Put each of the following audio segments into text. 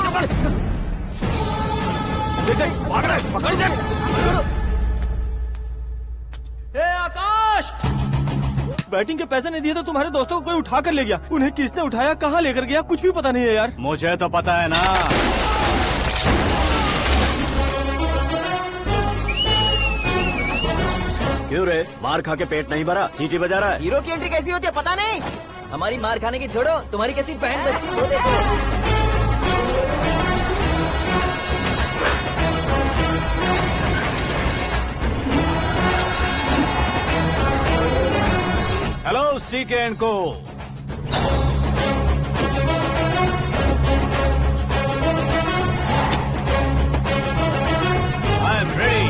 पकड़ दे। आकाश, बैटिंग के पैसे नहीं दिए तो तुम्हारे दोस्तों को कोई उठा कर ले गया। उन्हें किसने उठाया, कहाँ लेकर गया, कुछ भी पता नहीं है यार। मुझे तो पता है ना। क्यों रे, मार खा के पेट नहीं भरा, सीटी बजा रहा है? हीरो की एंट्री कैसी होती है पता नहीं। हमारी मार खाने की छोड़ो, तुम्हारी कैसी बहन बजती है वो देखो। हेलो सीके एंड को। I am ready.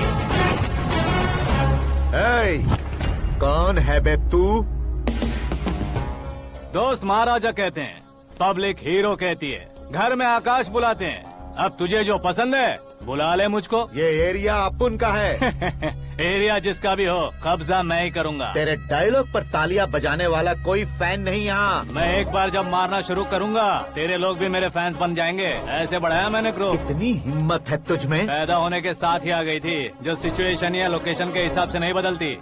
कौन है बे तू? दोस्त महाराजा कहते हैं, पब्लिक हीरो कहती है, घर में आकाश बुलाते हैं। अब तुझे जो पसंद है बुला ले मुझको। ये एरिया अपुन का है। एरिया जिसका भी हो, कब्जा मैं ही करूंगा। तेरे डायलॉग पर तालियां बजाने वाला कोई फैन नहीं यहाँ। मैं एक बार जब मारना शुरू करूंगा, तेरे लोग भी मेरे फैंस बन जाएंगे। ऐसे बढ़ाया मैंने ग्रुप। इतनी हिम्मत है तुझ में? पैदा होने के साथ ही आ गई थी, जो सिचुएशन या लोकेशन के हिसाब से नहीं बदलती।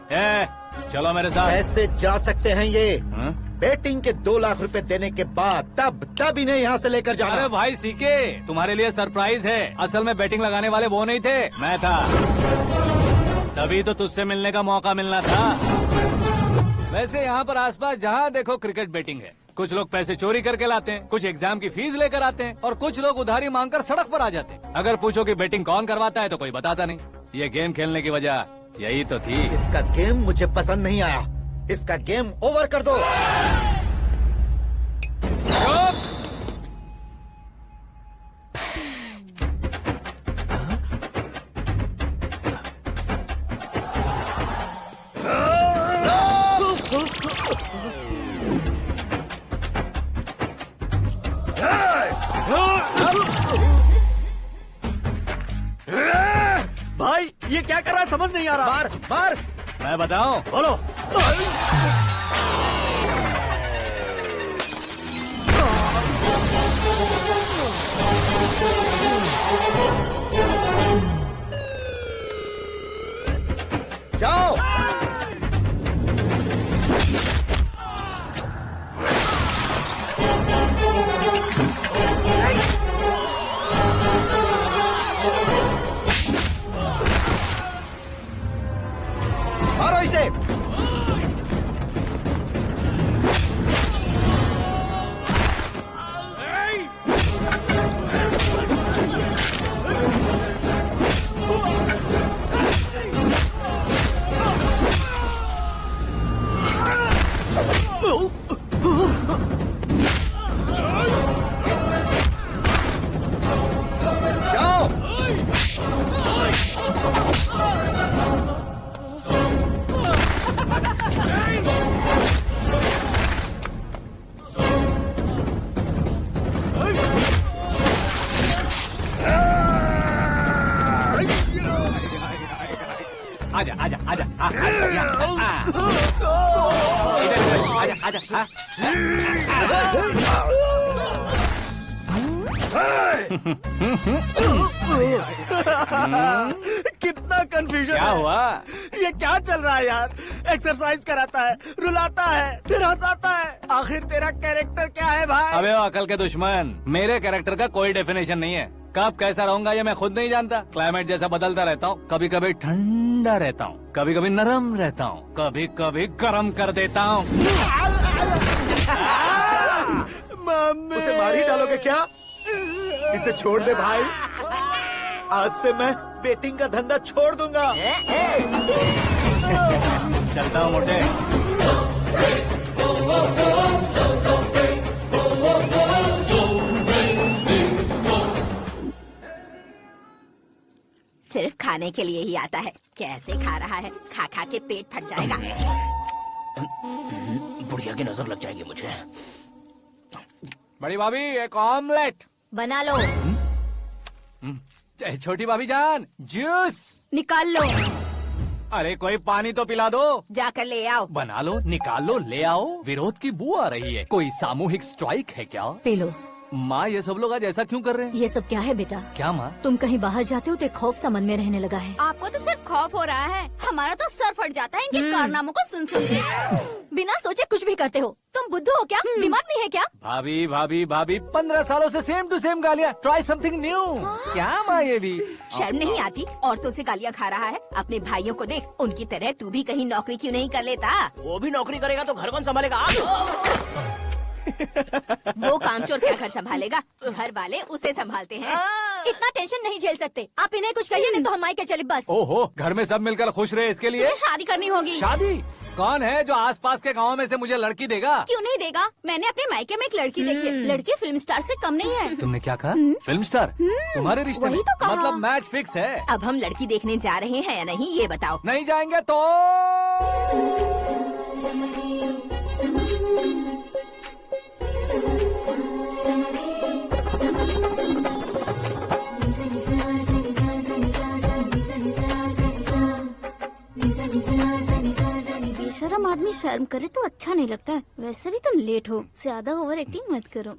चलो मेरे साथ। कैसे जा सकते हैं ये? हाँ? बेटिंग के 2 लाख रुपए देने के बाद तब इन्हें यहाँ से लेकर जाना। अरे भाई सीके, तुम्हारे लिए सरप्राइज है। असल में बैटिंग लगाने वाले वो नहीं थे, मैं था। तभी तो तुझसे मिलने का मौका मिलना था। वैसे यहाँ पर आसपास जहाँ देखो क्रिकेट बैटिंग है। कुछ लोग पैसे चोरी करके लाते हैं, कुछ एग्जाम की फीस लेकर आते हैं, और कुछ लोग उधारी मांगकर सड़क पर आ जाते हैं। अगर पूछो कि बैटिंग कौन करवाता है तो कोई बताता नहीं। ये गेम खेलने की वजह यही तो थी। इसका गेम मुझे पसंद नहीं आया। इसका गेम ओवर कर दो। भाई ये क्या कर रहा है, समझ नहीं आ रहा। मार मार। मैं बताऊं? बोलो। जाओ। मारो इसे। आजा आजा आजा आजा आजा। कितना कंफ्यूजन क्या है। हुआ? ये क्या चल रहा है यार? एक्सरसाइज कराता है, रुलाता है, फिर हंसाता है। आखिर तेरा कैरेक्टर क्या है भाई? अबे ओ अकल के दुश्मन, मेरे कैरेक्टर का कोई डेफिनेशन नहीं है। कब कैसा रहूंगा ये मैं खुद नहीं जानता। क्लाइमेट जैसा बदलता रहता हूँ। कभी कभी ठंडा रहता हूँ, कभी कभी नरम रहता हूँ, कभी कभी गर्म कर देता हूँ। उसे मार ही डालोगे क्या? इसे छोड़ दे भाई। आज से मैं बेटिंग का धंधा छोड़ दूंगा। चलता हूँ मोटे। सिर्फ खाने के लिए ही आता है। कैसे खा रहा है, खा खा के पेट फट जाएगा। बुढ़िया की नजर लग जाएगी मुझे। बड़ी भाभी एक ऑमलेट बना लो। छोटी भाभी जान जूस निकाल लो। अरे कोई पानी तो पिला दो। जाकर ले आओ। बना लो, निकाल लो, ले आओ। विरोध की बू आ रही है। कोई सामूहिक स्ट्राइक है क्या? P low. माँ ये सब लोग आज ऐसा क्यों कर रहे हैं? ये सब क्या है बेटा? क्या माँ? तुम कहीं बाहर जाते हो तो एक खौफ सा मन में रहने लगा है। आपको तो सिर्फ खौफ हो रहा है, हमारा तो सर फट जाता है इनके कारनामों को सुन सुन के। बिना सोचे कुछ भी करते हो। तुम बुद्धू हो क्या? दिमाग नहीं है क्या? भाभी भाभी भाभी 15 सालों से सेम टू सेम गालियाँ। Try something new. क्या माँ ये भी? शर्म नहीं आती? औरतों से गालियाँ खा रहा है। अपने भाइयों को देख, उनकी तरह तू भी कहीं नौकरी क्यों नहीं कर लेता? वो भी नौकरी करेगा तो घर कौन संभालेगा? वो कामचोर क्या घर संभालेगा? घर वाले उसे संभालते हैं। इतना टेंशन नहीं झेल सकते। आप इन्हें कुछ कहिए नहीं तो हम मायके चले बस। ओहो, घर में सब मिलकर खुश रहे इसके लिए। तुम्हें शादी करनी होगी। शादी? कौन है जो आसपास के गाँव में से मुझे लड़की देगा? क्यों नहीं देगा? मैंने अपने मायके में एक लड़की देखी है। लड़की फिल्म स्टार से कम नहीं है। तुमने क्या कहा? Film star? तुम्हारे रिश्ते में? वही तो कहा। मतलब मैच फिक्स है? अब हम लड़की देखने जा रहे हैं या नहीं, ये बताओ। नहीं जाएंगे तो? बेशरम आदमी शर्म करे तो अच्छा नहीं लगता है। वैसे भी तुम लेट हो, ज्यादा ओवर एक्टिंग मत करो।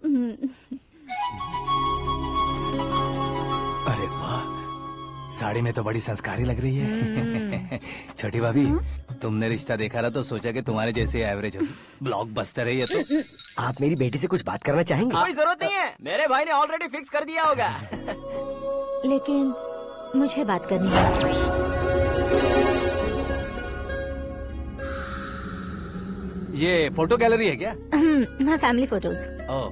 अरे वाह, साड़ी में तो बड़ी संस्कारी लग रही है। छोटी भाभी, तुमने रिश्ता देखा रहा तो सोचा कि तुम्हारे जैसे एवरेज होगी। ब्लॉकबस्टर है ये तो। आप मेरी बेटी से कुछ बात करना चाहेंगे? कोई जरूरत नहीं है, मेरे भाई ने ऑलरेडी फिक्स कर दिया होगा। लेकिन मुझे बात करनी है। ये फोटो गैलरी है क्या? मैं फैमिली फोटोज। ओह,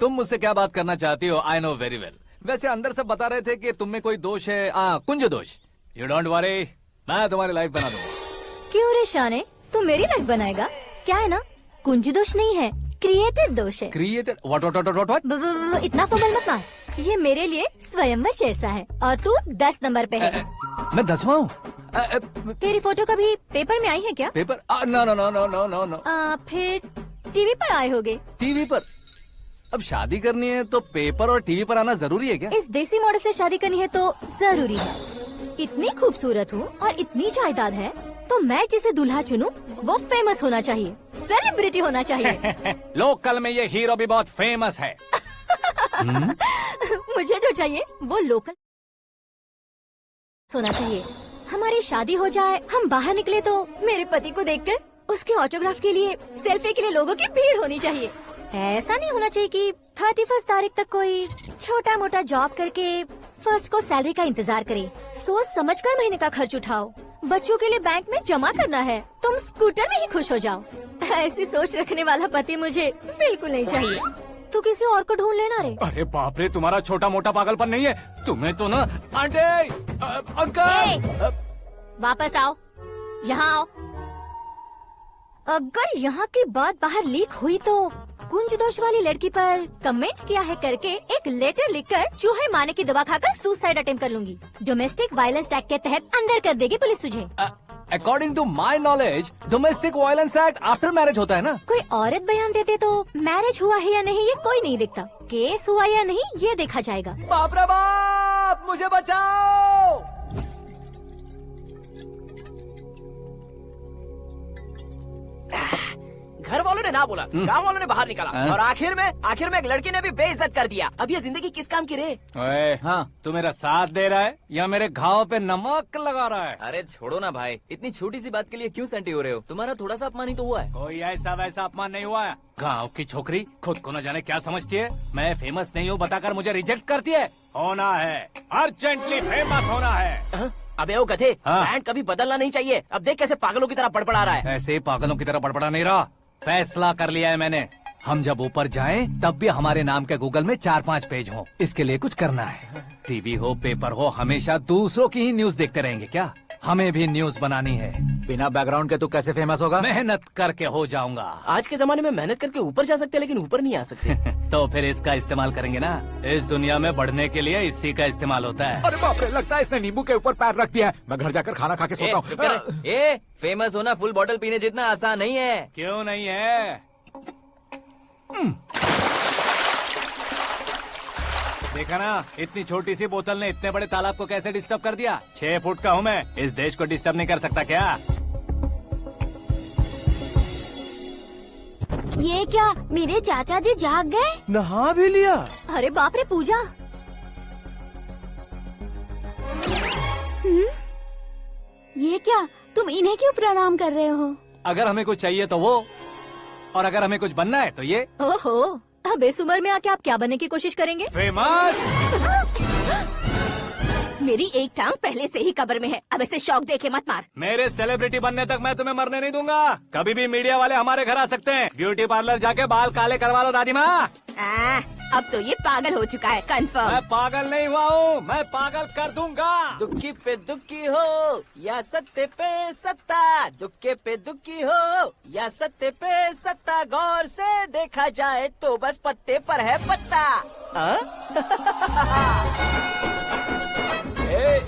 तुम मुझसे क्या बात करना चाहती हो? I know very well. वैसे अंदर सब बता रहे थे कि तुम में कोई दोष है। कुंज दोष। यू डोंट वरी, मैं तुम्हारी लाइफ बना दूंगा। क्यों रे शाने, तू मेरी लाइफ बनाएगा? क्या है ना, कुंज दोष नहीं है, क्रिएटेड दोष है। क्रिएटेड? व्हाट? इतना फमल मत मार। ये मेरे लिए स्वयंवर जैसा है और तू 10 नंबर पे है। मैं 10वां हूँ? तेरी फोटो कभी पेपर में आई है क्या? Paper? No no no no no no no. फिर टीवी पर आए होगे। टीवी पर? अब शादी करनी है तो पेपर और टीवी पर आना जरूरी है क्या? इस देसी मॉडल से शादी करनी है तो जरूरी है। इतनी खूबसूरत हूँ और इतनी जायदाद है तो मैं जिसे दूल्हा चुनूं वो फेमस होना चाहिए, सेलिब्रिटी होना चाहिए। लोकल में ये हीरो भी बहुत फेमस है। मुझे जो चाहिए वो लोकल होना चाहिए। हमारी शादी हो जाए, हम बाहर निकले तो मेरे पति को देखकर उसके ऑटोग्राफ के लिए, सेल्फी के लिए लोगों की भीड़ होनी चाहिए। ऐसा नहीं होना चाहिए कि 31 तारीख तक कोई छोटा मोटा जॉब करके फर्स्ट को सैलरी का इंतजार करे। सोच समझकर महीने का खर्च उठाओ। बच्चों के लिए बैंक में जमा करना है, तुम स्कूटर में ही खुश हो जाओ। ऐसी सोच रखने वाला पति मुझे बिल्कुल नहीं चाहिए। तू किसी और को ढूंढ लेना रे। अरे बाप रे, तुम्हारा छोटा मोटा पागलपन नहीं है। तुम्हें तो ना आंटी, अंकल। वापस आओ, यहाँ आओ। अगर यहाँ की बात बाहर लीक हुई तो कुंज दोष वाली लड़की पर कमेंट किया है करके एक लेटर लिखकर चूहे मारने की दवा खाकर सुसाइड अटेम्प्ट कर लूंगी। डोमेस्टिक वायलेंस एक्ट के तहत अंदर कर देगी पुलिस तुझे। According to my knowledge domestic violence act after marriage होता है ना? कोई औरत बयान देते तो मैरिज हुआ है या नहीं ये कोई नहीं देखता, केस हुआ या नहीं ये देखा जाएगा। बाप रे बाप, मुझे बचाओ। घर वालों ने ना बोला, गांव वालों ने बाहर निकाला और आखिर में एक लड़की ने भी बेइज्जत कर दिया। अब ये जिंदगी किस काम की रे? ओए, हाँ, तू मेरा साथ दे रहा है या मेरे घाव पे नमक लगा रहा है? अरे छोड़ो ना भाई, इतनी छोटी सी बात के लिए क्यों सैंटी हो रहे हो? तुम्हारा थोड़ा सा अपमान ही तो हुआ है। कोई ऐसा वैसा अपमान नहीं हुआ है। गाँव की छोकरी खुद को न जाने क्या समझती है। मैं फेमस नहीं हूँ बताकर मुझे रिजेक्ट करती है। होना है, अर्जेंटली फेमस होना है। अबे ओ गधे, हाँ। ब्रांड कभी बदलना नहीं चाहिए। अब देख कैसे पागलों की तरह बड़बड़ा रहा है। ऐसे पागलों की तरह बड़बड़ा नहीं रहा। फैसला कर लिया है मैंने। हम जब ऊपर जाएं तब भी हमारे नाम के गूगल में 4-5 पेज हो। इसके लिए कुछ करना है। टीवी हो, पेपर हो, हमेशा दूसरों की ही न्यूज देखते रहेंगे क्या? हमें भी न्यूज बनानी है। बिना बैकग्राउंड के तू कैसे फेमस होगा? मेहनत करके हो जाऊंगा। आज के जमाने में मेहनत करके ऊपर जा सकते हैं लेकिन ऊपर नहीं आ सकते। तो फिर इसका इस्तेमाल करेंगे ना। इस दुनिया में बढ़ने के लिए इसी का इस्तेमाल होता है। अरे बाप रे, लगता है इसने नींबू के ऊपर पैर रख दिया है। मैं घर जाकर खाना खा के सोता चुप कर। हूँ। फेमस होना फुल बॉटल पीने जितना आसान नहीं है। क्यों नहीं है? देखा ना, इतनी छोटी सी बोतल ने इतने बड़े तालाब को कैसे डिस्टर्ब कर दिया। 6 फुट का हूँ मैं, इस देश को डिस्टर्ब नहीं कर सकता क्या? ये क्या, मेरे चाचा जी जाग गए? नहा भी लिया। अरे बाप रे पूजा, ये क्या, तुम इन्हें क्यों प्रणाम कर रहे हो? अगर हमें कुछ चाहिए तो वो, और अगर हमें कुछ बनना है तो ये। ओहो, अब इस उम्र में आके आप क्या बनने की कोशिश करेंगे? फेमस। मेरी एक टांग पहले से ही कब्र में है, अब इसे शौक देके मत मार। मेरे सेलिब्रिटी बनने तक मैं तुम्हें मरने नहीं दूंगा। कभी भी मीडिया वाले हमारे घर आ सकते हैं। ब्यूटी पार्लर जाके बाल काले करवा लो दादी माँ। अब तो ये पागल हो चुका है, कंफर्म। मैं पागल नहीं हुआ हूँ, मैं पागल कर दूंगा। दुखी पे दुखी हो या सत्य पे सत्ता, दुखे पे दुखी हो या सत्य पे सत्ता, गौर से देखा जाए तो बस पत्ते पर है पत्ता। ए,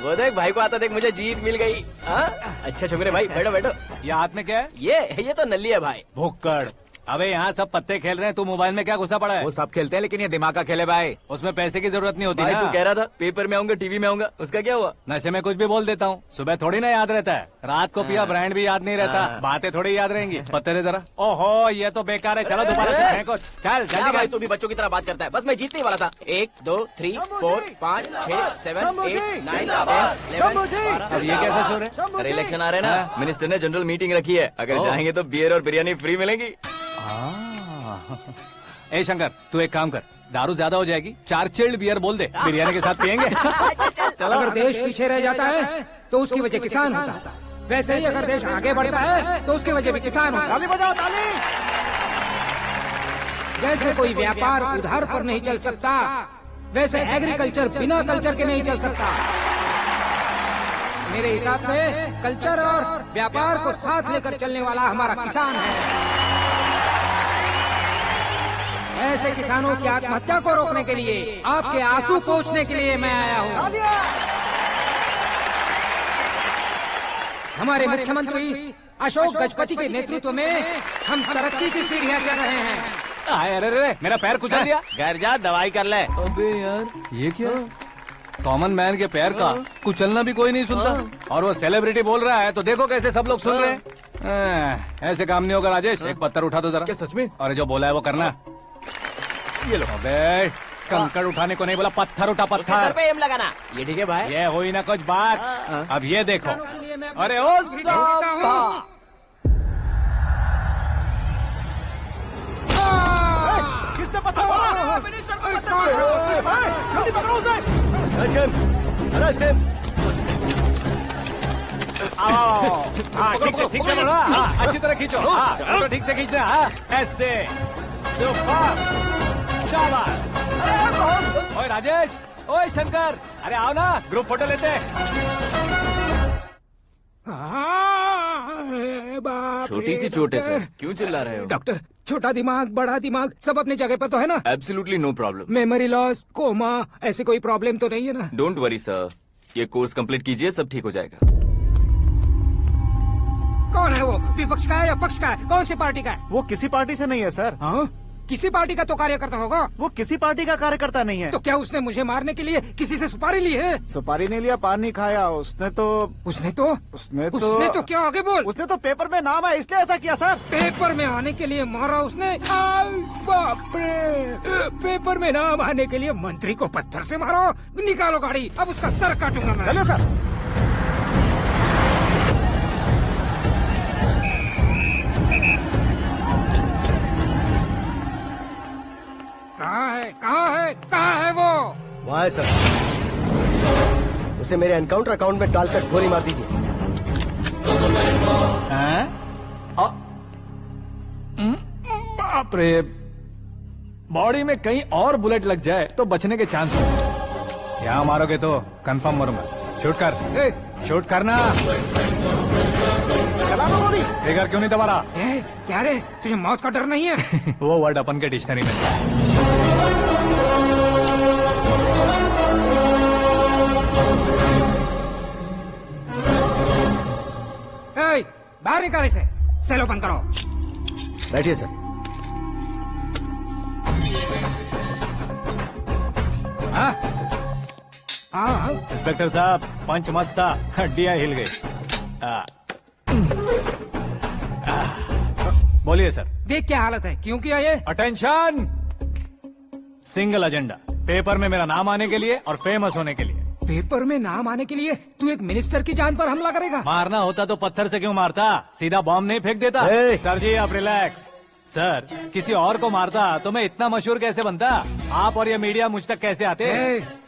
वो देख भाई को आता देख, मुझे जीत मिल गई। अच्छा शुक्र भाई, बैठो बैठो। ये हाथ में क्या है? ये तो नल्ली है भाई। भुक्कड़। अबे यहाँ सब पत्ते खेल रहे हैं, तू मोबाइल में क्या घुसा पड़ा है? वो सब खेलते हैं लेकिन ये दिमाग का खेल है भाई। उसमें पैसे की जरूरत नहीं होती भाई ना। तू कह रहा था पेपर में आऊंगा, टीवी में आऊंगा, उसका क्या हुआ? नशे में कुछ भी बोल देता हूँ, सुबह थोड़ी ना याद रहता है। रात को पिया ब्रांड भी याद नहीं रहता, बातें थोड़ी याद रहेंगी। पत्ते दे जरा। ओहो, ये तो बेकार है, चलो दोबारा से फेंको। चल क्या जल्दी भाई कर। तू भी बच्चों की तरह बात करता है। बस मैं जीतने वाला था। 1 2 3 4 5 6 7 8 9 10 11 अब ये कैसा शोर है? अरे इलेक्शन आ रहे हैं ना, मिनिस्टर ने जनरल मीटिंग रखी है। अगर जाएंगे तो बियर और बिरयानी फ्री मिलेगी। ए शंकर, तू एक काम कर, दारू ज्यादा हो जाएगी, 4 चिल्ड बियर बोल दे, बिरयानी के साथ पियेंगे। चलो। अगर देश पीछे रह जाता है तो उसकी वजह किसान होता है, वैसे ही अगर देश आगे बढ़ता है तो उसकी वजह भी किसान होता है। ताली बजाओ, ताली। जैसे कोई व्यापार उधार पर नहीं चल सकता, वैसे एग्रीकल्चर बिना कल्चर के नहीं चल सकता। मेरे हिसाब से कल्चर और व्यापार को साथ लेकर चलने वाला हमारा किसान है। ऐसे किसानों की आत्महत्या को रोकने के लिए, आपके आंसू पोंछने के लिए मैं आया हूँ। हमारे मुख्यमंत्री अशोक गजपति के नेतृत्व में हम तरक्की की सीढ़ियाँ चढ़ रहे हैं। अरे अरे, मेरा पैर कुचल दिया। घर जा, दवाई कर ले। अबे यार, ये क्या? कॉमन मैन के पैर का कुचलना भी कोई नहीं सुनता, और वो सेलिब्रिटी बोल रहा है तो देखो कैसे सब लोग सुन रहे हैं। ऐसे काम नहीं होगा राजेश, एक पत्थर उठा दो जरा। क्या सच में? और जो बोला है वो करना। ये लो। अबे कंकड़ उठाने को नहीं बोला, पत्थर उठा, उसके सर पत्थर। पे एम लगाना। ये ठीक है भाई। ये हुई ना कुछ बात। अब ये देखो। अरे ओ साहब, किसने पत्थर मारा? मिनिस्टर को पत्थर मारा। जल्दी पकड़ो उसे। आओ। हाँ, ठीक से बोलो। हाँ, अच्छी तरह खींचो। हाँ, तो ठीक से खींचना। हाँ, ऐसे। सुपर। शाबाश। ओए राजेश, ओए शंकर, अरे आओ ना, ग्रुप फोटो लेते हैं। छोटी सी चोट है सर, क्यों चिल्ला रहे हो? डॉक्टर, छोटा दिमाग बड़ा दिमाग सब अपनी जगह पर तो है ना? Absolutely no problem. Memory loss, coma, ऐसी कोई प्रॉब्लम तो नहीं है ना? डोंट वरी सर, ये कोर्स कंप्लीट कीजिए, सब ठीक हो जाएगा। कौन है वो? विपक्ष का है या पक्ष का है? कौन सी पार्टी का है? वो किसी पार्टी से नहीं है सर। हाँ? किसी पार्टी का तो कार्यकर्ता होगा। वो किसी पार्टी का कार्यकर्ता नहीं है। तो क्या उसने मुझे मारने के लिए किसी से सुपारी ली है? सुपारी नहीं लिया, पान नहीं खाया। उसने तो क्या आगे बोल? उसने तो पेपर में नाम है इसलिए ऐसा किया सर। पेपर में आने के लिए मारा उसने? बाप रे, पेपर में नाम आने के लिए मंत्री को पत्थर से मारो? निकालो गाड़ी, अब उसका सर काटूंगा मैं। चलो सर। कहाँ है वो? वहाँ है सर। उसे मेरे एनकाउंटर अकाउंट में डालकर गोली मार दीजिए। बाप रे, बॉडी में कहीं और बुलेट लग जाए तो बचने के चांस हो। यहाँ मारोगे तो कंफर्म मरूंगा। शूट कर, शूट करना। फिगर क्यों नहीं दबा रहा? क्या रे, तुझे मौत का डर नहीं है? वो वर्ड अपन के डिक्शनरी में। बाहर निकाल इसे, सेल ओपन करो। बैठिए सर। हाँ हाँ इंस्पेक्टर साहब पंच मस्त था, हड्डियां हिल गई। बोलिए सर। देख क्या हालत है, क्यों किया ये? अटेंशन, सिंगल एजेंडा, पेपर में मेरा नाम आने के लिए और फेमस होने के लिए। पेपर में नाम आने के लिए तू एक मिनिस्टर की जान पर हमला करेगा? मारना होता तो पत्थर से क्यों मारता, सीधा बॉम्ब नहीं फेंक देता। सर जी आप रिलैक्स। सर किसी और को मारता तो मैं इतना मशहूर कैसे बनता, आप और ये मीडिया मुझ तक कैसे आते?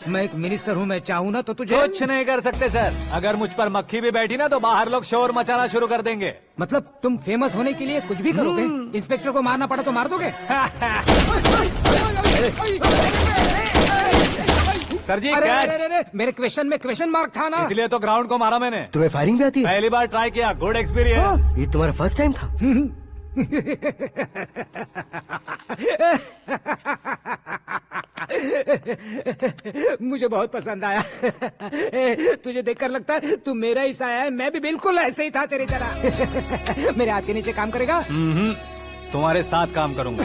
मैं एक मिनिस्टर हूँ, मैं चाहूँ ना तो तुझे कुछ नहीं कर सकते सर। अगर मुझ पर मक्खी भी बैठी ना तो बाहर लोग शोर मचाना शुरू कर देंगे। मतलब तुम फेमस होने के लिए कुछ भी करोगे? इंस्पेक्टर को मारना पड़ा तो मार दोगे? सर जी अरे, कैच। अरे, अरे, मेरे क्वेश्चन में क्वेश्चन मार्क था ना, इसलिए तो ग्राउंड को मारा मैंने। तुम्हें फायरिंग भी आती है? पहली बार ट्राई किया, गुड एक्सपीरियंस। ये तुम्हारा फर्स्ट टाइम था? मुझे बहुत पसंद आया। तुझे देखकर लगता है तू मेरा ही साया है, मैं भी बिल्कुल ऐसे ही था तेरी तरह। मेरे हाथ के नीचे काम करेगा? तुम्हारे साथ काम करूंगा।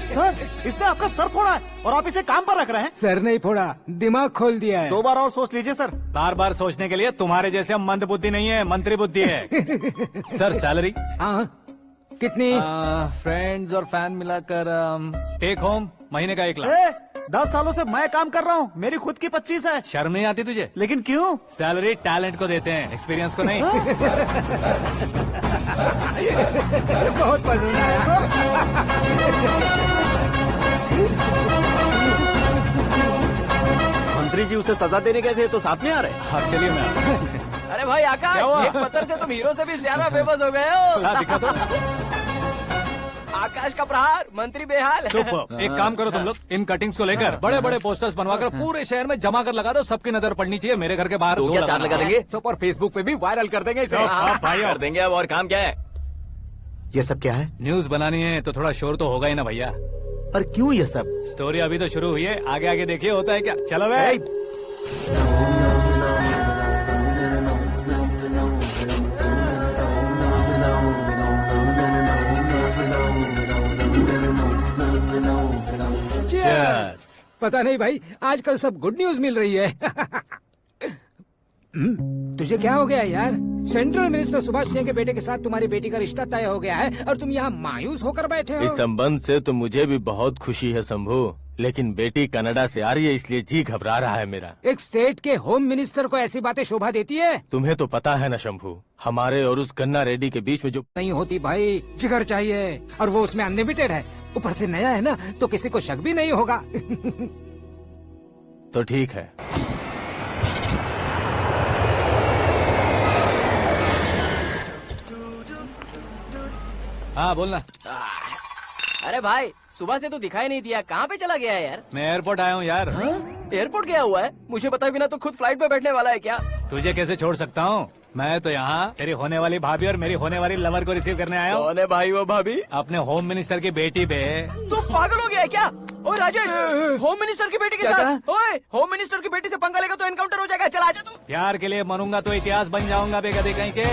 सर इसने आपका सर फोड़ा है और आप इसे काम पर रख रहे हैं। सर नहीं फोड़ा, दिमाग खोल दिया है। 2 बार और सोच लीजिए सर। बार बार सोचने के लिए तुम्हारे जैसे मंद बुद्धि नहीं है, मंत्री बुद्धि है। सर सैलरी हाँ कितनी? फ्रेंड्स और फैन मिलाकर टेक होम महीने का 1 लाख। 10 सालों से मैं काम कर रहा हूँ, मेरी खुद की 25 है। शर्म नहीं आती तुझे? लेकिन क्यों? सैलरी टैलेंट को देते हैं, एक्सपीरियंस को नहीं। बहुत पसंद आया। मंत्री जी उसे सजा देने गए थे तो साथ में आ रहे। हाँ चलिए मैं आता हूं। अरे भाई आकाश, एक पत्थर से तुम हीरो से भी ज्यादा फेमस हो गए हो। ला दिखा दो। आकाश का प्रहार, मंत्री बेहाल। सुपर। एक काम करो तुम लोग, इन कटिंग्स को लेकर बड़े बड़े पोस्टर्स बनवाकर पूरे शहर में जमा कर लगा दो, सबकी नजर पड़नी चाहिए। मेरे घर के बाहर तो दो क्या लगाना। 4 लगा देंगे? सब और फेसबुक पे भी वायरल कर देंगे इसे। भाई कर देंगे। अब और काम क्या है? ये सब क्या है? न्यूज बनानी है तो थोड़ा शोर तो होगा ही ना भैया। पर क्यों ये सब? स्टोरी अभी तो शुरू हुई है, आगे आगे देखिए होता है क्या। चलो भाई। पता नहीं भाई, आजकल सब गुड न्यूज मिल रही है। तुझे क्या हो गया यार? सेंट्रल मिनिस्टर सुभाष सिंह के बेटे के साथ तुम्हारी बेटी का रिश्ता तय हो गया है और तुम यहाँ मायूस होकर बैठे हो। इस संबंध से तो मुझे भी बहुत खुशी है शंभू, लेकिन बेटी कनाडा से आ रही है इसलिए जी घबरा रहा है मेरा। एक स्टेट के होम मिनिस्टर को ऐसी बातें शोभा देती है? तुम्हें तो पता है ना शंभू, हमारे और उस गन्ना रेड्डी के बीच में जो नहीं होती भाई, जिगर चाहिए और वो उसमें अनलिमिटेड है। ऊपर से नया है ना तो किसी को शक भी नहीं होगा। तो ठीक है। हाँ बोलना। अरे भाई सुबह से तो दिखाई नहीं दिया, कहाँ पे चला गया है यार? मैं एयरपोर्ट आया हूँ यार। एयरपोर्ट गया हुआ है? मुझे पता बिना तो खुद फ्लाइट पे बैठने वाला है क्या? तुझे कैसे छोड़ सकता हूँ? मैं तो यहाँ तेरी होने वाली भाभी और मेरी होने वाली लवर को रिसीव करने आया हूँ। कौन है भाई वो भाभी? अपने होम मिनिस्टर की बेटी पे। तो पागल हो गया है क्या? ओए राजेश, होम मिनिस्टर की बेटी के साथ? ओए होम मिनिस्टर की बेटी से पंगा लेगा तो एनकाउंटर हो जाएगा। चल आजा तू। प्यार के लिए मरूंगा तो इतिहास बन जाऊंगा बेगदे कहीं के।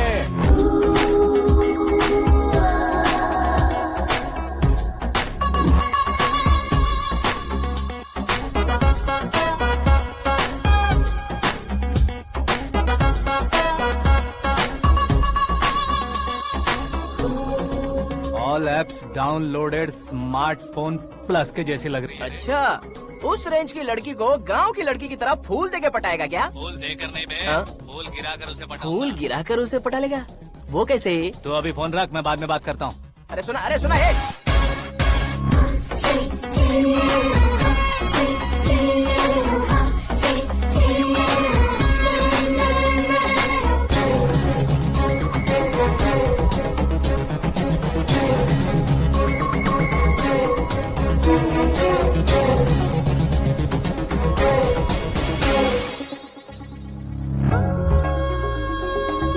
All apps downloaded smartphone plus के जैसी लग रही है। अच्छा, उस रेंज की लड़की को गांव की लड़की की तरह फूल देके पटाएगा क्या? फूल देकर नहीं बे, हाँ? फूल गिराकर उसे पटा। फूल गिराकर उसे पटा लेगा? वो कैसे? तो अभी फोन रख, मैं बाद में बात करता हूँ। अरे सुना हे।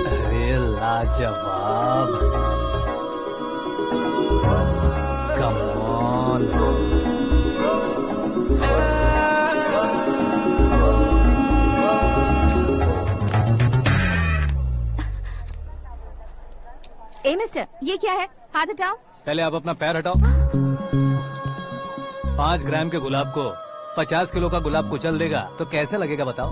अरे लाजवाब, कम ऑन। ए मिस्टर, ये क्या है? हाथ हटाओ। पहले आप अपना पैर हटाओ। 5 ग्राम के गुलाब को 50 किलो का गुलाब कुचल देगा तो कैसे लगेगा बताओ?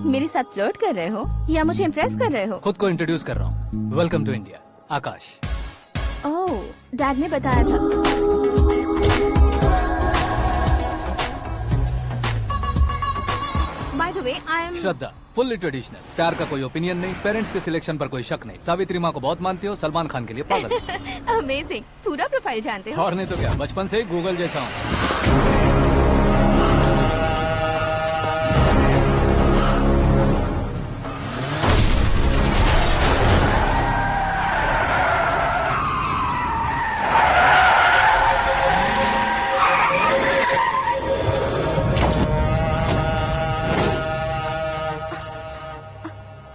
मेरे साथ फ्लर्ट कर रहे हो या मुझे इम्प्रेस कर रहे हो? खुद को इंट्रोड्यूस कर रहा हूँ। Welcome to India, Akash. Oh, dad ने बताया था। By the way, I am Shraddha, fully traditional. प्यार का कोई ओपिनियन नहीं, पेरेंट्स के सिलेक्शन पर कोई शक नहीं। सावित्री माँ को बहुत मानती हो, सलमान खान के लिए पागल। अमेजिंग, पूरा प्रोफाइल जानते हो। और नहीं तो क्या, बचपन से ही गूगल जैसा हूँ।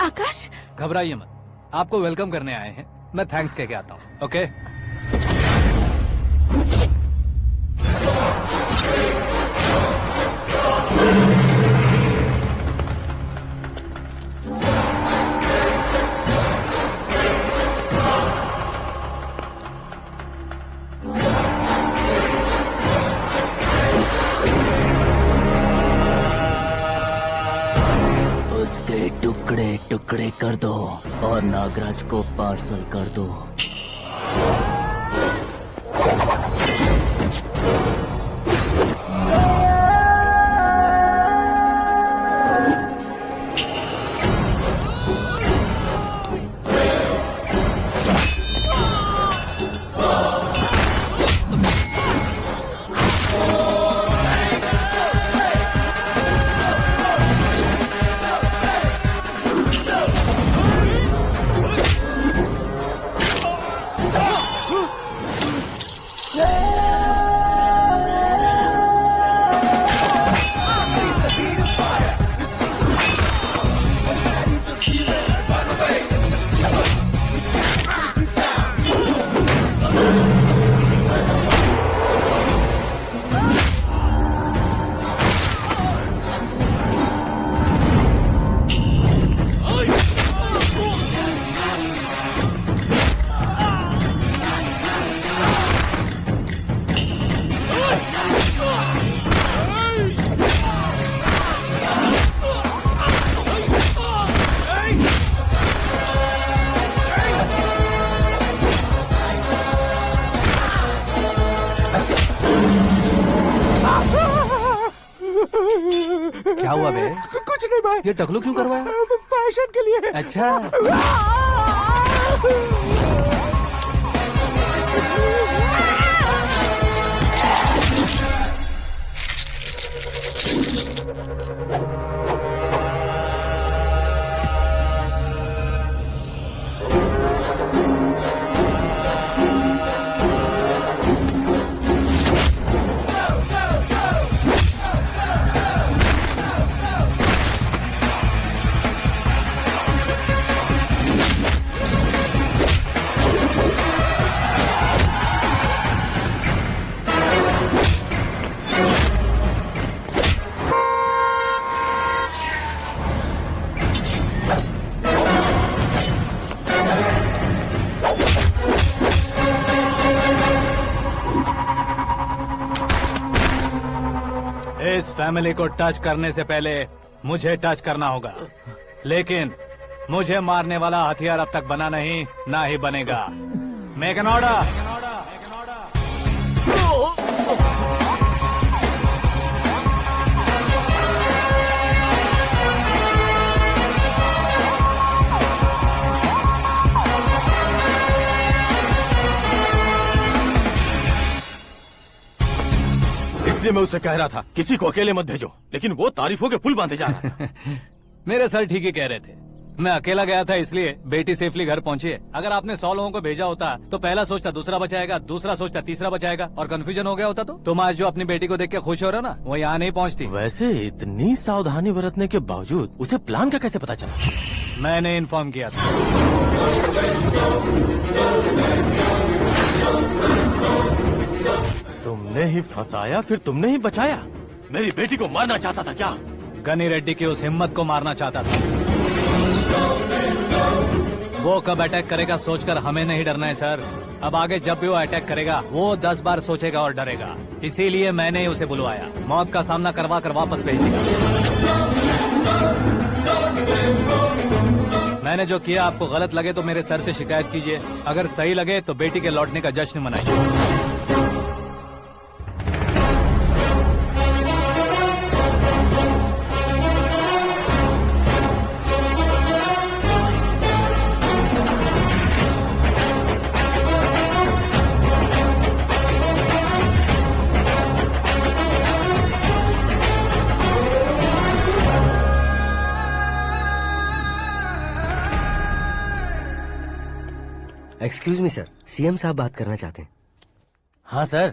आकाश, घबराइए मत, आपको वेलकम करने आए हैं। मैं थैंक्स कह के आता हूँ। ओके? उसके टुकड़े टुकड़े कर दो और नागराज को पार्सल कर दो। क्या हुआ बे? कुछ नहीं भाई। ये टकलू क्यों करवाया? फैशन के लिए। अच्छा। इस फैमिली को टच करने से पहले मुझे टच करना होगा, लेकिन मुझे मारने वाला हथियार अब तक बना नहीं, ना ही बनेगा। Make an order. इसलिए मैं उससे कह रहा था किसी को अकेले मत भेजो, लेकिन वो तारीफों के पुल बांधे जा रहा था। मेरे सर ठीक ही कह रहे थे। मैं अकेला गया था इसलिए बेटी सेफली घर पहुंची है। अगर आपने 100 लोगों को भेजा होता तो पहला सोचता दूसरा बचाएगा, दूसरा सोचता तीसरा बचाएगा, और कंफ्यूजन हो गया होता तो तुम आज जो अपनी बेटी को देख के खुश हो रहे हो ना, वो यहाँ नहीं पहुँचती। वैसे इतनी सावधानी बरतने के बावजूद उसे प्लान का कैसे पता चला? मैंने इन्फॉर्म किया था। तुमने ही फंसाया, फिर तुमने ही बचाया। मेरी बेटी को मारना चाहता था क्या? गनी रेड्डी की उस हिम्मत को मारना चाहता था। वो कब अटैक करेगा सोचकर हमें नहीं डरना है सर। अब आगे जब भी वो अटैक करेगा वो 10 बार सोचेगा और डरेगा। इसीलिए मैंने ही उसे बुलवाया। मौत का सामना करवा कर वापस भेज देगा। मैंने जो किया आपको गलत लगे तो मेरे सर से शिकायत कीजिए, अगर सही लगे तो बेटी के लौटने का जश्न मनाइए। एक्सक्यूज मी सर, सीएम साहब बात करना चाहते हैं। हाँ सर,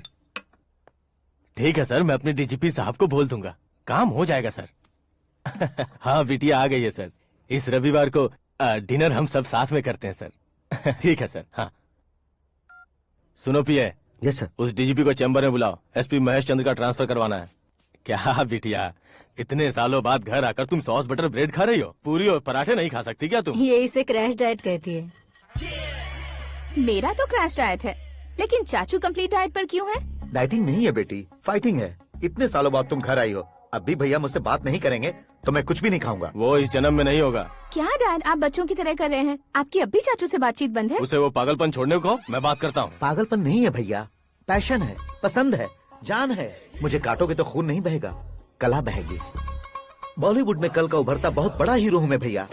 ठीक है सर, मैं अपने डीजीपी साहब को बोल दूंगा, काम हो जाएगा सर। हाँ बिटिया आ गई है सर। इस रविवार को डिनर हम सब साथ में करते हैं सर। ठीक है सर। हाँ सुनो पिए। Yes sir. उस डीजीपी को चैम्बर में बुलाओ, एसपी महेश चंद्र का ट्रांसफर करवाना है। क्या बिटिया, इतने सालों बाद घर आकर तुम सॉस बटर ब्रेड खा रही हो? पूरी और पराठे नहीं खा सकती क्या तुम? ये इसे क्रैश डाइट कहती है। मेरा तो क्रैश डाइट है, लेकिन चाचू कंप्लीट डाइट पर क्यों है? डाइटिंग नहीं है बेटी, फाइटिंग है। इतने सालों बाद तुम घर आई हो, अब भी भैया मुझसे बात नहीं करेंगे तो मैं कुछ भी नहीं खाऊंगा। वो इस जन्म में नहीं होगा। क्या डैड, आप बच्चों की तरह कर रहे हैं? आपकी अब भी चाचू से बातचीत बंद है? उसे वो पागलपन छोड़ने को कहो, मैं बात करता हूँ। पागलपन नहीं है भैया, पैशन है, पसंद है, जान है। मुझे काटोगे तो खून नहीं बहेगा, कला बहेगी। बॉलीवुड में कल का उभरता बहुत बड़ा हीरो हूँ मैं भैया।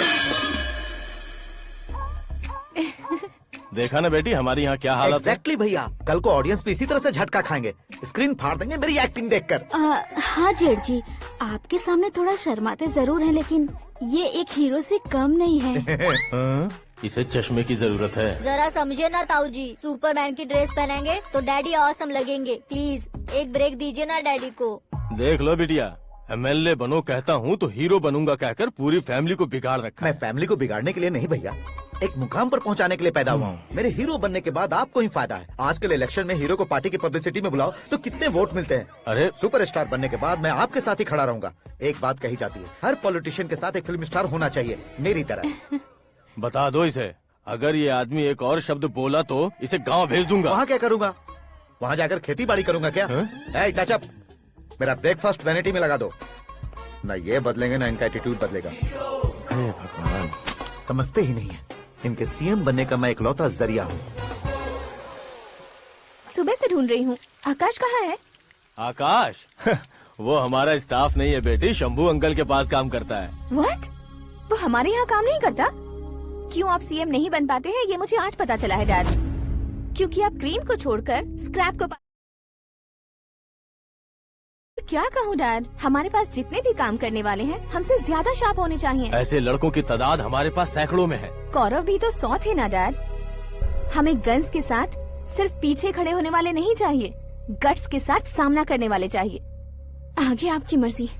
देखा ना बेटी हमारी यहाँ क्या हालत है। एग्जैक्टली भैया, कल को ऑडियंस भी इसी तरह से झटका खाएंगे, स्क्रीन फाड़ देंगे मेरी एक्टिंग देखकर। हाँ जेठ जी, आपके सामने थोड़ा शर्माते जरूर हैं, लेकिन ये एक हीरो से कम नहीं है। इसे चश्मे की जरूरत है। जरा समझे ना ताऊ जी, सुपरमैन की ड्रेस पहनेंगे तो डैडी ऑसम लगेंगे। प्लीज एक ब्रेक दीजिए ना डैडी को। देख लो बिटिया, एमएलए बनो कहता हूँ तो हीरो बनूंगा कहकर पूरी फैमिली को बिगाड़ रखा। मैं फैमिली को बिगाड़ने के लिए नहीं भैया, एक मुकाम पर पहुंचाने के लिए पैदा हुआ हूँ। मेरे हीरो बनने के बाद आपको ही फायदा है। आजकल इलेक्शन में हीरो को पार्टी की पब्लिसिटी में बुलाओ तो कितने वोट मिलते हैं। अरे सुपरस्टार बनने के बाद मैं आपके साथ ही खड़ा रहूंगा। एक बात कही जाती है, हर पॉलिटिशियन के साथ एक फिल्म स्टार होना चाहिए, मेरी तरह। बता दो इसे, अगर ये आदमी एक और शब्द बोला तो इसे गाँव भेज दूंगा। वहाँ क्या करूँगा? वहाँ जाकर खेती बाड़ी करूँगा क्या? टचअप, मेरा ब्रेकफास्ट वैनिटी में लगा दो। ना ये बदलेंगे ना इनका एटीट्यूड बदलेगा। भगवान, समझते ही नहीं है, इनके सीएम बनने का मैं इकलौता जरिया हूँ। सुबह से ढूंढ रही हूँ, आकाश कहाँ है? आकाश? वो हमारा स्टाफ नहीं है बेटी, शंभू अंकल के पास काम करता है। व्हाट? वो हमारे यहाँ काम नहीं करता? क्यों आप सीएम नहीं बन पाते हैं ये मुझे आज पता चला है डैड। क्योंकि आप क्रीम को छोड़कर स्क्रैप को। क्या कहूँ डैड, हमारे पास जितने भी काम करने वाले हैं हमसे ज्यादा शार्प होने चाहिए। ऐसे लड़कों की तादाद हमारे पास सैकड़ों में है। कौरव भी तो 100 थे ना डैड। हमें गन्स के साथ सिर्फ पीछे खड़े होने वाले नहीं चाहिए, गट्स के साथ सामना करने वाले चाहिए। आगे आपकी मर्जी।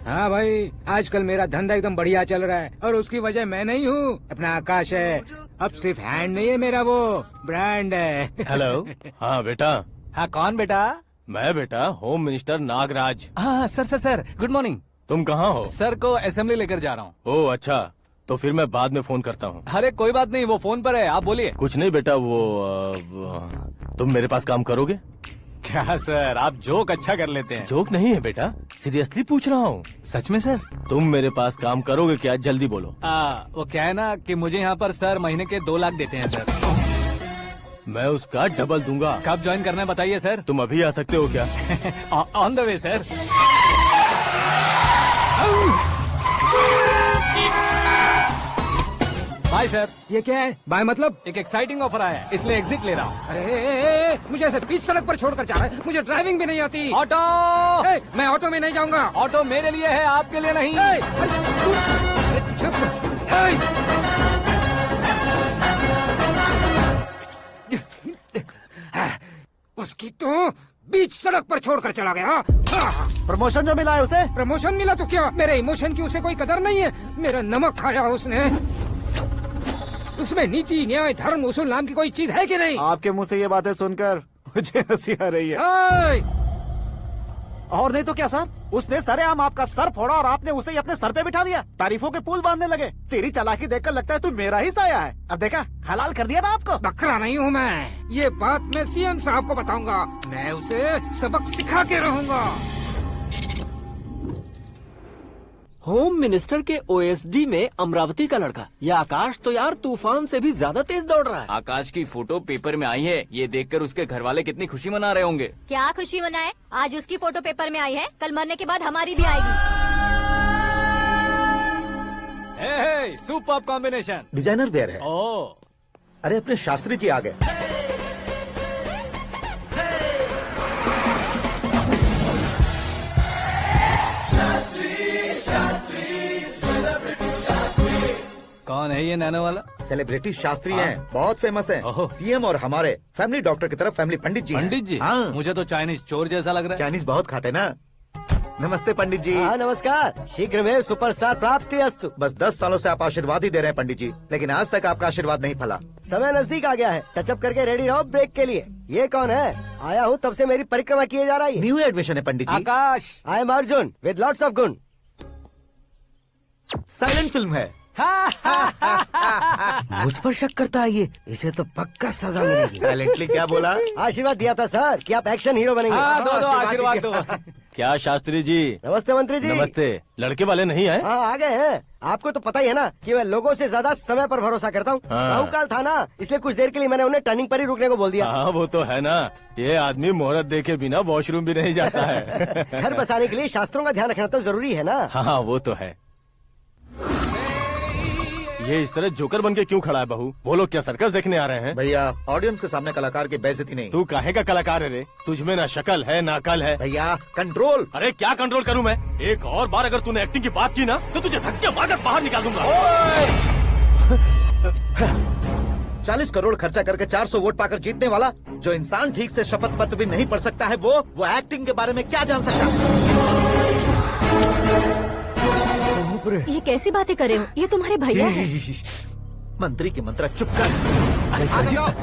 हाँ भाई, आजकल मेरा धंधा एकदम बढ़िया चल रहा है और उसकी वजह मैं नहीं हूँ, अपना आकाश है। अब सिर्फ हैंड नहीं है मेरा, वो ब्रांड है। हेलो। हाँ बेटा। हाँ कौन बेटा? मैं बेटा होम मिनिस्टर नागराज। हाँ सर गुड मॉर्निंग। तुम कहाँ हो? सर को असेंबली लेकर जा रहा हूँ। ओह अच्छा, तो फिर मैं बाद में फोन करता हूँ। अरे कोई बात नहीं, वो फोन पर है, आप बोलिए। कुछ नहीं बेटा, तुम मेरे पास काम करोगे? क्या सर, आप जोक अच्छा कर लेते हैं। जोक नहीं है बेटा, सीरियसली पूछ रहा हूँ। सच में सर? तुम मेरे पास काम करोगे क्या? जल्दी बोलो। वो क्या है ना कि मुझे यहाँ पर सर महीने के 2 लाख देते हैं सर। मैं उसका डबल दूंगा। कब ज्वाइन करना है बताइए सर। तुम अभी आ सकते हो क्या? On the way sir. Bye sir. ये क्या है? बाय मतलब? एक एक्साइटिंग ऑफर आया है, इसलिए एग्जिट ले रहा हूँ। अरे मुझे ऐसे बीच सड़क पर छोड़कर जा रहा है, मुझे ड्राइविंग भी नहीं आती। ऑटो। मैं ऑटो में नहीं जाऊंगा। ऑटो मेरे लिए है, आपके लिए नहीं। उसकी तो बीच सड़क पर छोड़कर चला गया। प्रमोशन जो मिला है उसे? प्रमोशन मिला तो क्या, मेरे इमोशन की उसे कोई कदर नहीं है। मेरा नमक खाया उसने। उसमें नीति न्याय धर्म उसूल नाम की कोई चीज है कि नहीं? आपके मुंह से ये बातें सुनकर मुझे हंसी आ रही है। और नहीं तो क्या सर, उसने सरेआम आपका सर फोड़ा और आपने उसे ही अपने सर पे बिठा लिया। तारीफों के पुल बांधने लगे। तेरी चालाकी देखकर लगता है तू मेरा ही साया है। अब देखा, हलाल कर दिया ना आपको। बकरा नहीं हूँ मैं, ये बात मैं सीएम साहब को बताऊंगा। मैं उसे सबक सिखा के रहूंगा। होम मिनिस्टर के ओएसडी में अमरावती का लड़का, ये आकाश तो यार तूफान से भी ज्यादा तेज दौड़ रहा है। आकाश की फोटो पेपर में आई है, ये देखकर उसके घर वाले कितनी खुशी मना रहे होंगे। क्या खुशी मनाए? आज उसकी फोटो पेपर में आई है, कल मरने के बाद हमारी भी आएगी। Super combination. डिजाइनर वेयर है। ओह, अरे अपने शास्त्री जी आ गए। कौन है ये नैनो वाला? सेलिब्रिटी शास्त्री हैं, बहुत फेमस हैं। सीएम और हमारे फैमिली डॉक्टर की तरफ फैमिली पंडित जी हैं। पंडित जी? हाँ। मुझे तो चाइनीज चोर जैसा लग रहा है। चाइनीज बहुत खाते ना। नमस्ते पंडित जी। हाँ नमस्कार, शीघ्र में सुपरस्टार प्राप्ति अस्तु। बस 10 सालों से आप आशीर्वाद ही दे रहे हैं पंडित जी, लेकिन आज तक आपका आशीर्वाद नहीं फला। समय नजदीक आ गया है, टचअप करके रेडी रहो ब्रेक के लिए। ये कौन है? आया हूँ तब से मेरी परिक्रमा किए जा रही है। न्यू एडमिशन है Pandit ji. Akash. I am Arjun with lots of गुण। साइलेंट फिल्म है। मुझ पर शक करता है ये, इसे तो पक्का सजा मिलेगी। साइलेंटली क्या बोला? आशीर्वाद दिया था सर कि आप एक्शन हीरो बनेंगे। हाँ, दो आशीर्वाद दो। क्या शास्त्री जी? नमस्ते मंत्री जी। नमस्ते। लड़के वाले नहीं आए? हाँ आ गए हैं। आपको तो पता ही है ना कि मैं लोगों से ज्यादा समय पर भरोसा करता हूँ। हाँ। राहु काल था ना, इसलिए कुछ देर के लिए मैंने उन्हें टर्निंग पर ही रुकने को बोल दिया। हाँ वो तो है ना, ये आदमी मुहूर्त देखे बिना वॉशरूम भी नहीं जाता है। घर बसाने के लिए शास्त्रों का ध्यान रखना तो जरूरी है ना। हाँ वो तो है। ये इस तरह जोकर बन के क्यों खड़ा है बहू? वो लोग क्या सर्कस देखने आ रहे हैं? भैया ऑडियंस के सामने कलाकार की बेइज्जती नहीं। तू काहे का कलाकार है रे? तुझमें ना शक्ल है ना अकल है। भैया कंट्रोल। अरे क्या कंट्रोल करूं मैं? एक और बार अगर तूने एक्टिंग की बात की ना तो तुझे धक्के मारकर बाहर निकाल दूंगा। 40 करोड़ खर्चा करके 400 वोट पाकर जीतने वाला, जो इंसान ठीक से शपथ पत्र भी नहीं पढ़ सकता है, वो एक्टिंग के बारे में क्या जान सकता है? ये कैसी बातें कर रहे हो? ये तुम्हारे भैया हैं। मंत्री की मंत्रा चुप कर।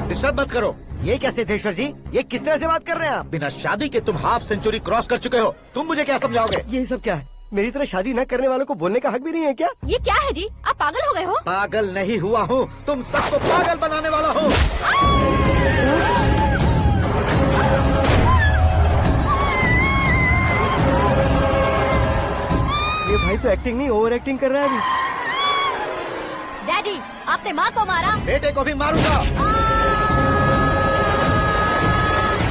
डिस्टर्ब मत करो। ये क्या सिद्धेश्वर जी, ये किस तरह से बात कर रहे हैं आप? बिना शादी के तुम हाफ सेंचुरी क्रॉस कर चुके हो, तुम मुझे क्या समझाओगे? ये सब क्या है? मेरी तरह शादी न करने वालों को बोलने का हक भी नहीं है क्या? ये क्या है जी? आप पागल हो गए हो? पागल नहीं हुआ हूँ, तुम सबको पागल बनाने वाला हूँ। ये भाई तो एक्टिंग नहीं ओवर एक्टिंग कर रहा है अभी। डैडी, आपने माँ को मारा। बेटे को भी मारूंगा।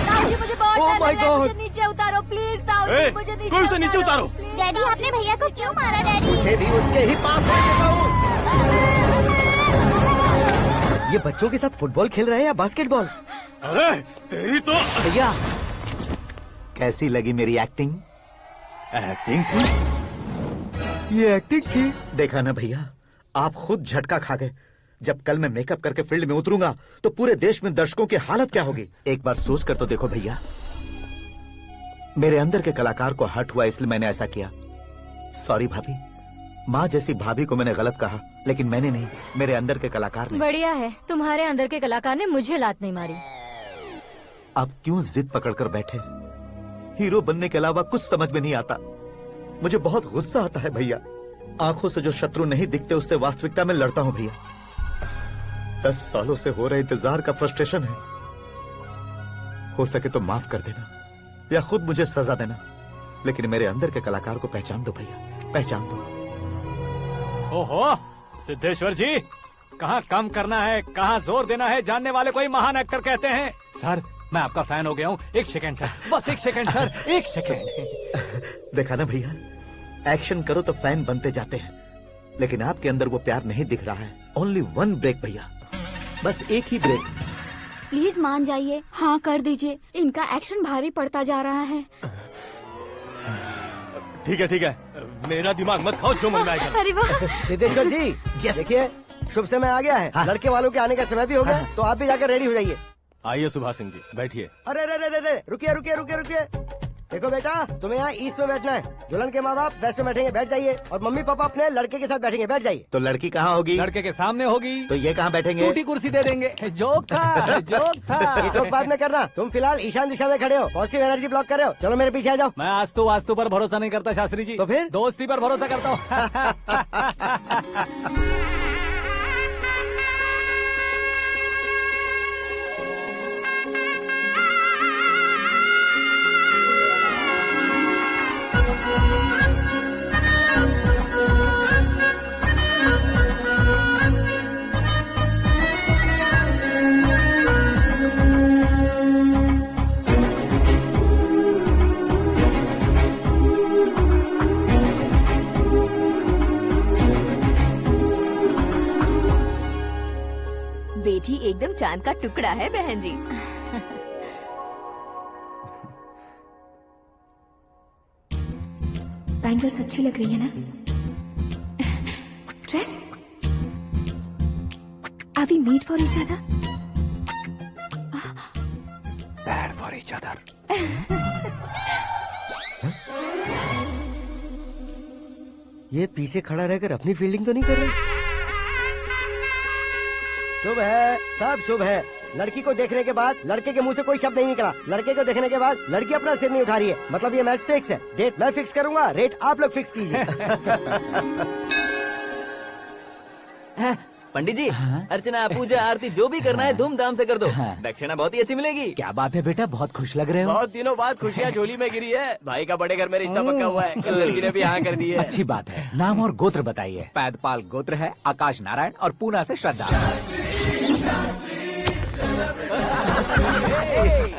ताऊजी मुझे बहुत Oh डर my लग रहा है, God! मुझे नीचे उतारो प्लीज। ताऊजी मुझे नीचे कोई उसे नीचे उतारो। डैडी आपने भैया को क्यों मारा डैडी? मुझे भी उसके ही पास लेके जाऊं। ये बच्चों के साथ फुटबॉल खेल रहे हैं या बास्केटबॉल? अरे तेरी तो भैया कैसी लगी मेरी एक्टिंग? एक्टिंग थी? ये एक्टिंग थी। देखा ना भैया, आप खुद झटका खा गए। जब कल मैं मेकअप करके फील्ड में उतरूंगा तो पूरे देश में दर्शकों की हालत क्या होगी? एक बार सोच कर तो देखो भैया। मेरे अंदर के कलाकार को हर्ट हुआ इसलिए मैंने ऐसा किया। सॉरी भाभी। माँ जैसी भाभी को मैंने गलत कहा, लेकिन मैंने नहीं, मेरे अंदर के कलाकार ने। बढ़िया है, तुम्हारे अंदर के कलाकार ने मुझे लात नहीं मारी। आप क्यों जिद पकड़कर बैठे? हीरो बनने के अलावा कुछ समझ में नहीं आता। मुझे बहुत गुस्सा आता है भैया। आंखों से जो शत्रु नहीं दिखते उससे वास्तविकता में लड़ता हूँ भैया। 10 सालों से हो रहे इंतजार का फ्रस्ट्रेशन है। हो सके तो माफ कर देना या खुद मुझे सजा देना, लेकिन मेरे अंदर के कलाकार को पहचान दो भैया, पहचान दो। ओहो सिद्धेश्वर जी, कहाँ कम करना है कहाँ जोर देना है जानने वाले को ही महान एक्टर कहते हैं। सर मैं आपका फैन हो गया हूँ। एक सेकंड सर, बस एक सेकंड सर, एक सेकंड। देखा ना भैया, एक्शन करो तो फैन बनते जाते हैं, लेकिन आपके अंदर वो प्यार नहीं दिख रहा है। ओनली 1 ब्रेक भैया, बस एक ही ब्रेक। प्लीज मान जाइए, हाँ कर दीजिए। इनका एक्शन भारी पड़ता जा रहा है। ठीक है, मेरा दिमाग मत खाओ, जो मन में आएगा। अरे वाह सिद्धेश्वर जी, देखिए शुभ समय आ गया है। हाँ। लड़के वालों के आने का समय भी हो गया, तो आप भी जाकर रेडी हो जाइए। आइए सुभाष सिंह जी, बैठिए। अरे रुकिए। देखो बेटा, तुम्हें यहाँ ईस्ट में बैठना है। दुल्हन के माँ बाप वेस्ट में बैठेंगे, बैठ जाइए। और मम्मी पापा अपने लड़के के साथ बैठेंगे, बैठ जाइए। तो लड़की कहाँ होगी? लड़के के सामने होगी। तो ये कहाँ बैठेंगे? टूटी कुर्सी दे देंगे। जोक था, जोक था। ये जोक बाद में करना। तुम फिलहाल ईशान दिशा में खड़े हो, पॉजिटिव एनर्जी ब्लॉक कर रहे हो। चलो मेरे पीछे आ जाओ। मैं आस्तु वास्तु पर भरोसा नहीं करता शास्त्री जी। तो फिर? दोस्ती पर भरोसा करता हूँ। बेटी एकदम चांद का टुकड़ा है बहन जी। बैंगल्स अच्छी लग रही है ना? Dress? Are we made for each other? Bad for each other. ये पीछे खड़ा रहकर अपनी फील्डिंग तो नहीं कर रहा? शुभ है, सब शुभ है। लड़की को देखने के बाद लड़के के मुंह से कोई शब्द नहीं निकला। लड़के को देखने के बाद लड़की अपना सिर नहीं उठा रही है। मतलब ये मैच फिक्स है। डेट मैं फिक्स करूंगा, रेट आप लोग फिक्स कीजिए। पंडित जी, अर्चना पूजा आरती जो भी करना है धूमधाम से कर दो। दक्षिणा बहुत ही अच्छी मिलेगी। क्या बात है बेटा, बहुत खुश लग रहे हो। बहुत दिनों बाद खुशियाँ झोली में गिरी है। भाई का बड़े घर में रिश्ता पक्का हुआ है। कल लड़की ने भी हाँ कर दी है। अच्छी बात है। नाम और गोत्र बताइए। पैदपाल गोत्र है, आकाश नारायण और पूना से श्रद्धा।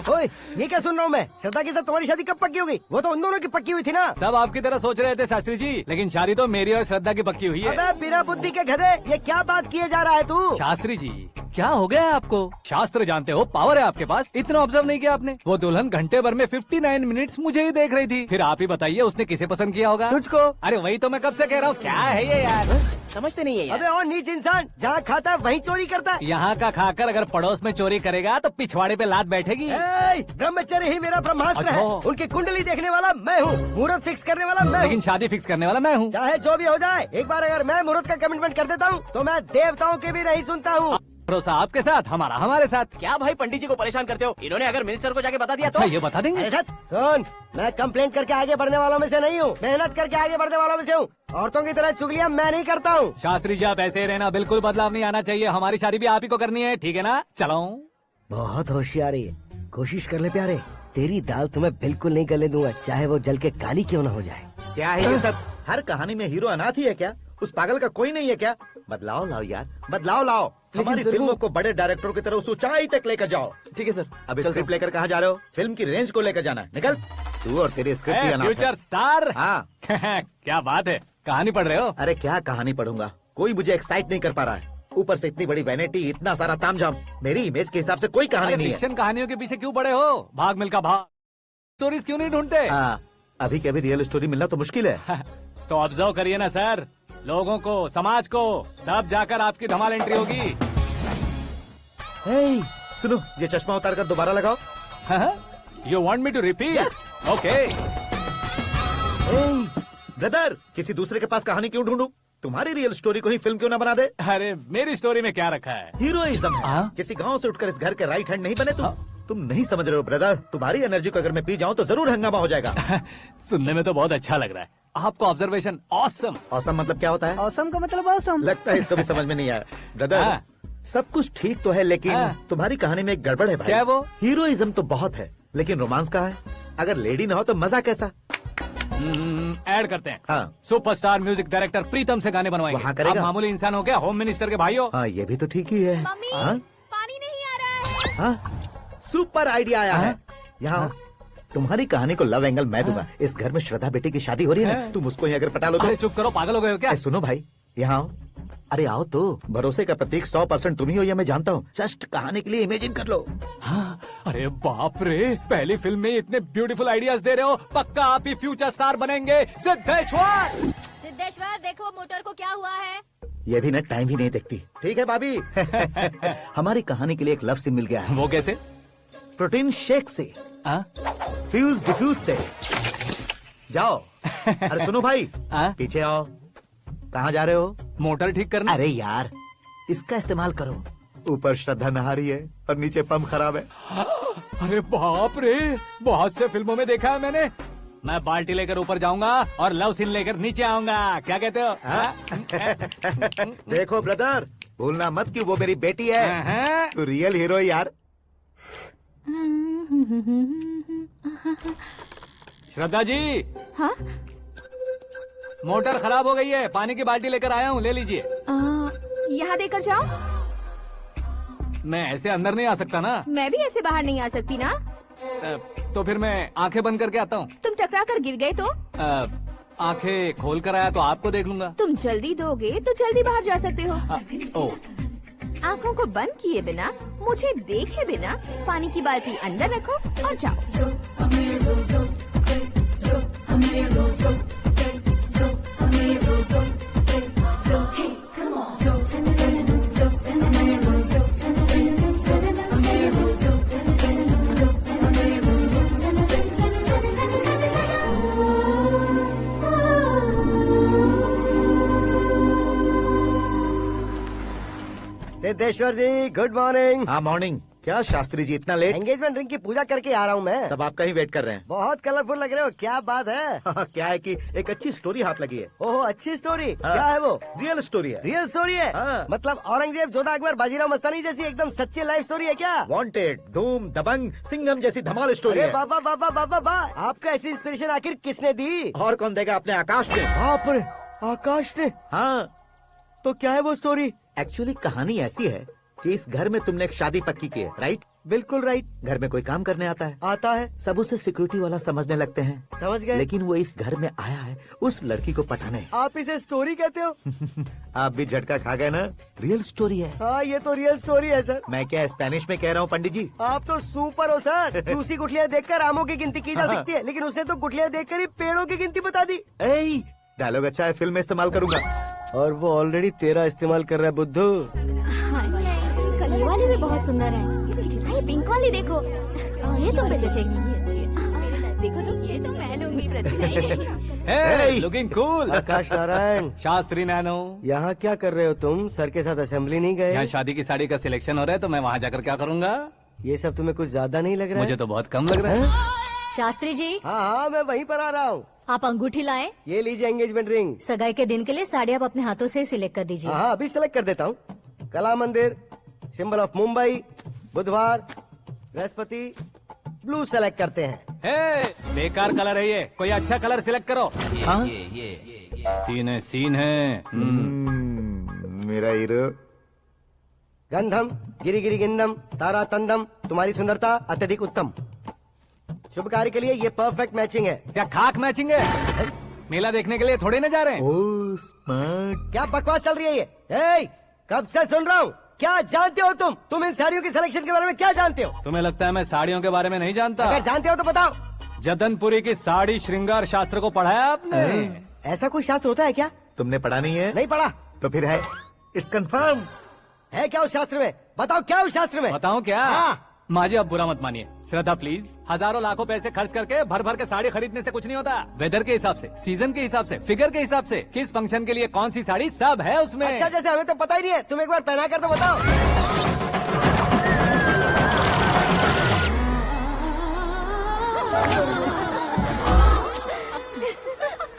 ओए, ये क्या सुन रहा हूँ मैं? श्रद्धा के साथ तुम्हारी शादी कब पक्की हो गई? वो तो उन दोनों की पक्की हुई थी ना। सब आपकी तरह सोच रहे थे शास्त्री जी, लेकिन शादी तो मेरी और श्रद्धा की पक्की हुई है। अबे बिना बुद्धि के गधे, ये क्या बात किए जा रहा है तू? शास्त्री जी, क्या हो गया है आपको? शास्त्र जानते हो, पावर है आपके पास। इतना ऑब्जर्व नहीं किया आपने? वो दुल्हन घंटे भर में 59 मिनट्स मुझे ही देख रही थी। फिर आप ही बताइए उसने किसे पसंद किया होगा? तुझको। अरे वही तो मैं कब से कह रहा हूँ। क्या है ये यार, समझते नहीं है यार। अबे और नीच इंसान, जहाँ खाता है वहीं चोरी करता है। यहाँ का खाकर अगर पड़ोस में चोरी करेगा तो पिछवाड़े पे लात बैठेगी। ब्रह्मचर्य ही मेरा ब्रह्मास्त्र है। अच्छा। उनकी कुंडली देखने वाला मैं हूँ, मुहूर्त फिक्स करने वाला मैं हूँ। लेकिन शादी फिक्स करने वाला मैं हूँ। चाहे जो भी हो जाए, एक बार अगर मैं मुहूर्त का कमिटमेंट कर देता हूँ तो मैं देवताओं की भी नहीं सुनता हूँ। भरोसा आपके साथ, हमारा हमारे साथ। क्या भाई पंडित जी को परेशान करते हो? इन्होंने अगर मिनिस्टर को जाके बता दिया अच्छा, तो ये बता देंगे। सुन, मैं कंप्लेंट करके आगे बढ़ने वालों में से नहीं हूँ, मेहनत करके आगे बढ़ने वालों में से हूँ। औरतों की तरह चुगलियाँ मैं नहीं करता हूँ। शास्त्री जी आप ऐसे ही रहना, बिल्कुल बदलाव नहीं आना चाहिए। हमारी शादी भी आप ही को करनी है, ठीक है ना? चलो। बहुत होशियारी है, कोशिश कर ले प्यारे। तेरी दाल तुम्हें बिल्कुल नहीं गलने दूंगा, चाहे वो जल के काली क्यों न हो जाए। क्या है ये सब? हर कहानी में हीरो अनाथ ही है क्या? उस पागल का कोई नहीं है क्या? बदलाव लाओ यार, बदलाव लाओ। हमारी फिल्मों को बड़े डायरेक्टरों की तरह उस ऊंचाई तक लेकर जाओ। ठीक है सर। अब स्क्रिप्ट लेकर कहाँ जा रहे हो? फिल्म की रेंज को लेकर जाना है। निकल तू और तेरी स्क्रिप्ट भी अनाथ है। Future star. हाँ। क्या बात है, कहानी पढ़ रहे हो? अरे क्या कहानी पढ़ूंगा, कोई मुझे एक्साइट नहीं कर पा रहा है। ऊपर से इतनी बड़ी वैनिटी, इतना सारा तामझाम। मेरी इमेज के हिसाब से कोई कहानी नहीं है। फिक्शन कहानियों के पीछे क्यों पड़े हो? भाग मिल्खा भाग स्टोरीज क्यों नहीं ढूंढते? हाँ, अभी के अभी रियल स्टोरी मिलना तो मुश्किल है। तो ऑब्जर्व करिए ना सर, लोगों को, समाज को, तब जाकर आपकी धमाल एंट्री होगी। सुनो, ये चश्मा उतार कर दोबारा लगाओ। You want me to repeat? Okay. Brother, किसी दूसरे के पास कहानी क्यों ढूंढूं? तुम्हारी रियल स्टोरी को ही फिल्म क्यों ना बना दे? अरे मेरी स्टोरी में क्या रखा है? हीरोइज्म है। किसी गांव से उठकर इस घर के राइट हैंड नहीं बने तुम नहीं समझ रहे हो ब्रदर। तुम्हारी एनर्जी को अगर मैं पी जाऊं तो जरूर हंगामा हो जाएगा। सुनने में तो बहुत अच्छा लग रहा है आपको। Observation awesome. ऑसम मतलब क्या होता है? ऑसम का मतलब ऑसम। लगता है इसको भी समझ में नहीं आया। ब्रदर, सब कुछ ठीक तो है, लेकिन तुम्हारी कहानी में एक गड़बड़ है भाई। क्या वो? हीरोइज्म तो बहुत है, लेकिन रोमांस कहाँ है? अगर लेडी न हो तो मजा कैसा? ऐड करते हैं। हाँ। सुपरस्टार म्यूजिक डायरेक्टर प्रीतम से गाने बनवाएंगे। वहाँ करेगा? आप मामूली इंसान हो क्या, होम मिनिस्टर के भाई हो। हाँ, ये भी तो ठीक ही है। मम्मी, हाँ? पानी नहीं आ रहा है। हाँ? सुपर आइडिया आया है। यहाँ तुम्हारी कहानी को लव एंगल मैं दूंगा। इस घर में श्रद्धा बेटी की शादी हो रही है ना, तुम उसको ही अगर पटा लो तो। अरे चुप करो, पागल हो गए हो क्या? सुनो भाई, यहाँ आओ। अरे आओ तो। भरोसे का प्रतीक 100% तुम ही हो, यह मैं जानता हूँ। जस्ट कहानी के लिए इमेजिन कर लो। हाँ, अरे बाप रे, पहली फिल्म में इतने ब्यूटीफुल आइडियाज दे रहे हो। पक्का आप ही फ्यूचर स्टार बनेंगे। सिद्धेश्वर, सिद्धेश्वर देखो मोटर को क्या हुआ है। ये भी ना टाइम ही नहीं देखती। ठीक है भाभी। हमारी कहानी के लिए एक लव सीन मिल गया है। वो कैसे? प्रोटीन शेक से फ्यूज डिफ्यूज से जाओ। अरे सुनो भाई, पीछे आओ। कहाँ जा रहे हो? मोटर ठीक करना। अरे यार, इसका इस्तेमाल करो। ऊपर श्रद्धा नहा रही है और नीचे पंप खराब है। अरे बाप रे, बहुत से फिल्मों में देखा है मैंने। मैं बाल्टी लेकर ऊपर जाऊंगा और लव सीन लेकर नीचे आऊंगा। क्या कहते हो? देखो ब्रदर, भूलना मत कि वो मेरी बेटी है। तू रियल हीरो यार। श्रद्धा जी। हाँ? मोटर खराब हो गई है, पानी की बाल्टी लेकर आया हूँ, ले लीजिए। यहाँ देकर जाओ। मैं ऐसे अंदर नहीं आ सकता ना। मैं भी ऐसे बाहर नहीं आ सकती ना। तो फिर मैं आंखें बंद करके आता हूँ। तुम टकरा कर गिर गए तो? आंखें खोल कर आया तो आपको देख लूंगा। तुम जल्दी दोगे तो जल्दी बाहर जा सकते हो। ओ, आँखों को बंद किए बिना, मुझे देखे बिना पानी की बाल्टी अंदर रखो और जाओ। सिद्धेश्वर जी, गुड मॉर्निंग। हाँ मॉर्निंग। क्या शास्त्री जी इतना लेट? एंगेजमेंट रिंग की पूजा करके आ रहा हूँ मैं। सब आपका ही वेट कर रहे हैं। बहुत कलरफुल लग रहे हो, क्या बात है? क्या है कि एक अच्छी स्टोरी हाथ लगी है। ओहो, अच्छी स्टोरी। क्या है वो? रियल स्टोरी है। रियल स्टोरी है? मतलब औरंगजेब, जोधा अकबर, बाजीराव मस्तानी जैसी एकदम सच्ची लाइफ स्टोरी है क्या? वांटेड, धूम, दबंग, सिंघम जैसी धमाल स्टोरी है। बाबा बाबा बाबा बा, आपका ऐसी इंस्पिरेशन आखिर किसने दी? और कौन देगा? अपने आकाश ने। बाप रे, आकाश ने? हाँ। तो क्या है वो स्टोरी? एक्चुअली कहानी ऐसी है कि इस घर में तुमने एक शादी पक्की की है, राइट? बिल्कुल राइट। घर में कोई काम करने आता है? आता है। सब उसे सिक्योरिटी वाला समझने लगते हैं। समझ गए। लेकिन वो इस घर में आया है उस लड़की को पटाने। आप इसे स्टोरी कहते हो? आप भी झटका खा गए ना। रियल स्टोरी है। हाँ, ये तो रियल स्टोरी है सर। मैं क्या स्पेनिश में कह रहा हूँ पंडित जी? आप तो सुपर हो सर। चूसी गुठलियाँ देखकर आमों की गिनती की जा सकती है, लेकिन उसने तो गुठलियाँ देखकर ही पेड़ों की गिनती बता दी। डायलॉग अच्छा है, फिल्म में इस्तेमाल करूंगा। और वो ऑलरेडी तेरा इस्तेमाल कर रहा है बुद्धू। ये वाली भी बहुत सुंदर है। इसकी डिजाइन पिंक वाली देखो, और ये तुम पे जचेगी। देखो तो ये तो मैं लूंगी। Hey, looking cool। आकाश नारायण। शास्त्री नैनो। यहाँ क्या कर रहे हो तुम? सर के साथ असेंबली नहीं गए? यहाँ शादी की साड़ी का सिलेक्शन हो रहा है, तो मैं वहाँ जाकर क्या करूँगा? ये सब तुम्हें कुछ ज्यादा नहीं लग रहा है? मुझे तो बहुत कम लग रहा है। शास्त्री जी। हाँ हाँ, मैं वहीं पर आ रहा हूँ। आप अंगूठी लाएं। ये लीजिए एंगेजमेंट रिंग। सगाई के दिन के लिए साड़ी आप अपने हाथों से सिलेक्ट कर दीजिए। हाँ, अभी सिलेक्ट कर देता हूँ। कला मंदिर, सिंबल ऑफ मुंबई, बुधवार, बृहस्पति, ब्लू सेलेक्ट करते हैं। बेकार कलर है ये, कोई अच्छा कलर सिलेक्ट करो। सीन है। मेरा हीरो। गंधम, गिरी गिरी गिंदम, तारा तंदम, तुम्हारी सुंदरता अत्यधिक उत्तम। शुभ कार्य के लिए ये परफेक्ट मैचिंग है। क्या खाक मैचिंग है? मेला देखने के लिए थोड़े न जा रहे हैं। Oh smart. क्या बकवास चल रही है ये? कब से सुन रहा हूँ। क्या जानते हो तुम इन साड़ियों की सिलेक्शन के बारे में क्या जानते हो? तुम्हें लगता है मैं साड़ियों के बारे में नहीं जानता? अगर जानते हो तो बताओ। जदनपुरी की साड़ी श्रृंगार शास्त्र को पढ़ा है आपने? ऐसा कोई शास्त्र होता है क्या? तुमने पढ़ा नहीं है? नहीं पढ़ा। तो फिर है। It's confirm. है क्या उस शास्त्र में? बताओ क्या उस शास्त्र में? बताऊं क्या? हाँ। माँ जी, आप बुरा मत मानिए। श्रद्धा प्लीज, हजारों लाखों पैसे खर्च करके भर भर के साड़ी खरीदने से कुछ नहीं होता। वेदर के हिसाब से, सीजन के हिसाब से, फिगर के हिसाब से, किस फंक्शन के लिए कौन सी साड़ी, सब है उसमें। अच्छा, जैसे हमें तो पता ही नहीं है, तुम एक बार पहना कर तो बताओ।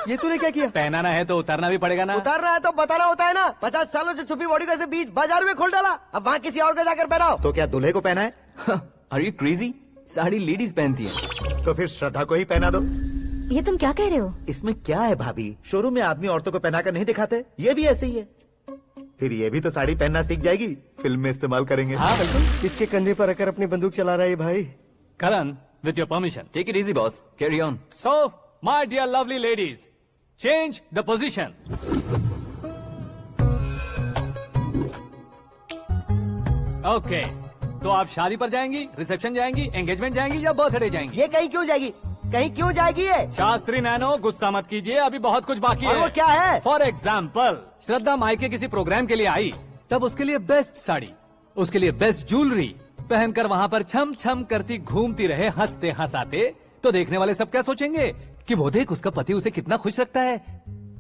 ये तूने क्या किया? पहनाना है तो उतारना भी पड़ेगा ना। उतारना है तो बताना होता है ना। 50 सालों से छुपी बॉडी को ऐसे बीच बाजार में खोल डाला, अब वहाँ किसी और को जाकर पहनाओ। तो क्या दूल्हे को पहना है? Are you crazy? Sari ladies पहनती है। तो फिर श्रद्धा को ही पहना दो। ये तुम क्या कह रहे हो? इसमें क्या है भाभी? शोरूम में आदमी औरतों को पहनाकर नहीं दिखाते? ये भी ऐसे ही है। फिर ये भी तो साड़ी पहनना सीख जाएगी, फिल्म में इस्तेमाल करेंगे। हाँ बिल्कुल। इसके कंधे पर रखकर अपनी बंदूक चला रहा है भाई। करण, with your permission. Take it easy, boss. Carry on. So, my dear lovely ladies, change the position. Okay. तो आप शादी पर जाएंगी, रिसेप्शन जाएंगी, एंगेजमेंट जाएंगी या बर्थडे जाएंगी? ये कहीं क्यों जाएगी? कहीं क्यों जाएगी ये? शास्त्री नैनो, गुस्सा मत कीजिए, अभी बहुत कुछ बाकी है। और वो क्या है? फॉर एग्जाम्पल, श्रद्धा मायके किसी प्रोग्राम के लिए आई, तब उसके लिए बेस्ट साड़ी, उसके लिए बेस्ट ज्वेलरी, पहनकर वहाँ पर छम छम करती घूमती रहे हंसते हंसाते, तो देखने वाले सब क्या सोचेंगे कि वो देख उसका पति उसे कितना खुश रखता है।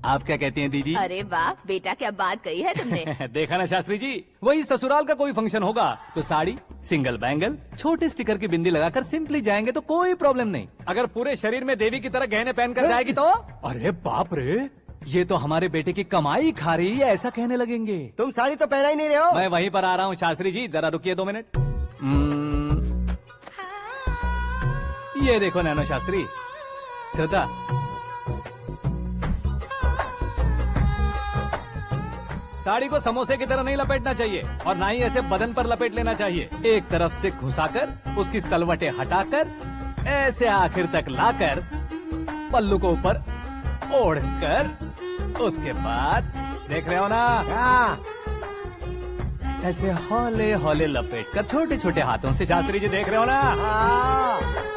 आप क्या कहती हैं दीदी? अरे वाह बेटा, क्या बात कही है तुमने। देखा ना शास्त्री जी, वही ससुराल का कोई फंक्शन होगा तो साड़ी, सिंगल बैंगल, छोटे स्टिकर की बिंदी लगाकर सिंपली जाएंगे तो कोई प्रॉब्लम नहीं। अगर पूरे शरीर में देवी की तरह गहने पहनकर जाएगी तो अरे बाप रे, ये तो हमारे बेटे की कमाई खा रही है, ऐसा कहने लगेंगे। तुम साड़ी तो पहना ही नहीं रहे हो। मैं वहीं पर आ रहा हूँ शास्त्री जी, जरा रुकिए 2 मिनट। ये देखो नैनो शास्त्री, श्रद्धा, साड़ी को समोसे की तरह नहीं लपेटना चाहिए और ना ही ऐसे बदन पर लपेट लेना चाहिए। एक तरफ से घुसाकर उसकी सलवटें हटाकर ऐसे आखिर तक लाकर पल्लू को ऊपर ओढ़कर, उसके बाद देख रहे हो ना, ऐसे हौले हौले लपेट कर छोटे छोटे हाथों से, शास्त्री जी देख रहे हो ना,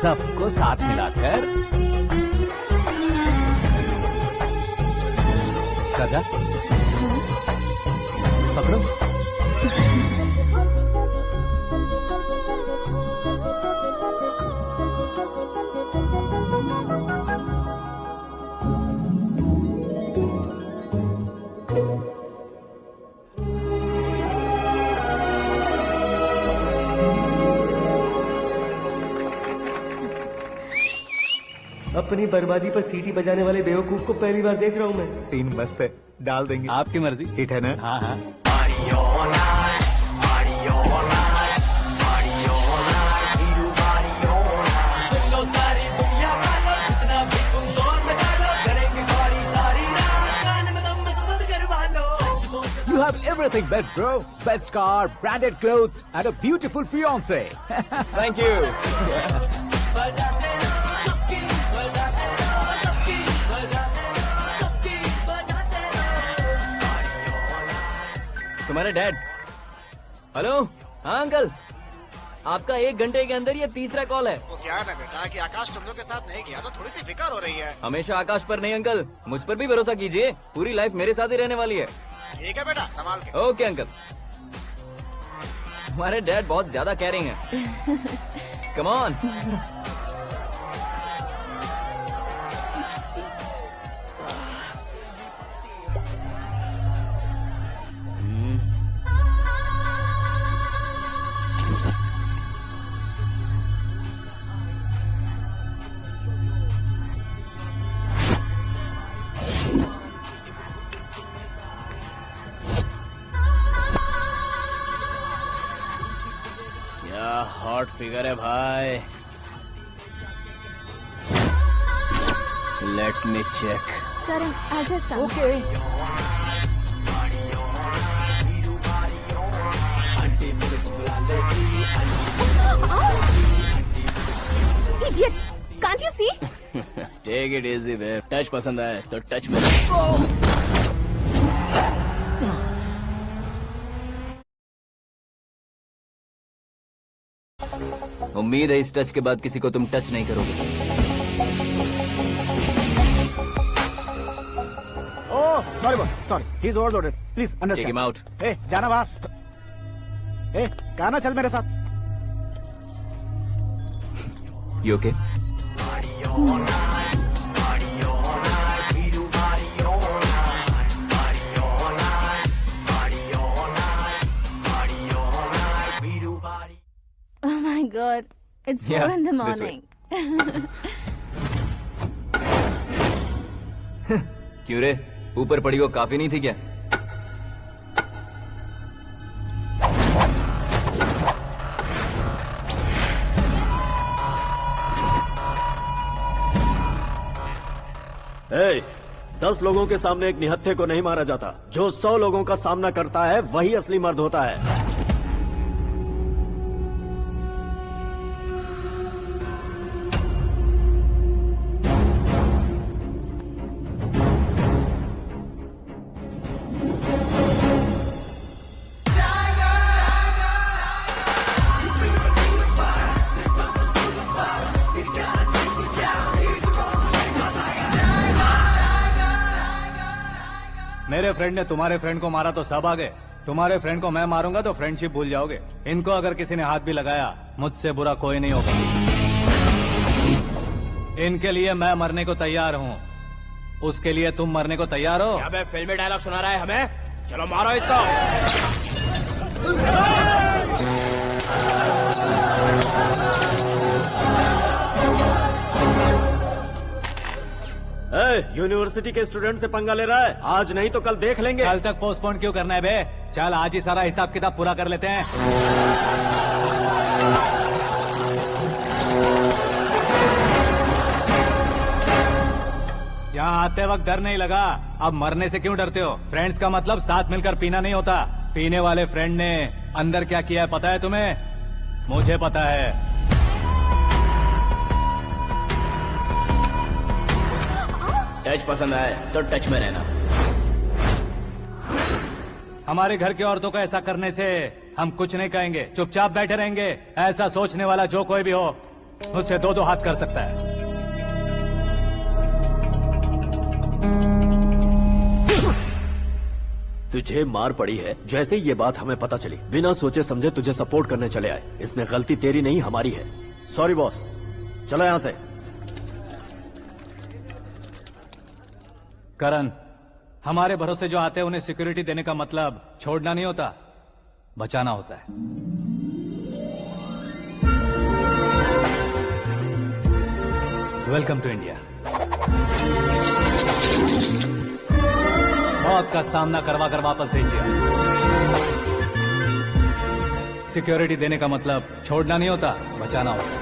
सबको साथ मिलाकर सजा पकड़ो। अपनी बर्बादी पर सीटी बजाने वाले बेवकूफ को पहली बार देख रहा हूँ मैं। सीन मस्त है, डाल देंगे। आपकी मर्जी। हिट है ना? हाँ हाँ। You have everything best, bro. Best car, branded clothes, and a beautiful fiance. Thank you. तुम्हारे डैड। हेलो, हाँ अंकल, आपका 1 घंटे के अंदर ये तीसरा कॉल है। वो क्या है ना बेटा कि आकाश तुम लोग के साथ नहीं गया तो थोड़ी सी फिक्र हो रही है। हमेशा आकाश पर नहीं अंकल, मुझ पर भी भरोसा कीजिए, पूरी लाइफ मेरे साथ ही रहने वाली है। ठीक है बेटा, संभाल के। Okay uncle. हमारे डैड बहुत ज्यादा केयरिंग है। Come on. हॉट फिगर है भाई। Let me check. Karan, I'll just come. Okay. Idiot! Can't you see? Take it easy, babe. Touch पसंद आए तो टच में। उम्मीद है इस टच के बाद किसी को तुम टच नहीं करोगे। Oh sorry boss, sorry, he is overloaded, please understand. Take him out. ए जाना बाहर। ए गाना चल मेरे साथ। You okay? Oh my God, it's 4 Yeah, in the this morning. क्यों रे, ऊपर पड़ी वो काफी नहीं थी क्या? ए, 10 लोगों के सामने एक निहत्थे को नहीं मारा जाता। जो 100 लोगों का सामना करता है वही असली मर्द होता है। मेरे फ्रेंड ने तुम्हारे फ्रेंड को मारा तो सब आ गए, तुम्हारे फ्रेंड को मैं मारूंगा तो फ्रेंडशिप भूल जाओगे। इनको अगर किसी ने हाथ भी लगाया, मुझसे बुरा कोई नहीं होगा। इनके लिए मैं मरने को तैयार हूँ। उसके लिए तुम मरने को तैयार हो? अबे फिल्मी डायलॉग सुना रहा है हमें। चलो मारो इसको। यूनिवर्सिटी के स्टूडेंट से पंगा ले रहा है। आज नहीं तो कल देख लेंगे। कल तक पोस्टपोन क्यों करना है बे? चल आज ही सारा हिसाब किताब पूरा कर लेते हैं। यहाँ आते वक्त डर नहीं लगा, अब मरने से क्यों डरते हो? फ्रेंड्स का मतलब साथ मिलकर पीना नहीं होता। पीने वाले फ्रेंड ने अंदर क्या किया है पता है तुम्हें? मुझे पता है। टच पसंद आए तो टच में रहना। हमारे घर की औरतों को ऐसा करने से हम कुछ नहीं कहेंगे, चुपचाप बैठे रहेंगे। ऐसा सोचने वाला जो कोई भी हो, उससे दो दो हाथ कर सकता है। तुझे मार पड़ी है। जैसे ही ये बात हमें पता चली, बिना सोचे समझे तुझे सपोर्ट करने चले आए। इसमें गलती तेरी नहीं हमारी है। सॉरी बॉस, चलो यहाँ से। करण, हमारे भरोसे जो आते हैं उन्हें सिक्योरिटी देने का मतलब छोड़ना नहीं होता, बचाना होता है। Welcome to India. मौत का सामना करवा कर वापस भेज दिया। सिक्योरिटी देने का मतलब छोड़ना नहीं होता, बचाना होता है।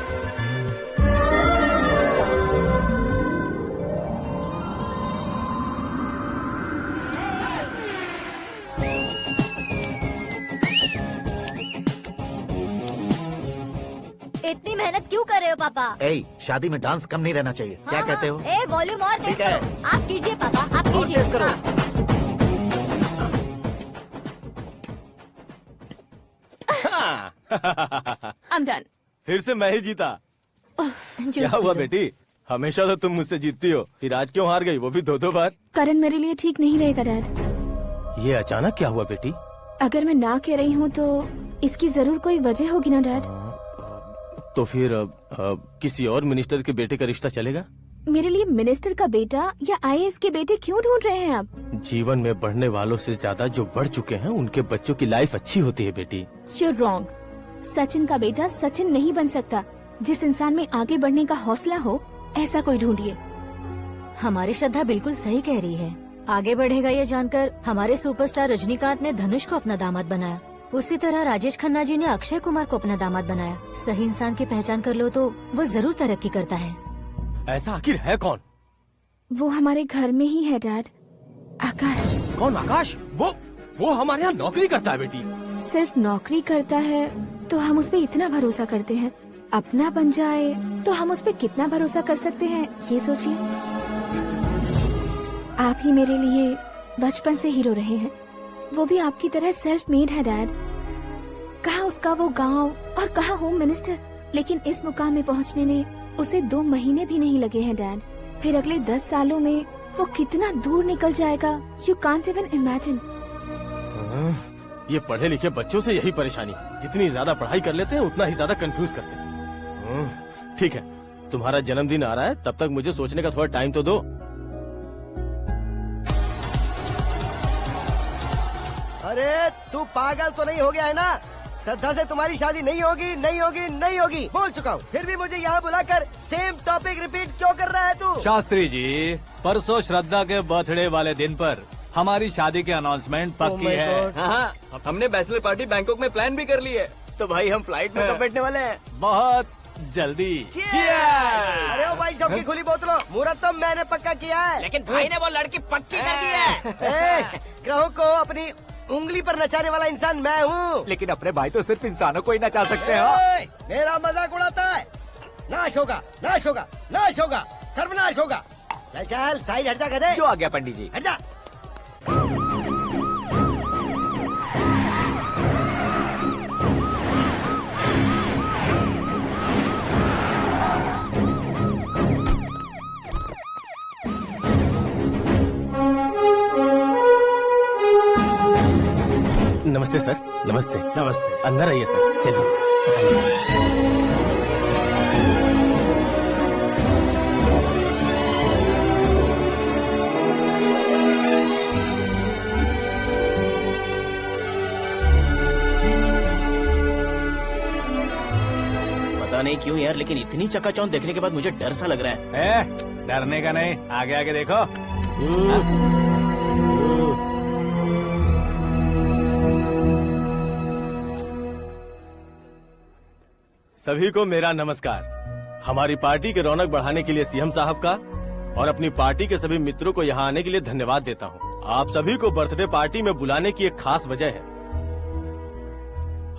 इतनी मेहनत क्यों कर रहे हो पापा? ए, शादी में डांस कम नहीं रहना चाहिए। क्या कहते हो? ए वॉल्यूम और तेज ठीक है। करो। आप कीजिए पापा, आप और कीजिए। तेज करो। हाँ। I'm done. फिर से मैं ही जीता। क्या हुआ बेटी? हमेशा तो तुम मुझसे जीतती हो, फिर आज क्यों हार गई, वो भी दो दो बार? करण मेरे लिए ठीक नहीं रहेगा डैड। ये अचानक क्या हुआ बेटी? अगर मैं ना कह रही हूँ तो इसकी जरूर कोई वजह होगी ना डैड। तो फिर किसी और मिनिस्टर के बेटे का रिश्ता चलेगा? मेरे लिए मिनिस्टर का बेटा या आईएएस के बेटे क्यों ढूंढ रहे हैं आप? जीवन में बढ़ने वालों से ज्यादा जो बढ़ चुके हैं उनके बच्चों की लाइफ अच्छी होती है बेटी। You're wrong. सचिन का बेटा सचिन नहीं बन सकता। जिस इंसान में आगे बढ़ने का हौसला हो, ऐसा कोई ढूंढिए। हमारी श्रद्धा बिल्कुल सही कह रही है। आगे बढ़ेगा ये जानकर हमारे सुपरस्टार रजनीकांत ने धनुष को अपना दामाद बनाया। उसी तरह राजेश खन्ना जी ने अक्षय कुमार को अपना दामाद बनाया। सही इंसान की पहचान कर लो तो वो जरूर तरक्की करता है। ऐसा आखिर है कौन? वो हमारे घर में ही है डैड। आकाश। कौन आकाश? वो हमारे यहाँ नौकरी करता है बेटी। सिर्फ नौकरी करता है तो हम उस पर इतना भरोसा करते हैं। अपना बन जाए तो हम उस पर कितना भरोसा कर सकते हैं, ये सोचिए। आप ही मेरे लिए बचपन से हीरो रहे हैं। वो भी आपकी तरह सेल्फ मेड है डैड। कहाँ उसका वो गांव और कहाँ होम मिनिस्टर, लेकिन इस मुकाम में पहुँचने में उसे 2 महीने भी नहीं लगे हैं डैड। फिर अगले 10 सालों में वो कितना दूर निकल जाएगा, यू कांट इवन इमेजिन। ये पढ़े लिखे बच्चों से यही परेशानी, जितनी ज्यादा पढ़ाई कर लेते हैं उतना ही ज्यादा कंफ्यूज करते हैं। ठीक है, तुम्हारा जन्मदिन आ रहा है, तब तक मुझे सोचने का थोड़ा टाइम तो दो। अरे तू पागल तो नहीं हो गया है ना? श्रद्धा से तुम्हारी शादी नहीं होगी, नहीं होगी, नहीं होगी, बोल चुका हूँ। फिर भी मुझे यहाँ बुलाकर सेम टॉपिक रिपीट क्यों कर रहा है तू? शास्त्री जी, परसों श्रद्धा के बर्थडे वाले दिन पर हमारी शादी की अनाउंसमेंट पक्की है। हाँ, हमने बैचलर पार्टी बैंकॉक में प्लान भी कर ली है। तो भाई हम फ्लाइट में कब बैठने वाले हैं? बहुत जल्दी। अरे ओ भाई साहब की खुली बोतलों, मुहूर्त तो मैंने पक्का किया है। लेकिन भाई ने वो लड़की पक्की कर दी है। ग्रहों को अपनी उंगली पर नचाने वाला इंसान मैं हूँ। लेकिन अपने भाई तो सिर्फ इंसानों को ही नचा सकते हैं। मेरा मजाक उड़ाता है। नाश होगा, नाश होगा, नाश होगा, सर्वनाश होगा। चल चल साइड हट जा गधे। जो आ गया पंडित जी। हट जा। नमस्ते सर। नमस्ते। नमस्ते। अंदर आइए सर, चलिए। पता नहीं क्यों यार, लेकिन इतनी चकाचौंध देखने के बाद मुझे डर सा लग रहा है। डरने का नहीं, आगे आगे देखो। सभी को मेरा नमस्कार। हमारी पार्टी की रौनक बढ़ाने के लिए सीएम साहब का और अपनी पार्टी के सभी मित्रों को यहाँ आने के लिए धन्यवाद देता हूँ। आप सभी को बर्थडे पार्टी में बुलाने की एक खास वजह है।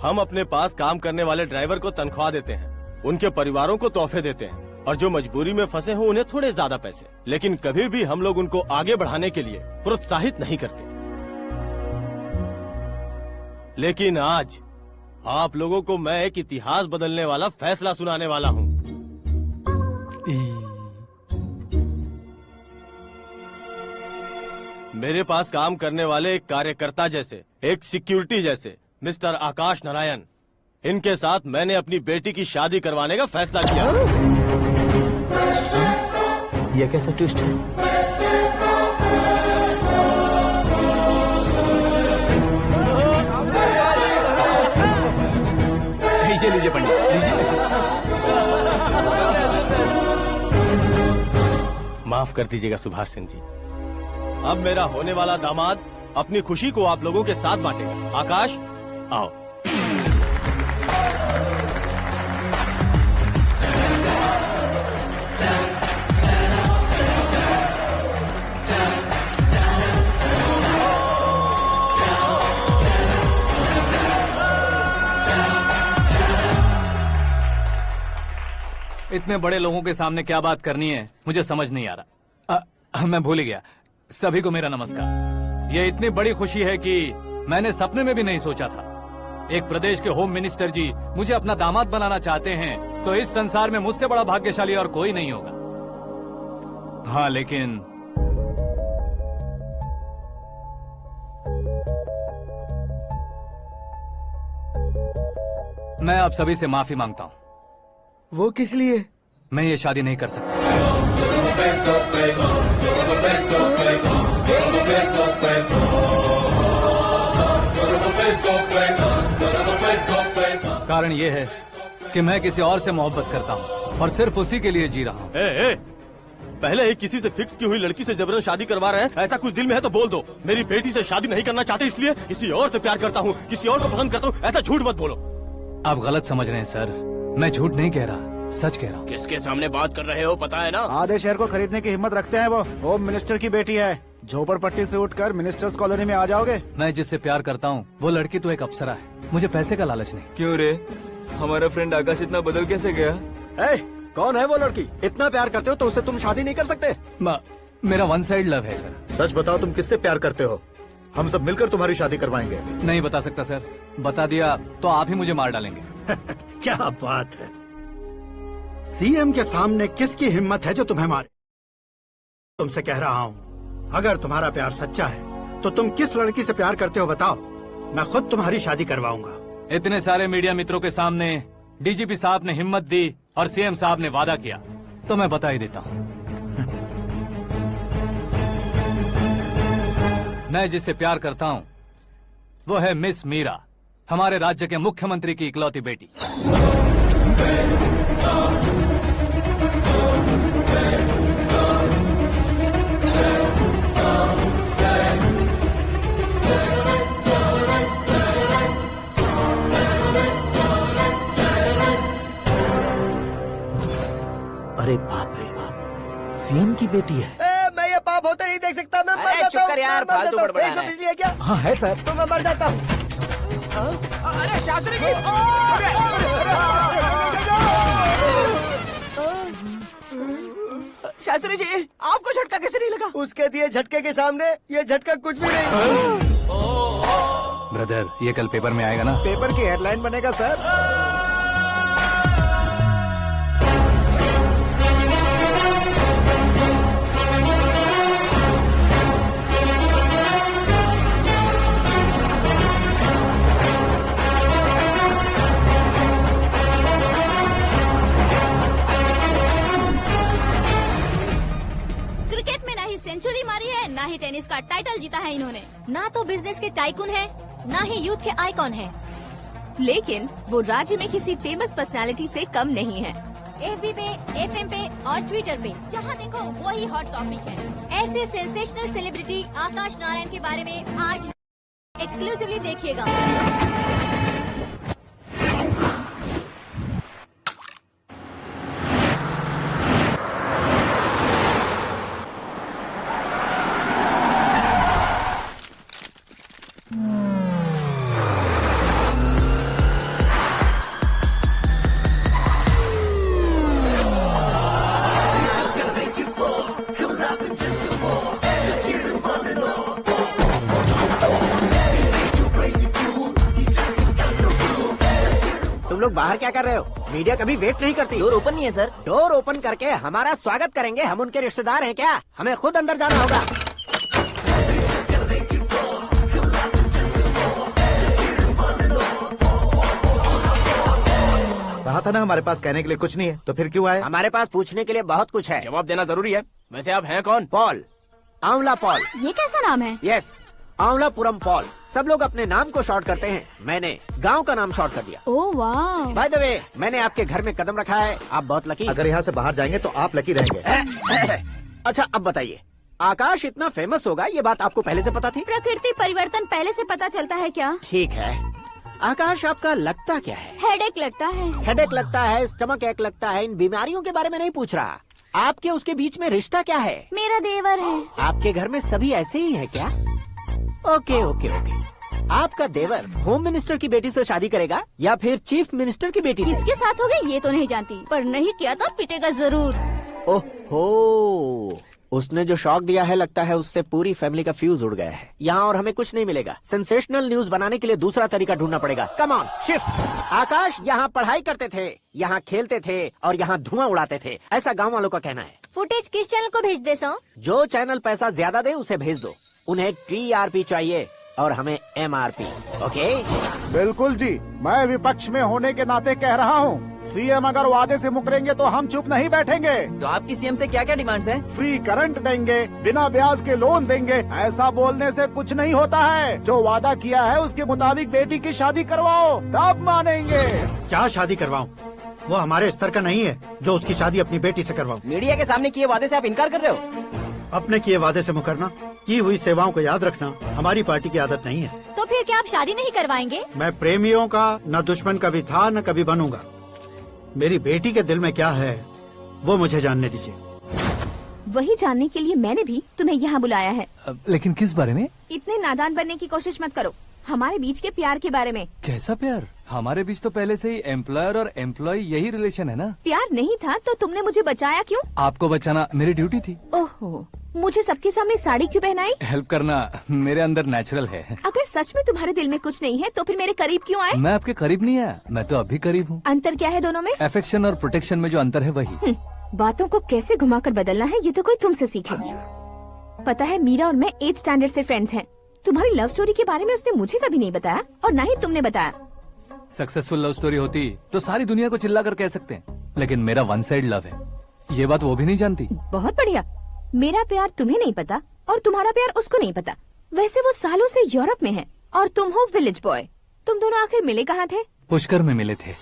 हम अपने पास काम करने वाले ड्राइवर को तनख्वाह देते हैं, उनके परिवारों को तोहफे देते हैं और जो मजबूरी में फंसे हो उन्हें थोड़े ज्यादा पैसे, लेकिन कभी भी हम लोग उनको आगे बढ़ाने के लिए प्रोत्साहित नहीं करते। लेकिन आज आप लोगों को मैं एक इतिहास बदलने वाला फैसला सुनाने वाला हूँ। मेरे पास काम करने वाले एक कार्यकर्ता जैसे, एक सिक्योरिटी जैसे मिस्टर आकाश नारायण, इनके साथ मैंने अपनी बेटी की शादी करवाने का फैसला किया। यह कैसा ट्विस्ट है? लीजिए पंडित, लीजिए। माफ कर दीजिएगा सुभाष सिंह जी। अब मेरा होने वाला दामाद अपनी खुशी को आप लोगों के साथ बांटेगा। आकाश, आओ। इतने बड़े लोगों के सामने क्या बात करनी है मुझे समझ नहीं आ रहा। मैं भूल ही गया। सभी को मेरा नमस्कार। ये इतनी बड़ी खुशी है कि मैंने सपने में भी नहीं सोचा था। एक प्रदेश के होम मिनिस्टर जी मुझे अपना दामाद बनाना चाहते हैं, तो इस संसार में मुझसे बड़ा भाग्यशाली और कोई नहीं होगा। हाँ, लेकिन मैं आप सभी से माफी मांगता हूँ। वो किस लिए? मैं ये शादी नहीं कर सकता। कारण ये है कि मैं किसी और से मोहब्बत करता हूँ और सिर्फ उसी के लिए जी रहा हूँ। पहले ही किसी से फिक्स की हुई लड़की से जबरन शादी करवा रहे हैं, ऐसा कुछ दिल में है तो बोल दो। मेरी बेटी से शादी नहीं करना चाहते इसलिए किसी और से प्यार करता हूँ, किसी और को पसंद करता हूँ, ऐसा झूठ मत बोलो। आप गलत समझ रहे हैं सर, मैं झूठ नहीं कह रहा, सच कह रहा हूँ। किसके सामने बात कर रहे हो पता है ना? आधे शहर को खरीदने की हिम्मत रखते हैं वो। होम मिनिस्टर की बेटी है, झोपड़पट्टी से उठकर मिनिस्टर्स कॉलोनी में आ जाओगे। मैं जिससे प्यार करता हूँ वो लड़की तो एक अप्सरा है, मुझे पैसे का लालच नहीं। क्यों रे, हमारा फ्रेंड आकाश इतना बदल कैसे गया? कौन है वो लड़की? इतना प्यार करते हो तो उससे तुम शादी नहीं कर सकते? मेरा वन साइड लव है सर। सच बताओ, तुम किससे प्यार करते हो? हम सब मिलकर तुम्हारी शादी करवाएंगे। नहीं बता सकता सर, बता दिया तो आप ही मुझे मार डालेंगे। क्या बात है, सीएम के सामने किसकी हिम्मत है जो तुम्हें मारे? तुमसे कह रहा हूँ, अगर तुम्हारा प्यार सच्चा है तो तुम किस लड़की से प्यार करते हो बताओ, मैं खुद तुम्हारी शादी करवाऊंगा। इतने सारे मीडिया मित्रों के सामने डीजीपी साहब ने हिम्मत दी और सीएम साहब ने वादा किया, तो मैं बता ही देता हूँ। मैं जिससे प्यार करता हूँ वो है मिस मीरा, हमारे राज्य के मुख्यमंत्री की इकलौती बेटी। अरे बाप रे बाप, सीएम की बेटी है। मैं ये पाप होते नहीं देख सकता। मैं मर जाता हूँ यार, फालतू बड़बड़ा रहा है। बिजली है क्या? हाँ है सर। तो मैं मर जाता हूँ। अरे शास्त्री जी, शास्त्री जी, आपको झटका कैसे नहीं लगा? उसके दिए झटके के सामने ये झटका कुछ भी नहीं। ब्रदर, ये कल पेपर में आएगा ना? पेपर की हेडलाइन बनेगा सर। क्रिकेट में ना ही सेंचुरी मारी है, ना ही टेनिस का टाइटल जीता है इन्होंने। ना तो बिजनेस के टाइकून है, ना ही यूथ के आइकॉन है। लेकिन वो राज्य में किसी फेमस पर्सनालिटी से कम नहीं है। FB पे, FM पे और ट्विटर पे जहाँ देखो वही हॉट टॉपिक है। ऐसे सेंसेशनल सेलिब्रिटी आकाश नारायण के बारे में आज एक्सक्लूसिवली देखिएगा। लोग बाहर क्या कर रहे हो? मीडिया कभी वेट नहीं करती। डोर ओपन नहीं है सर। डोर ओपन करके हमारा स्वागत करेंगे? हम उनके रिश्तेदार हैं क्या? हमें खुद अंदर जाना होगा। कहा था ना हमारे पास कहने के लिए कुछ नहीं है, तो फिर क्यों आए? हमारे पास पूछने के लिए बहुत कुछ है। जवाब देना जरूरी है। वैसे आप हैं कौन? पॉल, आंवला पॉल। ये कैसा नाम है? Yes, Anwalapuram Paul. सब लोग अपने नाम को शॉर्ट करते हैं, मैंने गांव का नाम शॉर्ट कर दिया। ओह वाह। बाय द वे, मैंने आपके घर में कदम रखा है, आप बहुत लकी। अगर यहाँ से बाहर जाएंगे तो आप लकी रहेंगे। अच्छा अब बताइए, आकाश इतना फेमस होगा ये बात आपको पहले से पता थी? प्रकृति परिवर्तन पहले से पता चलता है क्या? ठीक है, आकाश आपका लगता क्या है? हेडेक लगता है। हेडेक लगता है, स्टमक एक लगता है, इन बीमारियों के बारे में नहीं पूछ रहा। आपके उसके बीच में रिश्ता क्या है? मेरा देवर है। आपके घर में सभी ऐसे ही है क्या? Okay okay okay. आपका देवर होम मिनिस्टर की बेटी से शादी करेगा या फिर चीफ मिनिस्टर की बेटी से? किसके साथ होगा ये तो नहीं जानती, पर नहीं किया तो पिटेगा जरूर। ओहो, उसने जो शॉक दिया है लगता है उससे पूरी फैमिली का फ्यूज उड़ गया है। यहाँ और हमें कुछ नहीं मिलेगा। सेंसेशनल न्यूज बनाने के लिए दूसरा तरीका ढूंढना पड़ेगा। Come on shift. आकाश यहाँ पढ़ाई करते थे, यहाँ खेलते थे और यहाँ धुआं उड़ाते थे, ऐसा गाँव वालों का कहना है। फुटेज किस चैनल को भेज दे सो? जो चैनल पैसा ज्यादा दे उसे भेज दो। उन्हें TRP चाहिए और हमें MRP। ओके? बिल्कुल जी, मैं विपक्ष में होने के नाते कह रहा हूँ, सीएम अगर वादे से मुकरेंगे तो हम चुप नहीं बैठेंगे। तो आपकी सीएम से क्या क्या डिमांड्स हैं? फ्री करंट देंगे, बिना ब्याज के लोन देंगे। ऐसा बोलने से कुछ नहीं होता है। जो वादा किया है उसके मुताबिक बेटी की शादी करवाओ, तब मानेंगे। क्या शादी करवाऊं? वो हमारे स्तर का नहीं है जो उसकी शादी अपनी बेटी से करवाऊं। मीडिया के सामने किए वादे से आप इनकार कर रहे हो? अपने किए वादे से मुकरना, की हुई सेवाओं को याद रखना हमारी पार्टी की आदत नहीं है। तो फिर क्या आप शादी नहीं करवाएंगे? मैं प्रेमियों का न दुश्मन कभी था न कभी बनूंगा। मेरी बेटी के दिल में क्या है वो मुझे जानने दीजिए। वही जानने के लिए मैंने भी तुम्हें यहाँ बुलाया है। लेकिन किस बारे में? इतने नादान बनने की कोशिश मत करो। हमारे बीच के प्यार के बारे में। कैसा प्यार? हमारे बीच तो पहले से ही एम्प्लॉयर और एम्प्लॉय यही रिलेशन है ना। प्यार नहीं था तो तुमने मुझे बचाया क्यों? आपको बचाना मेरी ड्यूटी थी। ओहो, मुझे सबके सामने साड़ी क्यों पहनाई? हेल्प करना मेरे अंदर नेचुरल है। अगर सच में तुम्हारे दिल में कुछ नहीं है तो फिर मेरे करीब क्यों आए? मैं आपके करीब नहीं आया, मैं तो अभी करीब हूँ। अंतर क्या है दोनों में? अफेक्शन और प्रोटेक्शन में जो अंतर है वही। बातों को कैसे घुमाकर बदलना है ये तो कोई तुमसे सीखे। पता है, मीरा और मैं 8th स्टैंडर्ड से फ्रेंड्स हैं। तुम्हारी लव स्टोरी के बारे में उसने मुझे कभी नहीं बताया और ना ही तुमने बताया। सक्सेसफुल लव स्टोरी होती तो सारी दुनिया को चिल्ला कर कह सकते हैं, लेकिन मेरा वन साइड लव है, ये बात वो भी नहीं जानती। बहुत बढ़िया। मेरा प्यार तुम्हें नहीं पता और तुम्हारा प्यार उसको नहीं पता। वैसे वो सालों से यूरोप में है और तुम हो विलेज बॉय। तुम दोनों आखिर मिले कहाँ थे? पुष्कर में मिले थे।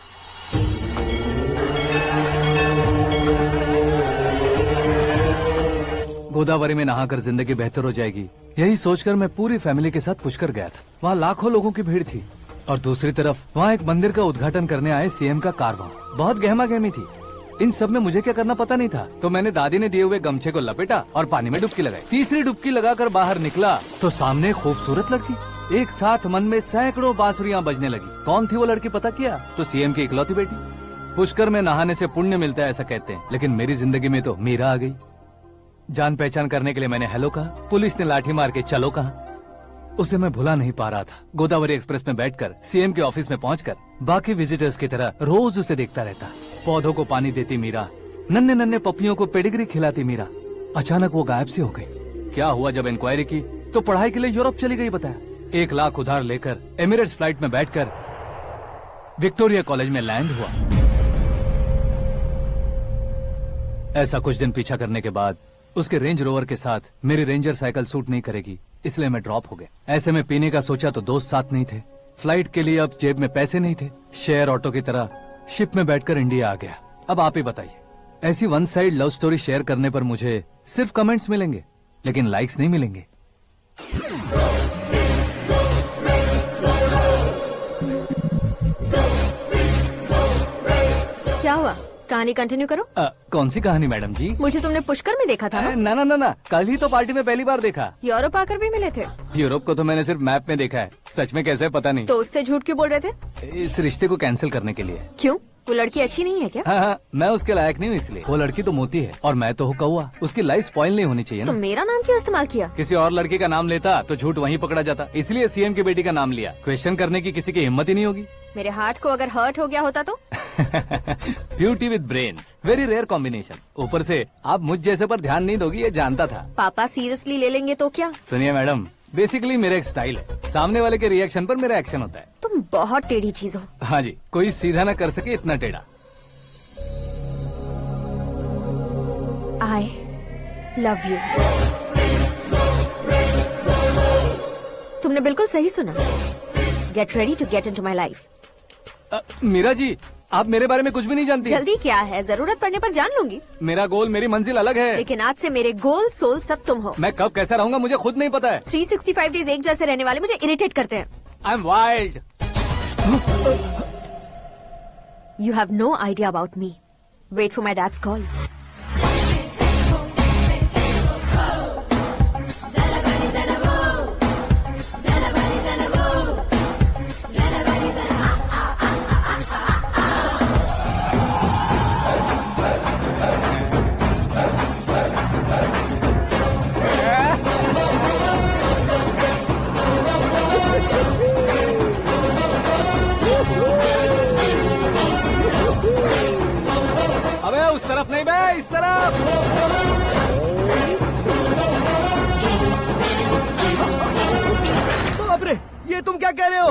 गोदावरी में नहाकर जिंदगी बेहतर हो जाएगी, यही सोचकर मैं पूरी फैमिली के साथ पुष्कर गया था। वहाँ लाखों लोगों की भीड़ थी और दूसरी तरफ वहाँ एक मंदिर का उद्घाटन करने आए सीएम का कारवां। बहुत गहमा गहमी थी। इन सब में मुझे क्या करना पता नहीं था, तो मैंने दादी ने दिए हुए गमछे को लपेटा और पानी में डुबकी लगाई। तीसरी डुबकी लगाकर बाहर निकला तो सामने खूबसूरत लड़की। एक साथ मन में सैकड़ों बांसुरियां बजने लगी। कौन थी वो लड़की पता किया? तो सीएम की इकलौती बेटी। पुष्कर में नहाने से पुण्य मिलता है ऐसा कहते हैं, लेकिन मेरी जिंदगी में तो मीरा आ गई। जान पहचान करने के लिए मैंने हेलो कहा, पुलिस ने लाठी मार के चलो कहा। उसे मैं भुला नहीं पा रहा था। गोदावरी एक्सप्रेस में बैठकर सीएम के ऑफिस में पहुंचकर बाकी विजिटर्स की तरह रोज उसे देखता रहता। पौधों को पानी देती मीरा, नन्हे नन्हे पपियों को पेडिग्री खिलाती मीरा। अचानक वो गायब सी हो गई। क्या हुआ? जब इंक्वायरी की तो पढ़ाई के लिए यूरोप चली गई बताया। 1 लाख उधार लेकर एमिरेट्स फ्लाइट में बैठकर विक्टोरिया कॉलेज में लैंड हुआ। ऐसा कुछ दिन पीछा करने के बाद उसके रेंज रोवर के साथ मेरी रेंजर साइकिल सूट नहीं करेगी, इसलिए मैं ड्रॉप हो गया। ऐसे में पीने का सोचा तो दोस्त साथ नहीं थे, फ्लाइट के लिए अब जेब में पैसे नहीं थे, शेयर ऑटो की तरह शिप में बैठकर इंडिया आ गया। अब आप ही बताइए, ऐसी one side love story share करने पर मुझे सिर्फ कमेंट्स मिलेंगे लेकिन लाइक्स नहीं मिलेंगे। क्या हुआ, कहानी कंटिन्यू करो। कौन सी कहानी मैडम जी? मुझे तुमने पुष्कर में देखा था ना? ना, कल ही तो पार्टी में पहली बार देखा। यूरोप आकर भी मिले थे? यूरोप को तो मैंने सिर्फ मैप में देखा है, सच में कैसे पता नहीं। तो उससे झूठ क्यों बोल रहे थे? इस रिश्ते को कैंसिल करने के लिए। क्यों, वो लड़की अच्छी नहीं है क्या? हाँ, मैं उसके लायक नहीं हूँ इसलिए। वो लड़की तो मोती है और मैं तो हूँ कौवा, उसकी लाइफ स्पॉइल नहीं होनी चाहिए तो ना। मेरा नाम क्यों इस्तेमाल किया? किसी और लड़की का नाम लेता तो झूठ वहीं पकड़ा जाता, इसलिए सीएम की बेटी का नाम लिया। क्वेश्चन करने की किसी की हिम्मत ही नहीं होगी। मेरे हार्ट को अगर हर्ट हो गया होता तो? Beauty with brains, very rare combination. ऊपर से आप मुझ जैसे पर ध्यान नहीं दोगी ये जानता था। पापा सीरियसली ले लेंगे तो क्या? सुनिए मैडम, बेसिकली मेरा एक स्टाइल है, सामने वाले के रिएक्शन पर मेरा एक्शन होता है। तुम बहुत टेढ़ी चीज हो। हाँ जी, कोई सीधा ना कर सके इतना टेढ़ा। I love you। तुमने बिल्कुल सही सुना। Get ready to get into my life। Meera ji, आप मेरे बारे में कुछ भी नहीं जानती। जल्दी क्या है, जरूरत पड़ने पर जान लूंगी। मेरा गोल, मेरी मंजिल अलग है। लेकिन आज से मेरे गोल सोल सब तुम हो। मैं कब कैसा रहूंगा मुझे खुद नहीं पता है। 365 डेज एक जैसे रहने वाले मुझे इरिटेट करते हैं। I am wild. You have no idea about me। Wait for my dad's call। अबे उस तरफ नहीं बे, इस तरफ। बाप रे, ये तुम क्या कह रहे हो?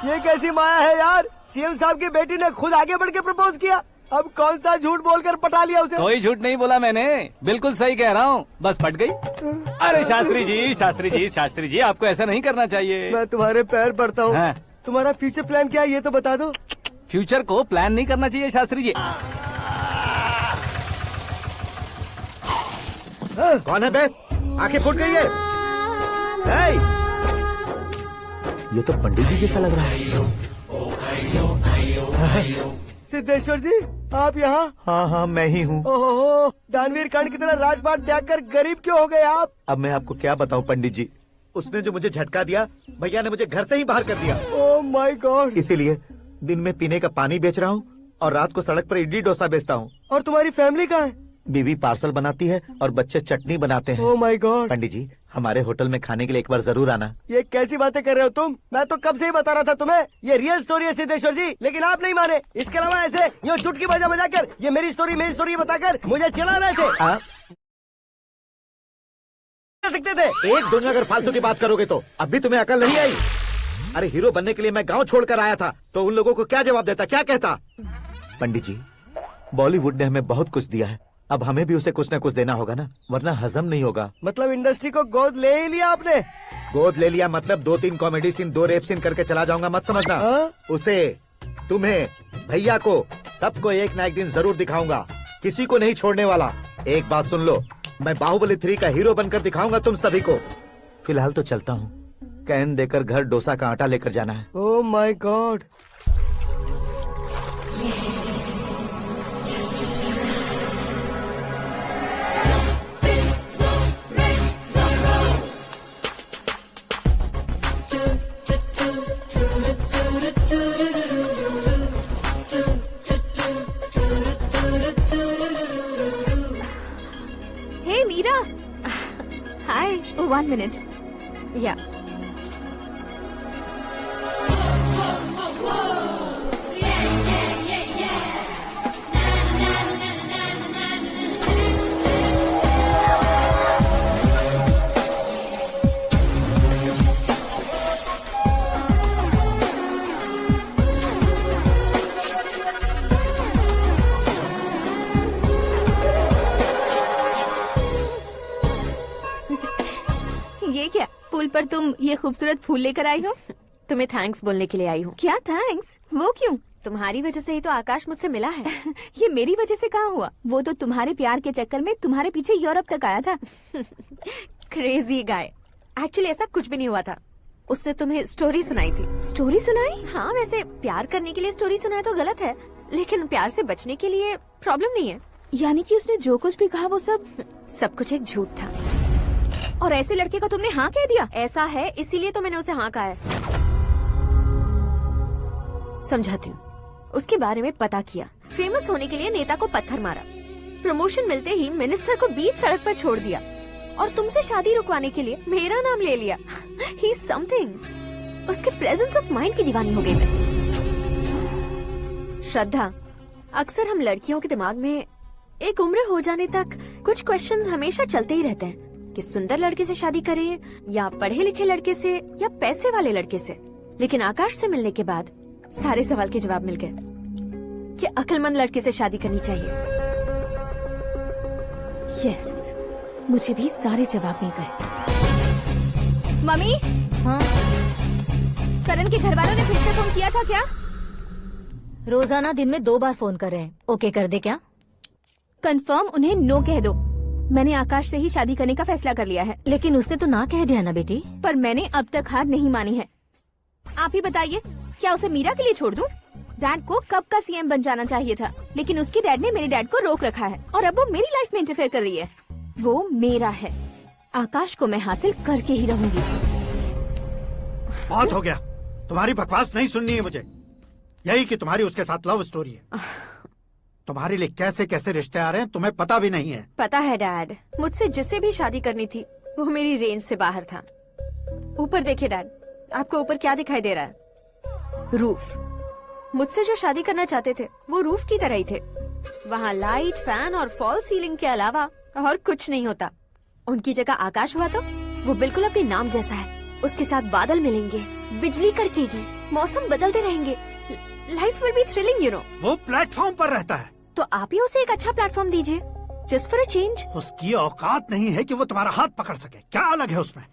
ये कैसी माया है यार? सीएम साहब की बेटी ने खुद आगे बढ़ के प्रपोज किया, अब कौन सा झूठ बोलकर पटा लिया उसे? कोई झूठ नहीं बोला मैंने, बिल्कुल सही कह रहा हूँ, बस पट गई। अरे शास्त्री जी, आपको ऐसा नहीं करना चाहिए। मैं तुम्हारे पैर पड़ता हूँ। हाँ। तुम्हारा फ्यूचर प्लान क्या है ये तो बता दो। फ्यूचर को प्लान नहीं करना चाहिए शास्त्री जी। कौन है बे? आंखें फूट गई है। हे! ये तो पंडित जी जैसा लग रहा है। सिद्धेश्वर जी, आप यहाँ? हाँ, मैं ही हूँ। ओहो, दानवीर कर्ण की तरह राजपाट त्याग कर गरीब क्यों हो गए आप? अब मैं आपको क्या बताऊँ पंडित जी, उसने जो मुझे झटका दिया, भैया ने मुझे घर से ही बाहर कर दिया। Oh my God. इसीलिए दिन में पीने का पानी बेच रहा हूँ और रात को सड़क पर इडली डोसा बेचता हूँ। और तुम्हारी फैमिली कहाँ है? बीवी पार्सल बनाती है और बच्चे चटनी बनाते हैं। Oh my God. पंडित जी, हमारे होटल में खाने के लिए एक बार जरूर आना। ये कैसी बातें कर रहे हो तुम? मैं तो कब से ही बता रहा था तुम्हें, ये रियल स्टोरी है सिद्धेश्वर जी, लेकिन आप नहीं माने। इसके अलावा ऐसे यूँ चुटकी बजा बजा कर ये मेरी स्टोरी बताकर मुझे चिढ़ा रहे थे। सकते थे। एक दिन अगर फालतू की बात करोगे तो अब भी तुम्हें अकल नहीं आई। अरे हीरो बनने के लिए मैं गांव छोड़कर आया था, तो उन लोगों को क्या जवाब देता, क्या कहता? पंडित जी, बॉलीवुड ने हमें बहुत कुछ दिया है, अब हमें भी उसे कुछ न कुछ देना होगा ना, वरना हजम नहीं होगा। मतलब इंडस्ट्री को गोद ले ही लिया आपने? गोद ले लिया मतलब 2-3 कॉमेडी सीन, 2 रेप सीन करके चला जाऊंगा मत समझना। उसे, तुम्हें, भैया को, सबको एक ना एक दिन जरूर दिखाऊंगा, किसी को नहीं छोड़ने वाला। एक बात सुन लो, मैं बाहुबली 3 का हीरो बनकर दिखाऊंगा तुम सभी को। फिलहाल तो चलता हूँ, कैन देकर घर डोसा का आटा लेकर जाना है। Oh my God. Hey Meera. Hi. Oh, 1 minute. Yeah. पर तुम ये खूबसूरत फूल लेकर आई हो? तुम्हें थैंक्स बोलने के लिए आई हूँ। क्या थैंक्स? वो क्यों? तुम्हारी वजह से ही तो आकाश मुझसे मिला है। ये मेरी वजह से कहाँ हुआ? वो तो तुम्हारे प्यार के चक्कर में तुम्हारे पीछे यूरोप तक आया था। Crazy guy. एक्चुअली ऐसा कुछ भी नहीं हुआ था। उसने तुम्हें स्टोरी सुनाई थी। स्टोरी सुनाई? हाँ, वैसे प्यार करने के लिए स्टोरी सुनाए तो गलत है, लेकिन प्यार से बचने के लिए प्रॉब्लम नहीं है। यानी कि उसने जो कुछ भी कहा वो सब कुछ एक झूठ था। और ऐसे लड़के को तुमने हाँ कह दिया? ऐसा है, इसीलिए तो मैंने उसे हाँ कहा है। समझाती हूँ। उसके बारे में पता किया। फेमस होने के लिए नेता को पत्थर मारा। प्रमोशन मिलते ही मिनिस्टर को बीच सड़क पर छोड़ दिया और तुमसे शादी रुकवाने के लिए मेरा नाम ले लिया। ही समथिंग। उसके प्रेजेंस ऑफ माइंड की दीवानी हो गई मैं। श्रद्धा, अक्सर हम लड़कियों के दिमाग में एक उम्र हो जाने तक कुछ क्वेश्चंस हमेशा चलते ही रहते हैं कि सुंदर लड़के से शादी करें या पढ़े लिखे लड़के से या पैसे वाले लड़के से। लेकिन आकाश से मिलने के बाद सारे सवाल के जवाब मिल गए कि अक्लमंद लड़के से शादी करनी चाहिए। यस, मुझे भी सारे जवाब मिल गए। मम्मी, हाँ? करण के घर वालों ने फिर से फोन किया था क्या? रोजाना दिन में 2 बार फोन कर रहे हैं। ओके कर दे क्या? कंफर्म उन्हें नो कह दो। मैंने आकाश से ही शादी करने का फैसला कर लिया है। लेकिन उसने तो ना कह दिया ना बेटी। पर मैंने अब तक हार नहीं मानी है। आप ही बताइए, क्या उसे मीरा के लिए छोड़ दूं? डैड को कब का सीएम बन जाना चाहिए था, लेकिन उसके डैड ने मेरे डैड को रोक रखा है और अब वो मेरी लाइफ में इंटरफेयर कर रही है। वो मेरा है। आकाश को मैं हासिल करके ही रहूंगी। बहुत हो गया, तुम्हारी बकवास नहीं सुननी है मुझे। यही कि तुम्हारी उसके साथ लव स्टोरी है। तुम्हारे लिए कैसे कैसे रिश्ते आ रहे हैं तुम्हें पता भी नहीं है। पता है डैड, मुझसे जिसे भी शादी करनी थी वो मेरी रेंज से बाहर था। ऊपर देखिए डैड, आपको ऊपर क्या दिखाई दे रहा है? रूफ। मुझसे जो शादी करना चाहते थे वो रूफ की तरह ही थे। वहाँ लाइट, फैन और फॉल सीलिंग के अलावा और कुछ नहीं होता। उनकी जगह आकाश हुआ तो वो बिल्कुल अपने नाम जैसा है। उसके साथ बादल मिलेंगे, बिजली कड़केगी, मौसम बदलते रहेंगे। Life will be thrilling, you know. वो प्लेटफॉर्म पर रहता है तो आप ही उसे एक अच्छा प्लेटफॉर्म दीजिए, जस्ट फॉर अ चेंज। उसकी औकात नहीं है कि वो तुम्हारा हाथ पकड़ सके। क्या अलग है उसमें?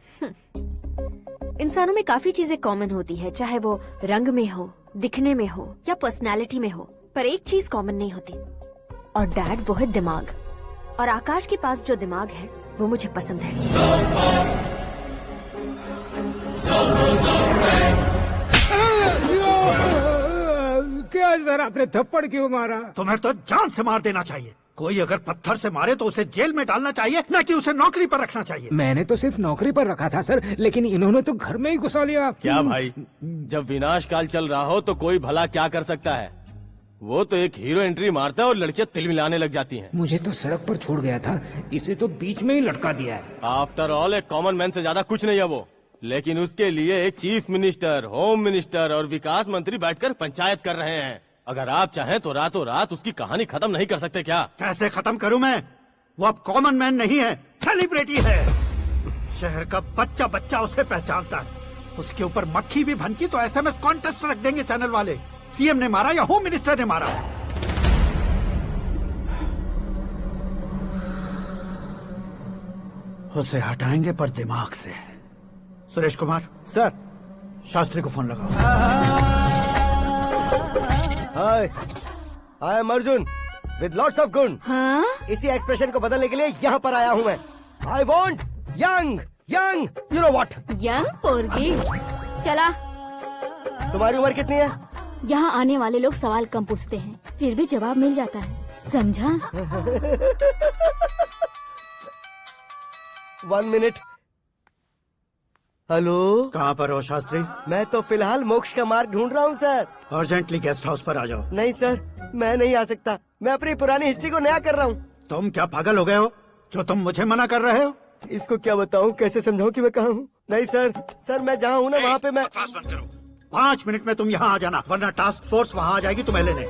इंसानों में काफी चीजें कॉमन होती है, चाहे वो रंग में हो, दिखने में हो या पर्सनालिटी में हो, पर एक चीज कॉमन नहीं होती, और डैड वो है दिमाग। और आकाश के पास जो दिमाग है वो मुझे पसंद है। क्या सर, आपने थप्पड़ क्यों मारा? तुम्हें तो जान से मार देना चाहिए। कोई अगर पत्थर से मारे तो उसे जेल में डालना चाहिए, न कि उसे नौकरी पर रखना चाहिए। मैंने तो सिर्फ नौकरी पर रखा था सर, लेकिन इन्होंने तो घर में ही घुसा लिया। क्या भाई, जब विनाश काल चल रहा हो तो कोई भला क्या कर सकता है? वो तो एक हीरो एंट्री मारता है और लड़कियां तिल मिलाने लग जाती हैं। मुझे तो सड़क पर छोड़ गया था, इसे तो बीच में ही लटका दिया है। आफ्टर ऑल एक कॉमन मैन से ज्यादा कुछ नहीं है वो, लेकिन उसके लिए एक चीफ मिनिस्टर, होम मिनिस्टर और विकास मंत्री बैठकर पंचायत कर रहे हैं। अगर आप चाहें तो रातों रात उसकी कहानी खत्म नहीं कर सकते क्या? कैसे खत्म करूं मैं? वो अब कॉमन मैन नहीं है, सेलिब्रिटी है। शहर का बच्चा बच्चा उसे पहचानता है। उसके ऊपर मक्खी भी भनकी तो एसएमएस कॉन्टेस्ट रख देंगे चैनल वाले। सीएम ने मारा या होम मिनिस्टर ने मारा। उसे हटाएंगे पर दिमाग से। सुरेश कुमार सर, शास्त्री को फोन लगाओ। Hi, I am Arjun with lots of गुण। हाँ? इसी एक्सप्रेशन को बदलने के लिए यहाँ पर आया हूँ मैं। I want young young, you know what? Young पोरगी। चला। तुम्हारी उम्र कितनी है? यहाँ आने वाले लोग सवाल कम पूछते हैं, फिर भी जवाब मिल जाता है, समझा? 1 मिनट। हेलो, कहाँ पर हो शास्त्री? मैं तो फिलहाल मोक्ष का मार्ग ढूंढ रहा हूँ सर। अर्जेंटली गेस्ट हाउस पर आ जाओ। नहीं सर, मैं नहीं आ सकता। मैं अपनी पुरानी हिस्ट्री को नया कर रहा हूँ। तुम क्या पागल हो गए हो जो तुम मुझे मना कर रहे हो? इसको क्या बताऊँ, कैसे समझाऊँ कि मैं कहाँ हूँ? नहीं सर, मैं जहाँ हूँ ना वहाँ पे मैं। 5 मिनट में तुम यहाँ आ जाना, वरना टास्क फोर्स वहाँ आ जाएगी तुम्हें लेने।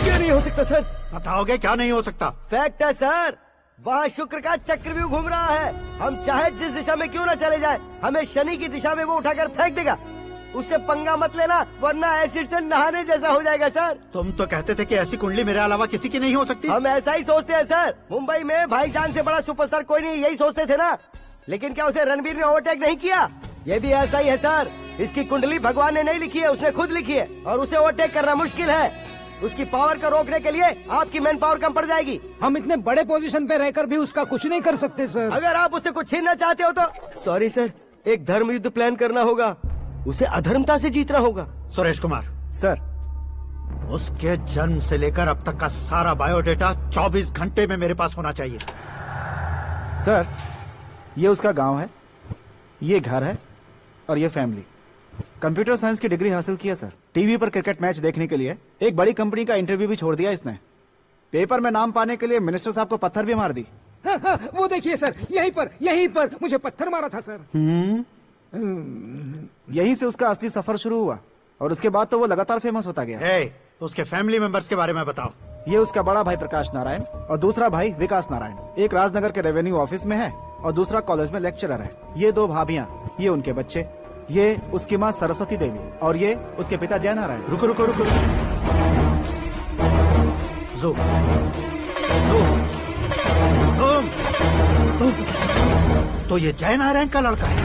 क्या नहीं हो सकता सर? बताओगे क्या नहीं हो सकता? फैक्ट है सर, वहाँ शुक्र का चक्रव्यूह घूम रहा है। हम चाहे जिस दिशा में क्यों न चले जाए, हमें शनि की दिशा में वो उठाकर फेंक देगा। उससे पंगा मत लेना, वरना एसिड से नहाने जैसा हो जाएगा सर। तुम तो कहते थे कि ऐसी कुंडली मेरे अलावा किसी की नहीं हो सकती। हम ऐसा ही सोचते हैं सर। मुंबई में भाईजान से बड़ा सुपरस्टार कोई नहीं, यही सोचते थे ना। लेकिन क्या उसे रणवीर ने ओवरटेक नहीं किया? ये भी ऐसा ही है सर। इसकी कुंडली भगवान ने नहीं लिखी है, उसने खुद लिखी है, और उसे ओवरटेक करना मुश्किल है। उसकी पावर को रोकने के लिए आपकी मैन पावर कम पड़ जाएगी। हम इतने बड़े पोजीशन पे रहकर भी उसका कुछ नहीं कर सकते सर। अगर आप उसे कुछ छीनना चाहते हो तो सॉरी सर, एक धर्म युद्ध प्लान करना होगा। उसे अधर्मता से जीतना होगा। सुरेश कुमार सर, उसके जन्म से लेकर अब तक का सारा बायोडेटा 24 घंटे में मेरे पास होना चाहिए। सर, ये उसका गांव है, ये घर है और ये फैमिली। कंप्यूटर साइंस की डिग्री हासिल की है सर। टीवी पर क्रिकेट मैच देखने के लिए एक बड़ी कंपनी का इंटरव्यू भी छोड़ दिया इसने। पेपर में नाम पाने के लिए मिनिस्टर साहब को पत्थर भी मार दी। हाँ, वो देखिए सर, यहीं पर मुझे पत्थर मारा था सर। यहीं से उसका असली सफर शुरू हुआ और उसके बाद तो वो लगातार फेमस होता गया। उसके फैमिली मेंबर्स के बारे में बताओ। ये उसका बड़ा भाई प्रकाश नारायण और दूसरा भाई विकास नारायण। एक राजनगर के रेवेन्यू ऑफिस में है और दूसरा कॉलेज में लेक्चरर है। ये 2 भाभियां, ये उनके बच्चे, ये उसकी माँ सरस्वती देवी और ये उसके पिता जय नारायण। रुको रुको रुको, तो ये जय नारायण का लड़का है।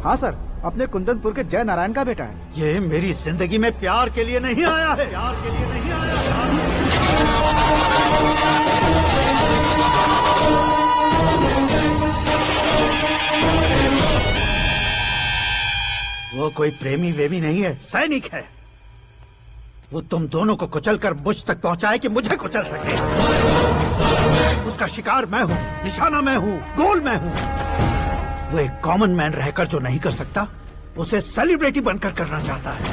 हाँ सर, अपने कुंदनपुर के जय नारायण का बेटा है। ये मेरी जिंदगी में प्यार के लिए नहीं आया है, प्यार के लिए नहीं आया वो कोई प्रेमी वेमी नहीं है, सैनिक है। वो तुम दोनों को कुचलकर मुझ तक पहुंचाए कि मुझे कुचल सके। उसका शिकार मैं हूँ, निशाना मैं हूँ, गोल मैं हूँ। वो एक कॉमन मैन रहकर जो नहीं कर सकता, उसे सेलिब्रिटी बनकर करना चाहता है।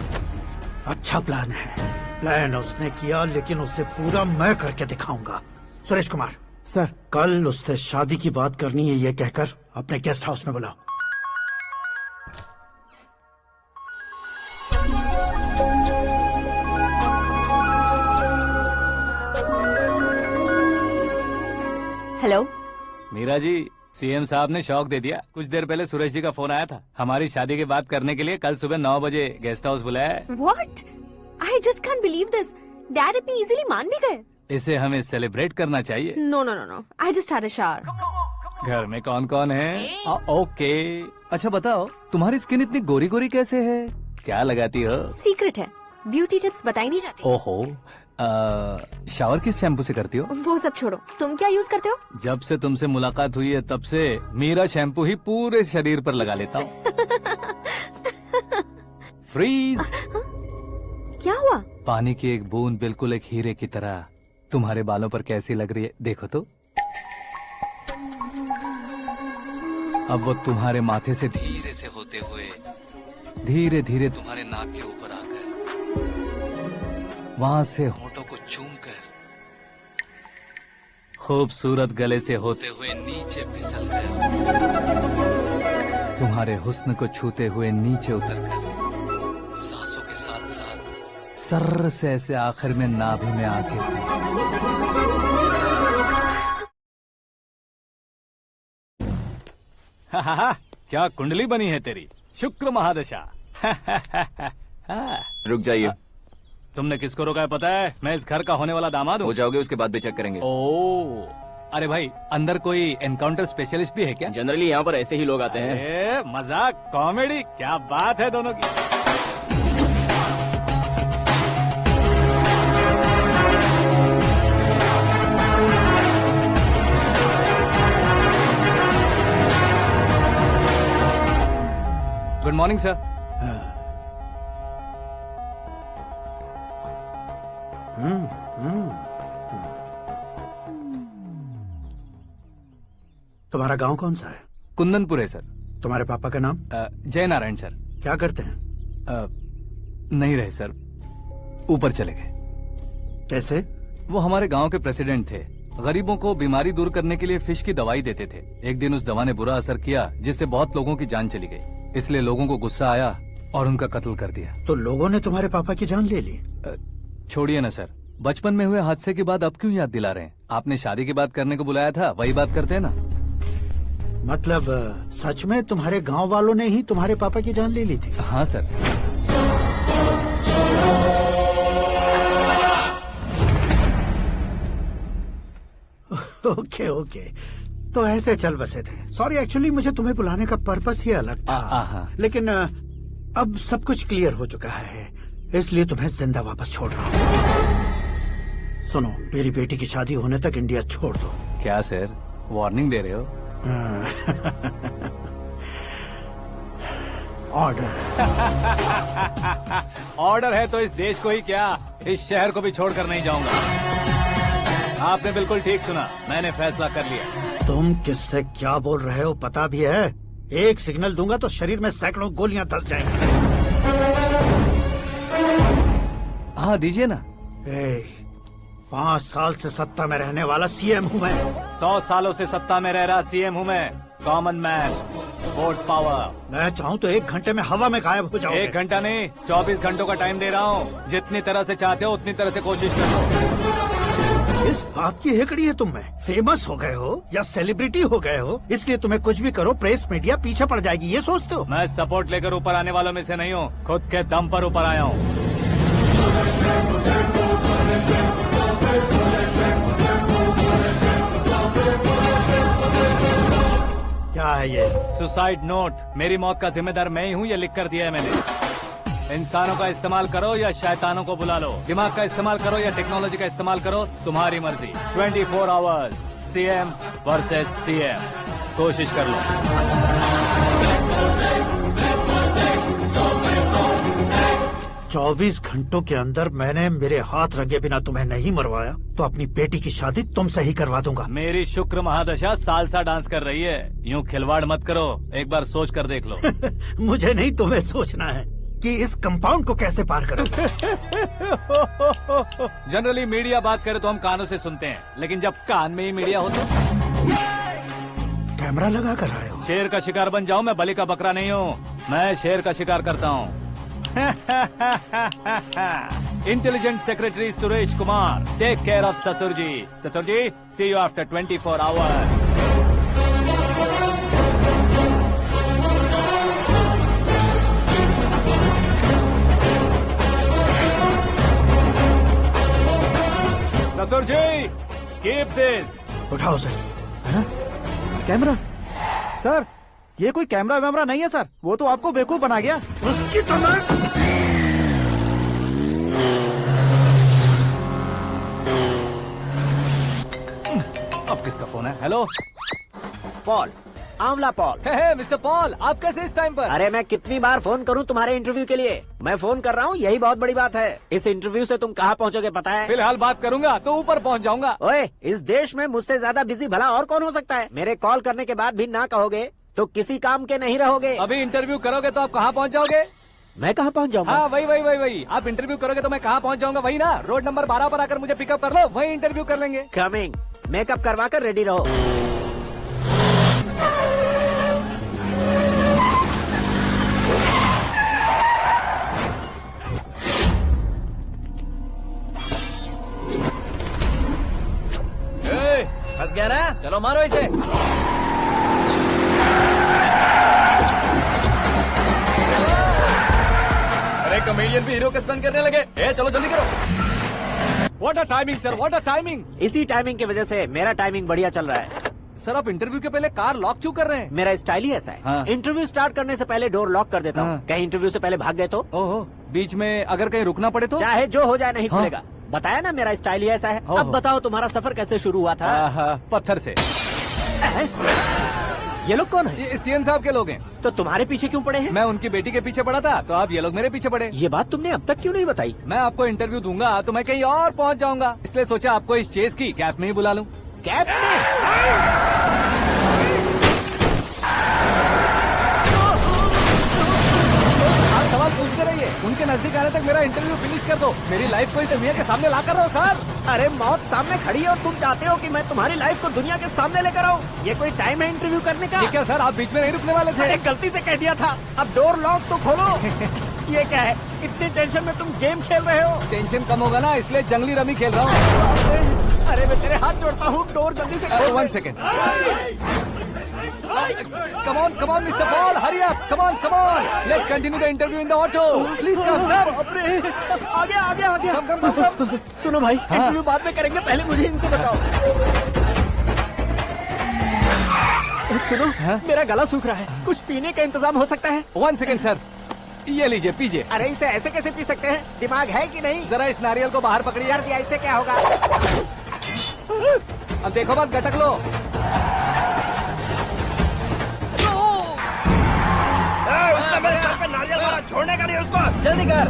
अच्छा प्लान है। प्लान उसने किया, लेकिन उसे पूरा मैं करके दिखाऊंगा। सुरेश कुमार सर, कल उससे शादी की बात करनी है, ये कहकर अपने गेस्ट हाउस में बुलाओ। हेलो मीरा जी, सीएम साहब ने शौक दे दिया। कुछ देर पहले सुरेश जी का फोन आया था, हमारी शादी की बात करने के लिए कल सुबह 9 बजे गेस्ट हाउस बुलाया है। What? I just can't believe this. Dad इतनी इजीली मान भी गए। इसे हमें सेलिब्रेट करना चाहिए। No, no, no, no. I just had a shower. घर में कौन कौन है? ओके। अच्छा बताओ, तुम्हारी स्किन इतनी गोरी गोरी कैसे है? क्या लगाती हो? सीक्रेट है, ब्यूटी टिप्स बताई नहीं जाती। ओहो, शावर किस शैम्पू से करती हो? वो सब छोड़ो, तुम क्या यूज करते हो? जब से तुमसे मुलाकात हुई है तब से मेरा शैम्पू ही पूरे शरीर पर लगा लेता हूँ। फ्रीज। क्या हुआ? पानी की एक बूंद बिल्कुल एक हीरे की तरह तुम्हारे बालों पर कैसी लग रही है, देखो तो। अब वो तुम्हारे माथे से धीरे से होते हुए धीरे धीरे तुम्हारे नाक के ऊपर आकर वहां से होठों को चूमकर खूबसूरत गले से होते हुए नीचे फिसलकर तुम्हारे हुस्न को छूते हुए नीचे उतरकर सांसों के साथ साथ सर्र से ऐसे आखिर में नाभि में आके क्या कुंडली बनी है तेरी, शुक्र महादशा। रुक जाइए। तुमने किसको रोका है पता है? मैं इस घर का होने वाला दामाद हूँ। हो जाओगे उसके बाद भी चेक करेंगे। ओ, अरे भाई, अंदर कोई एनकाउंटर स्पेशलिस्ट भी है क्या? जनरली यहाँ पर ऐसे ही लोग आते हैं। मजाक, कॉमेडी, क्या बात है दोनों की। Good morning sir. तुम्हारा गांव कौन सा है? कुंदनपुर है सर। तुम्हारे पापा का नाम? जय नारायण सर। क्या करते हैं? नहीं रहे सर, ऊपर चले गए। कैसे? वो हमारे गांव के प्रेसिडेंट थे। गरीबों को बीमारी दूर करने के लिए फिश की दवाई देते थे। एक दिन उस दवा ने बुरा असर किया जिससे बहुत लोगों की जान चली गई। इसलिए लोगों को गुस्सा आया और उनका कत्ल कर दिया। तो लोगों ने तुम्हारे पापा की जान ले ली? छोड़िए ना सर, बचपन में हुए हादसे की बात अब क्यों याद दिला रहे हैं? आपने शादी की बात करने को बुलाया था, वही बात करते हैं ना। मतलब सच में तुम्हारे गांव वालों ने ही तुम्हारे पापा की जान ले ली थी? हाँ सर। ओके ओके, तो ऐसे चल बसे थे। सॉरी, एक्चुअली मुझे तुम्हें बुलाने का पर्पस ही अलग था, लेकिन अब सब कुछ क्लियर हो चुका है, इसलिए तुम्हें जिंदा वापस छोड़ रहा हूँ। सुनो, मेरी बेटी की शादी होने तक इंडिया छोड़ दो। क्या सर, वार्निंग दे रहे हो? ऑर्डर। ऑर्डर है तो इस देश को ही क्या, इस शहर को भी छोड़कर नहीं जाऊंगा। आपने बिल्कुल ठीक सुना, मैंने फैसला कर लिया। तुम किससे क्या बोल रहे हो पता भी है? एक सिग्नल दूंगा तो शरीर में सैकड़ों गोलियां धस जाएंगी। हाँ दीजिए ना। 5 साल से सत्ता में रहने वाला सीएम हूँ मैं। 100 सालों से सत्ता में रह रहा सीएम हूँ मैं। Common man, vote power. मैं चाहूँ तो 1 घंटे में हवा में गायब हो जाऊँ। 1 घंटा नहीं, 24 घंटों का टाइम दे रहा हूँ। जितनी तरह से चाहते हो उतनी तरह से कोशिश करो। इस बात की हेकड़ी है तुम में। फेमस हो गए हो या सेलिब्रिटी हो गए हो, इसलिए तुम्हें कुछ भी करो प्रेस मीडिया पीछे पड़ जाएगी, ये सोचते हो? मैं सपोर्ट लेकर ऊपर आने वालों में से नहीं हूँ, खुद के दम पर ऊपर आया हूँ। क्या है ये? Suicide note. मेरी मौत का जिम्मेदार मैं ही हूँ, ये लिख कर दिया है मैंने। इंसानों का इस्तेमाल करो या शैतानों को बुला लो, दिमाग का इस्तेमाल करो या टेक्नोलॉजी का इस्तेमाल करो, तुम्हारी मर्जी। 24 आवर्स, सीएम वर्सेस सीएम, कोशिश कर लो। 24 घंटों के अंदर मैंने मेरे हाथ रंगे बिना तुम्हें नहीं मरवाया तो अपनी बेटी की शादी तुमसे ही करवा दूंगा। मेरी शुक्र महादशा सालसा डांस कर रही है, यूँ खिलवाड़ मत करो, एक बार सोच कर देख लो। मुझे नहीं, तुम्हें सोचना है कि इस कंपाउंड को कैसे पार करो। जनरली मीडिया बात करे तो हम कानों से सुनते हैं, लेकिन जब कान में ही मीडिया हो तो कैमरा लगा कर आए हो। शेर का शिकार बन जाऊं, मैं बलि का बकरा नहीं हूँ, मैं शेर का शिकार करता हूँ। Intelligent secretary Suresh Kumar, take care of ससुर जी। ससुर जी, सी यू आफ्टर 24 आवर्स। ससुर जी, कीप दिस। उठाओ सर। कैमरा? सर, ये कोई कैमरा वैमरा नहीं है सर, वो तो आपको बेवकूफ बना गया। उसकी तो मैं... अब किसका फोन है? हेलो पॉल, आंवला पॉल। मिस्टर पॉल, आप कैसे इस टाइम पर? अरे मैं कितनी बार फोन करूं तुम्हारे इंटरव्यू के लिए? मैं फोन कर रहा हूं, यही बहुत बड़ी बात है। इस इंटरव्यू से तुम कहां पहुंचोगे पता है? फिलहाल बात करूंगा तो ऊपर पहुंच जाऊंगा। ओए, इस देश में मुझसे ज्यादा बिजी भला और कौन हो सकता है? मेरे कॉल करने के बाद भी ना कहोगे तो किसी काम के नहीं रहोगे। अभी इंटरव्यू करोगे तो आप कहाँ पहुँच जाओगे? मैं कहाँ पहुँच जाऊंगा? हाँ, वही। आप इंटरव्यू करोगे तो मैं कहाँ पहुँच जाऊंगा? वही ना, रोड नंबर 12 पर आकर मुझे पिकअप कर लो, वही इंटरव्यू कर लेंगे। कमिंग। मेकअप करवा कर रेडी रहो। फंस गया ना, चलो मारो इसे। अरे कमेडियन भी हीरो का स्टंट करने लगे। चलो जल्दी करो। What a timing sir, what a timing. इसी टाइमिंग की वजह से मेरा टाइमिंग बढ़िया चल रहा है। सर, आप इंटरव्यू के पहले कार लॉक क्यों कर रहे हैं? मेरा स्टाइल ही ऐसा है। हाँ। इंटरव्यू स्टार्ट करने से पहले डोर लॉक कर देता हूँ। कहीं इंटरव्यू से पहले भाग गए तो? ओहो, बीच में अगर कहीं रुकना पड़े तो? चाहे जो हो जाए नहीं खुलेगा। बताया ना, मेरा स्टाइल ही ऐसा है। अब बताओ तुम्हारा सफर कैसे शुरू हुआ था? पत्थर से। ये लोग कौन है? ये सीएम साहब के लोग हैं। तो तुम्हारे पीछे क्यों पड़े हैं? मैं उनकी बेटी के पीछे पड़ा था, तो आप ये लोग मेरे पीछे पड़े। ये बात तुमने अब तक क्यों नहीं बताई? मैं आपको इंटरव्यू दूंगा तो मैं कहीं और पहुंच जाऊंगा, इसलिए सोचा आपको इस चेस की कैप में ही बुला लूं। कैप में? सवाल पूछते रहिए, उनके नजदीक आने तक मेरा इंटरव्यू फिनिश कर दो। मेरी लाइफ को इस दुनिया के सामने ला कर रहो सर। अरे मौत सामने खड़ी है और तुम चाहते हो कि मैं तुम्हारी लाइफ को दुनिया के सामने लेकर आऊं? ये कोई टाइम है इंटरव्यू करने का? ये क्या सर, आप बीच में नहीं रुकने वाले थे? अरे गलती से कह दिया था। अब डोर लॉक तो खोलो। ये क्या है, इतनी टेंशन में तुम गेम खेल रहे हो? टेंशन कम होगा ना, इसलिए जंगली रमी खेल रहा हूँ। अरे मैं तेरे हाथ जोड़ता हूँ, डोर जल्दी से खोल। 1 second. Come on, Mr. Paul, hurry up! Come on! Let's continue the interview in the auto. Please come. आगे। Come. सुनो भाई, इंटरव्यू बाद में करेंगे, पहले मुझे इनसे बताओ। सुनो, मेरा गला सूख रहा है, कुछ पीने का इंतजाम हो सकता है? 1 सेकेंड सर, ये लीजिए पीजिए। अरे इसे ऐसे कैसे पी सकते हैं? दिमाग है कि नहीं? जरा इस नारियल को बाहर पकड़िए। यार दिया, इससे क्या होगा? अब देखो मत, गटक लो। उसने मेरे सर पे नारियल मारा, छोड़ने का नहीं उसको। जल्दी कर।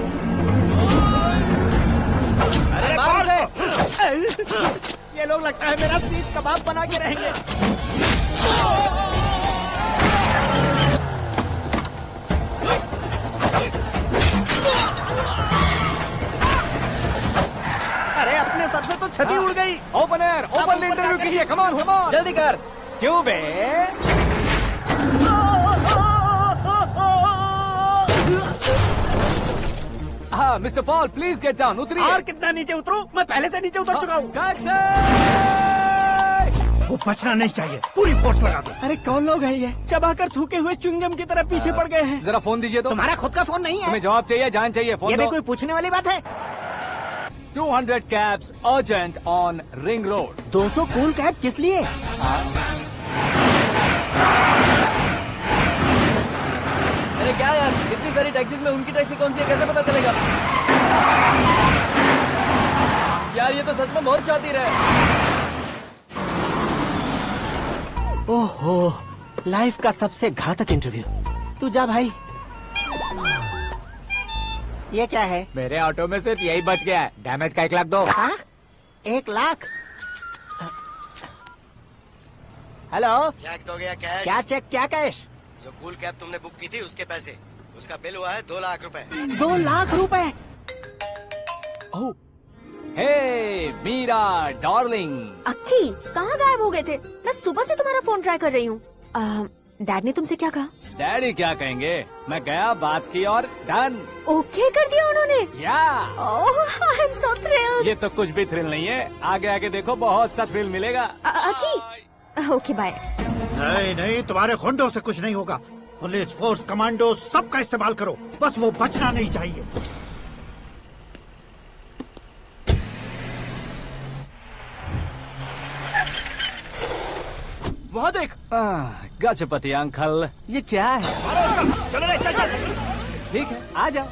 अरे मार उसे। ये लोग लगता है मेरा सीख कबाब बना के रहेंगे। अरे अपने सर से तो छती उड़ गई। ओपनर, ओपन इंटरव्यू कीजिए। कम ऑन, कम ऑन, जल्दी कर। क्यों बे? हाँ mister Paul, please get down. उतरिए। और कितना नीचे उतरूं? मैं पहले से नीचे उतर चुका हूँ। वो बचना नहीं चाहिए, पूरी फोर्स लगा दो। अरे कौन लोग हैं ये? चबाकर थूके हुए च्युइंगम की तरह पीछे पड़ गए हैं। जरा फोन दीजिए तो। तुम्हारा खुद का फोन नहीं है? तुम्हें जवाब चाहिए, जान चाहिए, फोन ये दो। भी कोई पूछने वाली बात है? 200 cabs urgent on Ring Road। 200 cool cab किस लिए? अरे क्या यार, इतनी सारी टैक्सीज में उनकी टैक्सी कौन सी है, कैसे पता चलेगा? यार ये तो सच में बहुत शातिर है। ओहो, लाइफ का सबसे घातक इंटरव्यू। तू जा भाई। ये क्या है? मेरे ऑटो में सिर्फ यही बच गया है, डैमेज का 1 लाख दो। 1 लाख? हेलो, चेक तो गया कैश। क्या चेक, क्या कैश? जो कूल कैब तुमने बुक की थी उसके पैसे, उसका बिल हुआ है 2 लाख रुपए। 2 लाख रुपए? हे मीरा डार्लिंग। अक्की, कहाँ गायब हो गए थे? मैं सुबह से तुम्हारा फोन ट्राई कर रही हूँ। डैड ने तुमसे क्या कहा? डैडी क्या कहेंगे, मैं गया, बात की और डन। ओके कर दिया उन्होंने? या। ओह, आई एम सो थ्रिल्ड। ये तो कुछ भी थ्रिल नहीं है, आगे आगे देखो बहुत सा थ्रिल मिलेगा। अक्की, ओके बाय। नहीं नहीं, तुम्हारे गुंडों से कुछ नहीं होगा। पुलिस फोर्स, कमांडो, सबका इस्तेमाल करो, बस वो बचना नहीं चाहिए। वहाँ देख। गजपति अंकल, ये क्या है? चलो रे, चल चल। ठीक है, आ जाओ।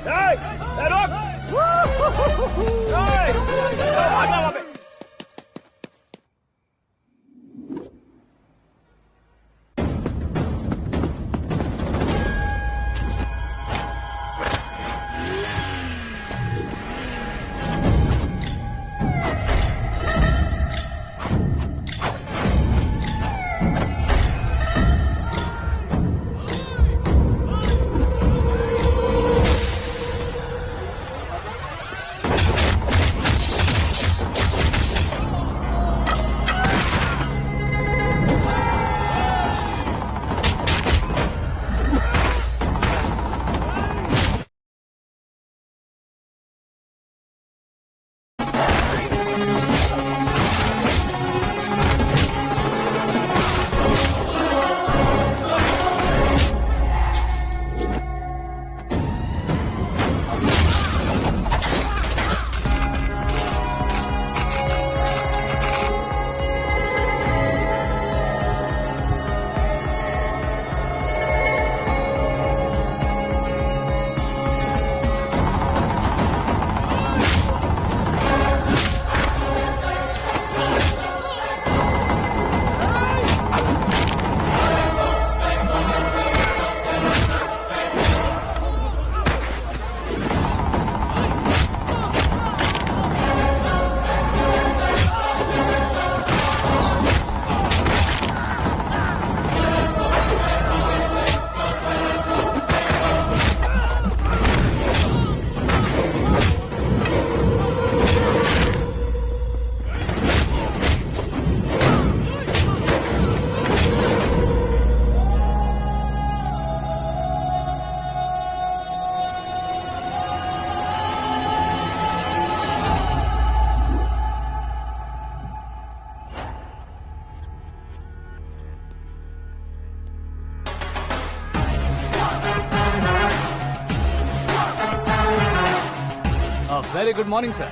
Very good morning sir.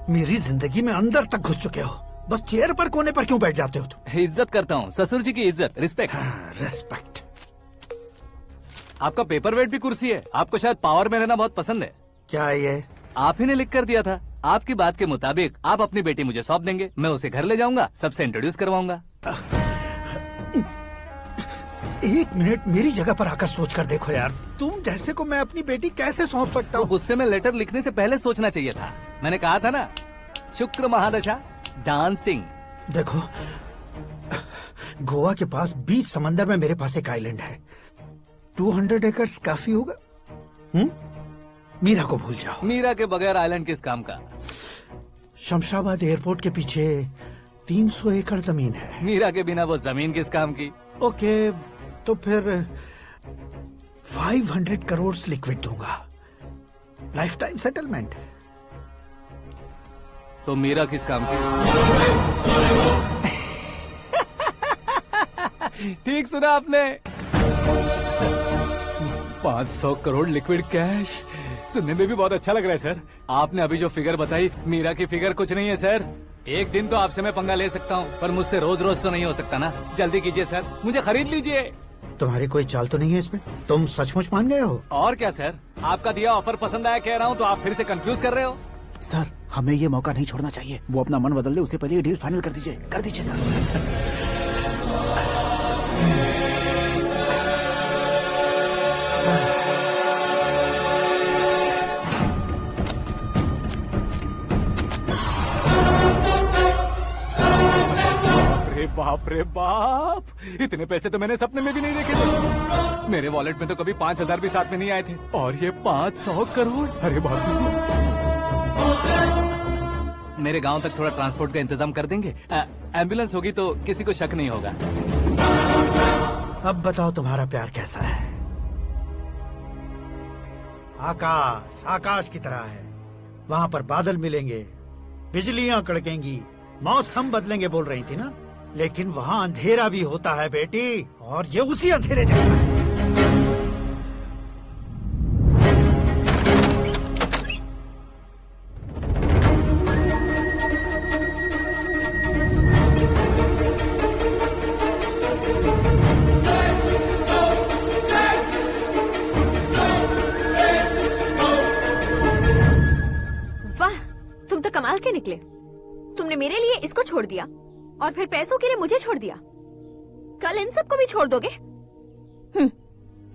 मेरी जिंदगी में अंदर तक घुस चुके हो, बस चेयर पर कोने पर क्यों बैठ जाते हो तुम? इज्जत करता हूँ, ससुर जी की इज्जत, रिस्पेक्ट। रिस्पेक्ट। आपका पेपर वेट भी कुर्सी है। आपको शायद पावर में रहना बहुत पसंद है। क्या ये? आप ही ने लिख कर दिया था। आपकी बात के मुताबिक आप अपनी बेटी मुझे सौंप देंगे, मैं उसे घर ले जाऊंगा, सबसे इंट्रोड्यूस करवाऊंगा। 1 मिनट मेरी जगह पर आकर सोच कर देखो यार, तुम जैसे को मैं अपनी बेटी कैसे सौंप सकता हूँ? गुस्से में लेटर लिखने से पहले सोचना चाहिए था। मैंने कहा था ना, शुक्र महादशा डांसिंग। देखो, गोवा के पास बीच समंदर में मेरे पास एक आइलैंड है, 200 एकर्स काफी होगा। मीरा को भूल जाओ। मीरा के बगैर आइलैंड किस काम का? शमशाबाद एयरपोर्ट के पीछे 300 एकड़ जमीन है। मीरा के बिना वो जमीन किस काम की? ओके, तो फिर 500 करोड़ लिक्विड दूंगा, लाइफ टाइम सेटलमेंट। तो मीरा किस काम की? ठीक सुना आपने, 500 करोड़ लिक्विड कैश। सुनने में भी बहुत अच्छा लग रहा है सर। आपने अभी जो फिगर बताई, मीरा की फिगर कुछ नहीं है सर। एक दिन तो आपसे मैं पंगा ले सकता हूँ, पर मुझसे रोज रोज तो नहीं हो सकता ना। जल्दी कीजिए सर, मुझे खरीद लीजिए। तुम्हारी कोई चाल तो नहीं है इसमें? तुम सचमुच मान गए हो? और क्या सर, आपका दिया ऑफर पसंद आया कह रहा हूँ, तो आप फिर से कंफ्यूज कर रहे हो। सर, हमें ये मौका नहीं छोड़ना चाहिए। वो अपना मन बदल दे, उससे पहले ये डील फाइनल कर दीजिए। कर दीजिए सर। बाप रे बाप, इतने पैसे तो मैंने सपने में भी नहीं देखे थे। मेरे वॉलेट में तो कभी 5,000 भी साथ में नहीं आए थे, और ये 500 करोड़। अरे बाप रे। मेरे गांव तक थोड़ा ट्रांसपोर्ट का इंतजाम कर देंगे? एम्बुलेंस होगी तो किसी को शक नहीं होगा। अब बताओ तुम्हारा प्यार कैसा है? आकाश आकाश की तरह है, वहाँ पर बादल मिलेंगे, बिजलियां कड़केंगी, मौसम बदलेंगे बोल रही थी ना, लेकिन वहाँ अंधेरा भी होता है बेटी, और ये उसी अंधेरे जैसा है। वाह, तुम तो कमाल के निकले। तुमने मेरे लिए इसको छोड़ दिया और फिर पैसों के लिए मुझे छोड़ दिया। कल इन सबको भी छोड़ दोगे?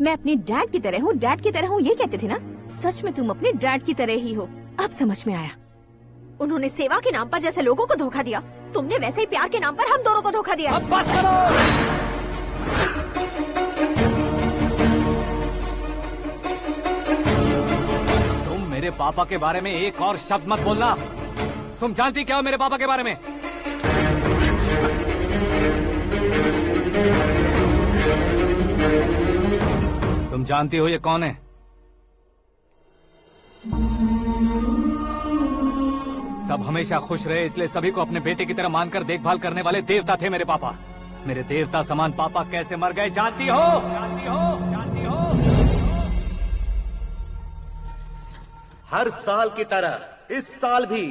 मैं अपने डैड की तरह हूँ, डैड की तरह हूँ, ये कहते थे ना। सच में तुम अपने डैड की तरह ही हो, अब समझ में आया। उन्होंने सेवा के नाम पर जैसे लोगों को धोखा दिया, तुमने वैसे ही प्यार के नाम पर हम दोनों को धोखा दिया। अब बस करो। तुम मेरे पापा के बारे में एक और शब्द मत बोलना। तुम जानती क्या हो मेरे पापा के बारे में? तुम जानती हो ये कौन है? सब हमेशा खुश रहे, इसलिए सभी को अपने बेटे की तरह मानकर देखभाल करने वाले देवता थे मेरे पापा। मेरे देवता समान पापा कैसे मर गए जानती हो? जानती हो? जानती हो? हर साल की तरह इस साल भी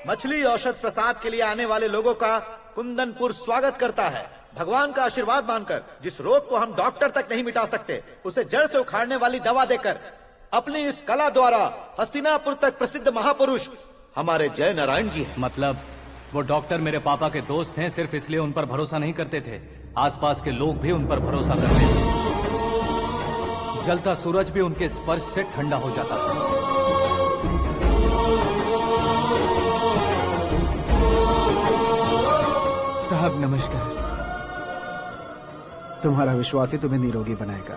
मछली औषध प्रसाद के लिए आने वाले लोगों का कुंदनपुर स्वागत करता है। भगवान का आशीर्वाद मानकर जिस रोग को हम डॉक्टर तक नहीं मिटा सकते, उसे जड़ से उखाड़ने वाली दवा देकर अपनी इस कला द्वारा हस्तिनापुर तक प्रसिद्ध महापुरुष हमारे जय नारायण जी हैं। मतलब वो डॉक्टर मेरे पापा के दोस्त हैं, सिर्फ इसलिए उन पर भरोसा नहीं करते थे, आसपास के लोग भी उन पर भरोसा करते थे। जलता सूरज भी उनके स्पर्श से ठंडा हो जाता था। साहब नमस्कार। तुम्हारा विश्वास ही तुम्हें निरोगी बनाएगा।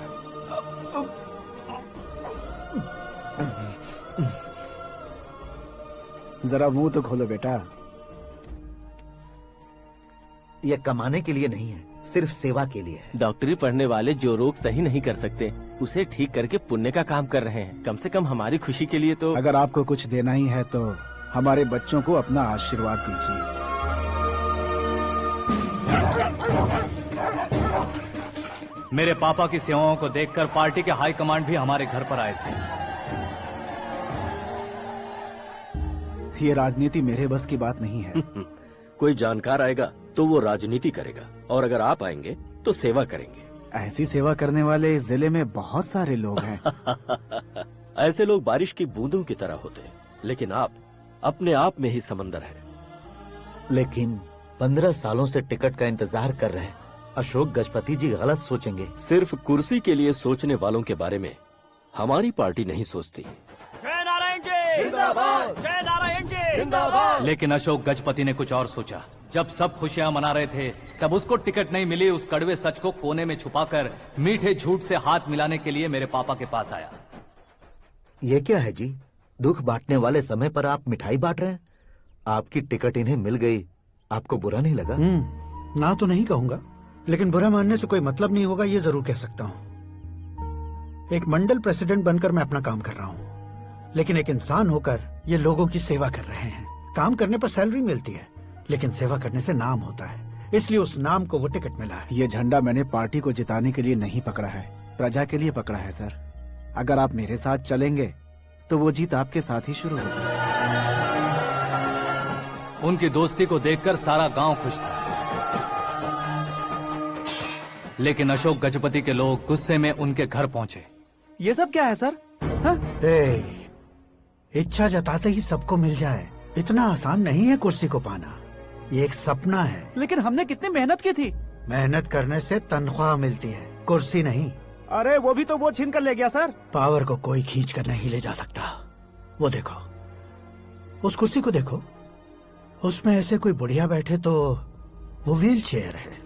जरा मुंह तो खोलो बेटा। यह कमाने के लिए नहीं है, सिर्फ सेवा के लिए है। डॉक्टरी पढ़ने वाले जो रोग सही नहीं कर सकते, उसे ठीक करके पुण्य का काम कर रहे हैं। कम से कम हमारी खुशी के लिए तो। अगर आपको कुछ देना ही है तो हमारे बच्चों को अपना आशीर्वाद दीजिए। मेरे पापा की सेवाओं को देखकर पार्टी के हाई कमांड भी हमारे घर पर आए थे। ये राजनीति मेरे बस की बात नहीं है। कोई जानकार आएगा तो वो राजनीति करेगा, और अगर आप आएंगे तो सेवा करेंगे। ऐसी सेवा करने वाले इस जिले में बहुत सारे लोग हैं। ऐसे लोग बारिश की बूंदों की तरह होते हैं, लेकिन आप अपने आप में ही समंदर हैं। लेकिन 15 सालों से टिकट का इंतजार कर रहे हैं। अशोक गजपति जी गलत सोचेंगे। सिर्फ कुर्सी के लिए सोचने वालों के बारे में हमारी पार्टी नहीं सोचती। जय नारायण जी जिंदाबाद, जय नारायण जी जिंदाबाद। लेकिन अशोक गजपति ने कुछ और सोचा। जब सब खुशियां मना रहे थे, तब उसको टिकट नहीं मिली। उस कड़वे सच को कोने में छुपाकर मीठे झूठ से हाथ मिलाने के लिए मेरे पापा के पास आया। ये क्या है जी? दुख बांटने वाले समय पर आप मिठाई बांट रहे हैं। आपकी टिकट इन्हें मिल गई, आपको बुरा नहीं लगा? ना तो नहीं कहूंगा, लेकिन बुरा मानने से कोई मतलब नहीं होगा, ये जरूर कह सकता हूँ। एक मंडल प्रेसिडेंट बनकर मैं अपना काम कर रहा हूँ, लेकिन एक इंसान होकर ये लोगों की सेवा कर रहे हैं। काम करने पर सैलरी मिलती है, लेकिन सेवा करने से नाम होता है, इसलिए उस नाम को वो टिकट मिला है। ये झंडा मैंने पार्टी को जिताने के लिए नहीं पकड़ा है, प्रजा के लिए पकड़ा है सर। अगर आप मेरे साथ चलेंगे तो वो जीत आपके साथ ही शुरू होगी। उनकी दोस्ती को देखकर सारा गांव खुश था, लेकिन अशोक गजपति के लोग गुस्से में उनके घर पहुंचे। ये सब क्या है सर? इच्छा जताते ही सबको मिल जाए, इतना आसान नहीं है कुर्सी को पाना। ये एक सपना है। लेकिन हमने कितनी मेहनत की थी। मेहनत करने से तनख्वाह मिलती है, कुर्सी नहीं। अरे वो भी तो वो छीन कर ले गया सर। पावर को कोई खींच कर नहीं ले जा सकता। वो देखो, उस कुर्सी को देखो, उसमें ऐसे कोई बुढ़िया बैठे तो वो व्हील चेयर है।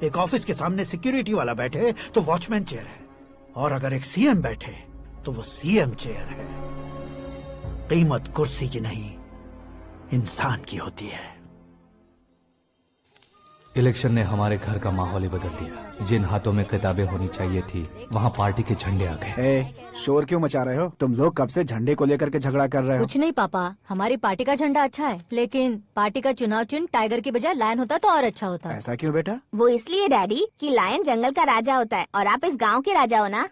एक ऑफिस के सामने सिक्योरिटी वाला बैठे तो वॉचमैन चेयर है, और अगर एक सीएम बैठे तो वो सीएम चेयर है। कीमत कुर्सी की नहीं, इंसान की होती है। इलेक्शन ने हमारे घर का माहौल ही बदल दिया। जिन हाथों में किताबें होनी चाहिए थी, वहाँ पार्टी के झंडे आ गए। शोर क्यों मचा रहे हो? तुम लोग कब से झंडे को लेकर के झगड़ा कर रहे हो? कुछ नहीं पापा, हमारी पार्टी का झंडा अच्छा है, लेकिन पार्टी का चुनाव चिन्ह टाइगर की बजाय लायन होता तो और अच्छा होता। ऐसा क्यों बेटा? वो इसलिए डैडी कि लायन जंगल का राजा होता है और आप इस गांव के राजा हो ना।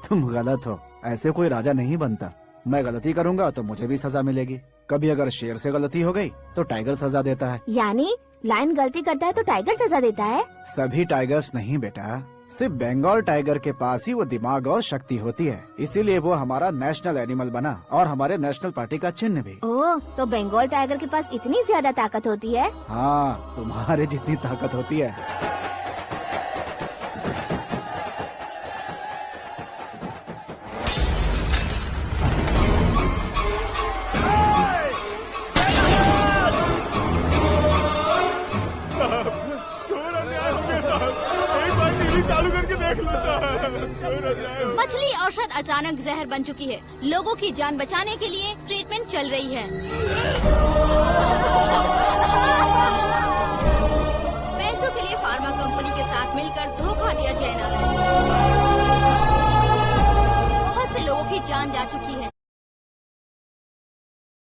तुम गलत हो, ऐसे कोई राजा नहीं बनता। मैं गलती करूंगा तो मुझे भी सजा मिलेगी। कभी अगर शेर से गलती हो गई तो टाइगर सजा देता है। यानी लायन गलती करता है तो टाइगर सजा देता है? सभी टाइगर्स नहीं बेटा, सिर्फ बंगाल टाइगर के पास ही वो दिमाग और शक्ति होती है, इसीलिए वो हमारा नेशनल एनिमल बना और हमारे नेशनल पार्टी का चिन्ह भी। ओह, तो बंगाल टाइगर के पास इतनी ज्यादा ताकत होती है? हाँ, तुम्हारे जितनी ताकत होती है। मछली औषध अचानक जहर बन चुकी है। लोगों की जान बचाने के लिए ट्रीटमेंट चल रही है। पैसों के लिए फार्मा कंपनी के साथ मिलकर धोखा दिया जय नारायण। बहुत से लोगों की जान जा चुकी है।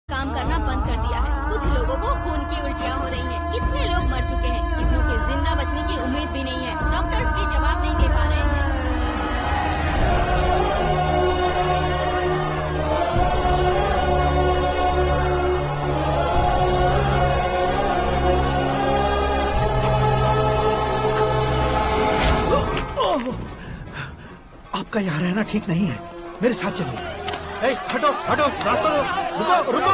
काम करना बंद कर दिया है। कुछ लोगों को खून की उल्टियाँ हो रही हैं। कितने लोग मर चुके हैं, कितनों के जिंदा बचने की उम्मीद भी नहीं है। डॉक्टर्स के जवाब नहीं दे पा रहे हैं। आपका यहाँ रहना ठीक नहीं है, मेरे साथ चलिए। हटो हटो, रास्ता दो। रुको रुको,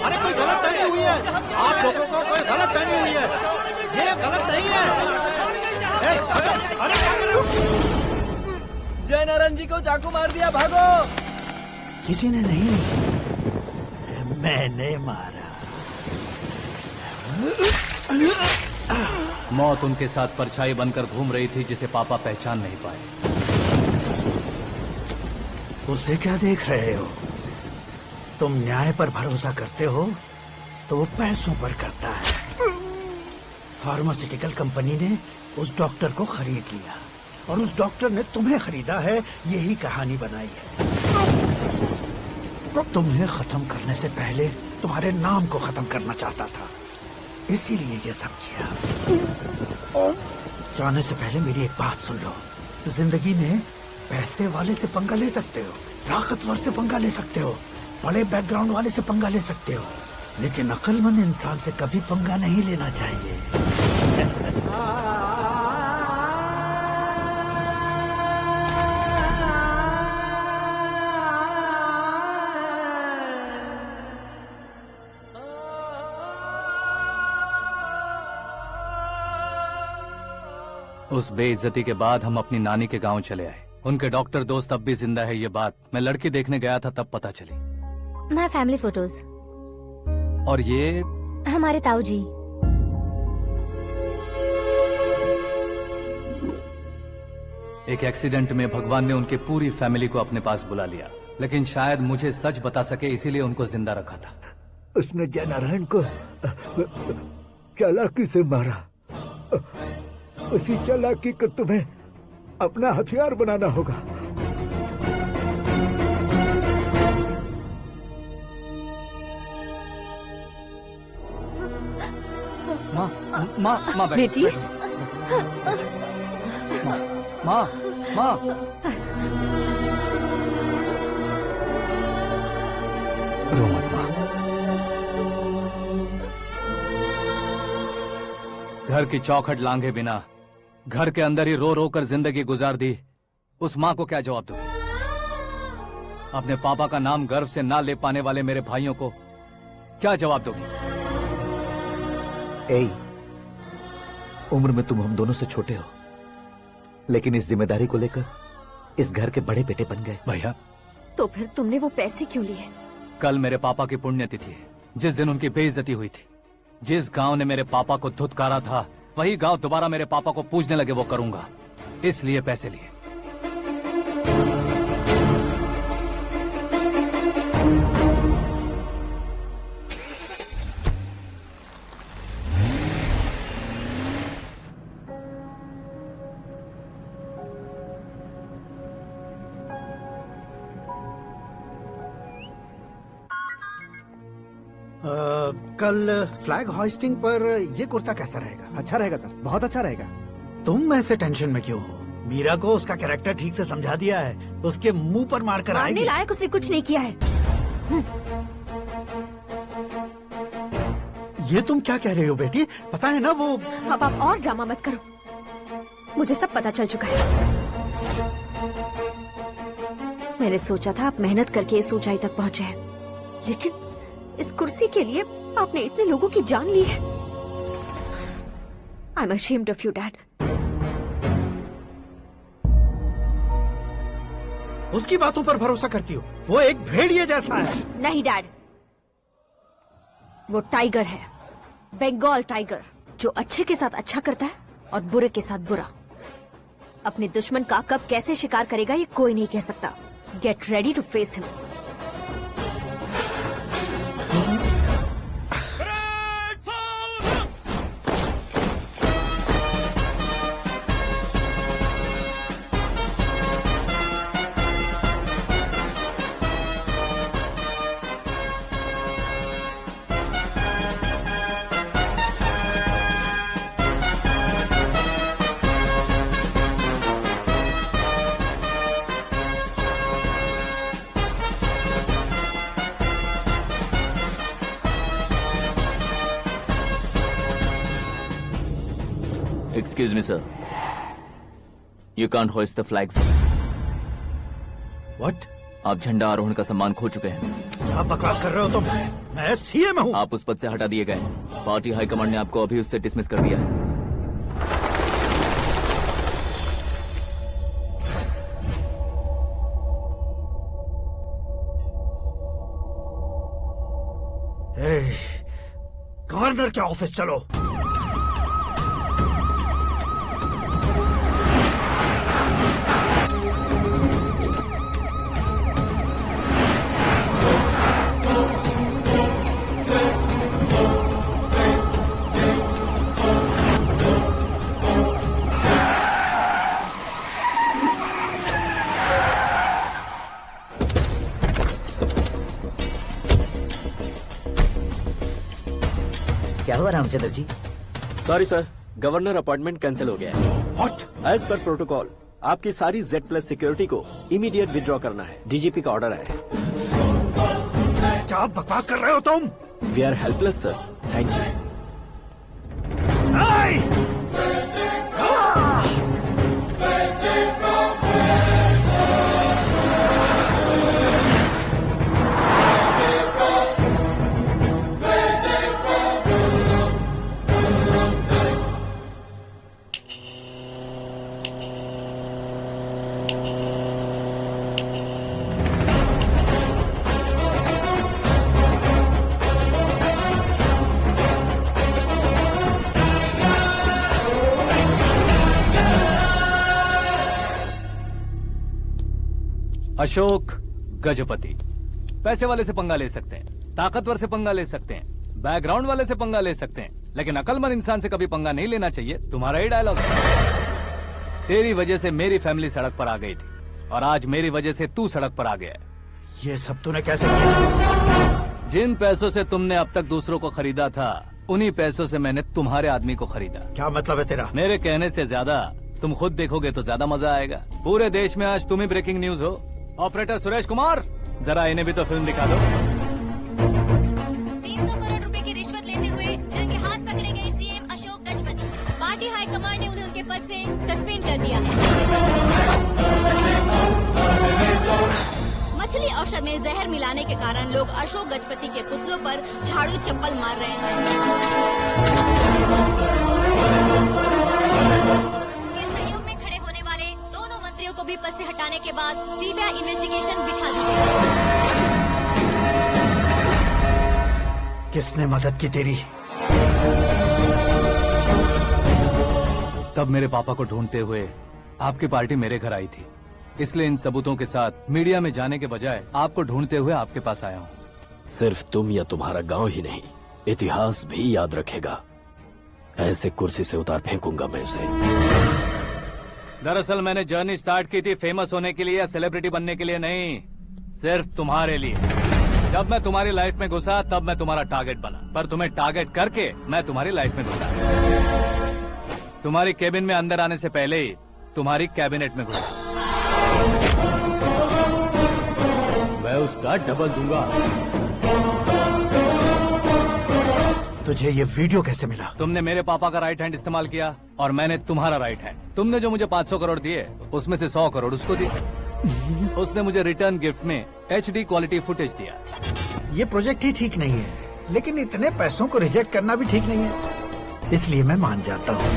अरे कोई गलत फहमी हुई है। आप लोगों को कोई गलत फहमी हुई है, ये गलत नहीं है। अरे जय नारायण जी को चाकू मार दिया, भागो। किसी ने नहीं, मैंने मारा। मौत उनके साथ परछाई बनकर घूम रही थी, जिसे पापा पहचान नहीं पाए। उसे क्या देख रहे हो? तुम न्याय पर भरोसा करते हो तो वो पैसों पर करता है। फार्मास्यूटिकल कंपनी ने उस डॉक्टर को खरीद लिया और उस डॉक्टर ने तुम्हें खरीदा है, यही कहानी बनाई है। तुम्हें खत्म करने से पहले तुम्हारे नाम को खत्म करना चाहता था, इसीलिए ये सब किया। जाने से पहले मेरी एक बात सुन लो। जिंदगी में पैसे वाले से पंगा ले सकते हो, ताकतवर से पंगा ले सकते हो, बड़े बैकग्राउंड वाले से पंगा ले सकते हो, लेकिन अक्लमंद इंसान से कभी पंगा नहीं लेना चाहिए। उस बेइज्जती के बाद हम अपनी नानी के गांव चले आए। उनके डॉक्टर दोस्त अब भी जिंदा है, ये बात मैं लड़की देखने गया था तब पता चली। My family photos. और ये हमारे ताऊ जी। एक एक्सीडेंट में भगवान ने उनकी पूरी फैमिली को अपने पास बुला लिया, लेकिन शायद मुझे सच बता सके इसीलिए उनको जिंदा रखा था। उसने जयनारायण को चालाकी से मारा। उसी चालाकी को तुम्हें अपना हथियार बनाना होगा। माँ बेटी। माँ रो मत माँ। घर की चौखट लांघे बिना घर के अंदर ही रो रो कर जिंदगी गुजार दी उस माँ को क्या जवाब दूं? अपने पापा का नाम गर्व से ना ले पाने वाले मेरे भाइयों को क्या जवाब दोगी? उम्र में तुम हम दोनों से छोटे हो, लेकिन इस जिम्मेदारी को लेकर इस घर के बड़े बेटे बन गए। भैया, तो फिर तुमने वो पैसे क्यों लिए? कल मेरे पापा की पुण्यतिथि है, जिस दिन उनकी बेइज्जती हुई थी। जिस गांव ने मेरे पापा को धुतकारा था वही गांव दोबारा मेरे पापा को पूजने लगे वो करूंगा, इसलिए पैसे लिए। कल फ्लैग होइस्टिंग पर ये कुर्ता कैसा रहेगा? अच्छा रहेगा सर, बहुत अच्छा रहेगा। तुम ऐसे टेंशन में क्यों हो? मीरा को उसका कैरेक्टर ठीक से समझा दिया है, उसके मुंह पर मारकर आएगी। मारने लायक उसने कुछ नहीं किया है। ये तुम क्या कह रहे हो बेटी? पता है ना वो। अब आप और ड्रामा मत करो, मुझे सब पता चल चुका है। मैंने सोचा था आप मेहनत करके इस ऊंचाई तक पहुंचे हैं, लेकिन इस कुर्सी के लिए आपने इतने लोगों की जान ली है। I am ashamed of you dad. उसकी बातों पर भरोसा करती हो? वो एक भेड़िए जैसा है। नहीं डैड, वो टाइगर है, बंगाल टाइगर, जो अच्छे के साथ अच्छा करता है और बुरे के साथ बुरा। अपने दुश्मन का कब कैसे शिकार करेगा ये कोई नहीं कह सकता। Get ready to face him. Excuse me, sir. You can't hoist the flags. What? आप झंडा आरोहण का सम्मान खो चुके हैं। क्या बकवास कर रहे हो तुम? मैं सीएम हूँ। आप उस पद से हटा दिए गए। पार्टी हाईकमांड ने आपको अभी उससे डिसमिस कर दिया है। गवर्नर के ऑफिस चलो। क्या हुआ Ramchandra ji? Sorry sir, governor appointment cancel हो गया है। What? एज पर प्रोटोकॉल आपकी सारी Z+ सिक्योरिटी को इमीडिएट विड्रॉ करना है। डीजीपी का ऑर्डर है। क्या बकवास कर रहे हो तुम? We are helpless sir. Thank you. Ashok Gajapati पैसे वाले से पंगा ले सकते हैं, ताकतवर से पंगा ले सकते हैं, बैकग्राउंड वाले से पंगा ले सकते हैं, लेकिन अकलमंद इंसान से कभी पंगा नहीं लेना चाहिए। तुम्हारा ही डायलॉग। तेरी वजह से मेरी फैमिली सड़क पर आ गई थी और आज मेरी वजह से तू सड़क पर आ गया है। ये सब तूने कैसे किया? जिन पैसों से तुमने अब तक दूसरों को खरीदा था, उन्हीं पैसों से मैंने तुम्हारे आदमी को खरीदा। क्या मतलब है तेरा? मेरे कहने से ज्यादा तुम खुद देखोगे तो ज्यादा मजा आएगा। पूरे देश में आज तुम ही ब्रेकिंग न्यूज हो। ऑपरेटर सुरेश कुमार, जरा इन्हें भी तो फिल्म दिखा दो। 300 करोड़ रुपए की रिश्वत लेते हुए रंगे हाथ पकड़े गए CM Ashok Gajapati. Party high command ने उन्हें उनके पद से सस्पेंड कर दिया है। मछली औषध में जहर मिलाने के कारण लोग अशोक गजपति के पुतलों पर झाड़ू चप्पल मार रहे हैं। उनके सहयोग में खड़े होने वाले दोनों मंत्रियों को भी पद से हटाने के बाद सीबीआई इन्वेस्टिगेशन बिठा दी गई। किसने मदद की तेरी? तब मेरे पापा को ढूंढते हुए आपकी पार्टी मेरे घर आई थी, इसलिए इन सबूतों के साथ मीडिया में जाने के बजाय आपको ढूंढते हुए आपके पास आया हूँ। सिर्फ तुम या तुम्हारा गांव ही नहीं, इतिहास भी याद रखेगा। ऐसे कुर्सी से उतार फेंकूंगा मैं उसे। दरअसल मैंने जर्नी स्टार्ट की थी फेमस होने के लिए या सेलिब्रिटी बनने के लिए नहीं, सिर्फ तुम्हारे लिए। जब मैं तुम्हारी लाइफ में घुसा तब मैं तुम्हारा टारगेट बना, पर तुम्हें टारगेट करके मैं तुम्हारी लाइफ में घुसा। तुम्हारी केबिन में अंदर आने से पहले ही तुम्हारी कैबिनेट में घुसा। मैं उसका डबल दूंगा। तुझे ये वीडियो कैसे मिला? तुमने मेरे पापा का राइट हैंड इस्तेमाल किया और मैंने तुम्हारा राइट हैंड। तुमने जो मुझे 500 करोड़ दिए उसमें से 100 करोड़ उसको दिए। उसने मुझे रिटर्न गिफ्ट में HD क्वालिटी फुटेज दिया। ये प्रोजेक्ट ही ठीक नहीं है, लेकिन इतने पैसों को रिजेक्ट करना भी ठीक नहीं है, इसलिए मैं मान जाता हूँ।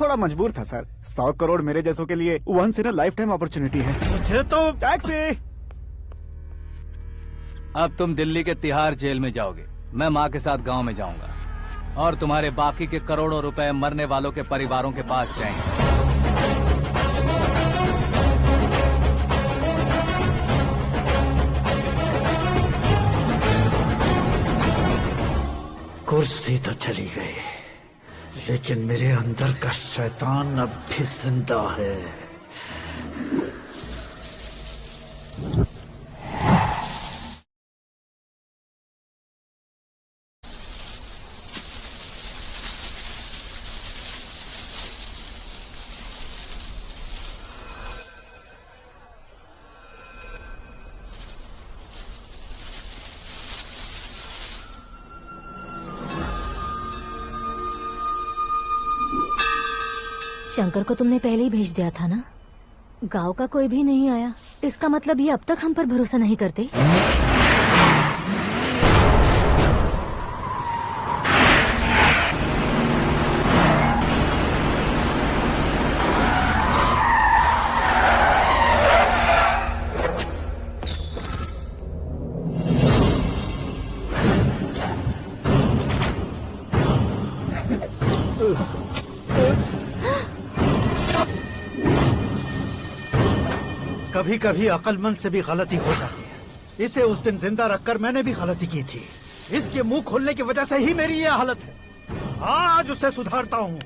थोड़ा मजबूर था सर। 100 करोड़ मेरे जैसों के लिए once in a lifetime opportunity है। मुझे तो टैक्सी। अब तुम दिल्ली के तिहाड़ जेल में जाओगे, मैं माँ के साथ गांव में जाऊंगा और तुम्हारे बाकी के करोड़ों रुपए मरने वालों के परिवारों के पास जाएंगे। कुर्सी तो चली गई, लेकिन मेरे अंदर का शैतान अब भी जिंदा है। शंकर को तुमने पहले ही भेज दिया था ना? गांव का कोई भी नहीं आया, इसका मतलब ये अब तक हम पर भरोसा नहीं करते। कभी कभी अक्लमंद से भी गलती हो जाती है। इसे उस दिन जिंदा रखकर मैंने भी गलती की थी। इसके मुंह खोलने की वजह से ही मेरी ये हालत है। आज उसे सुधारता हूँ।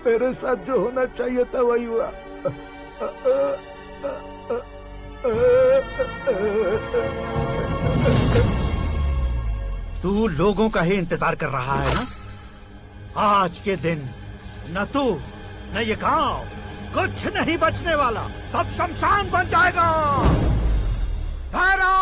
मेरे साथ जो होना चाहिए था वही हुआ। तू लोगों का ही इंतजार कर रहा है ना? आज के दिन न तू न ये गांव कुछ नहीं बचने वाला, सब शमशान बन जाएगा। भैरव!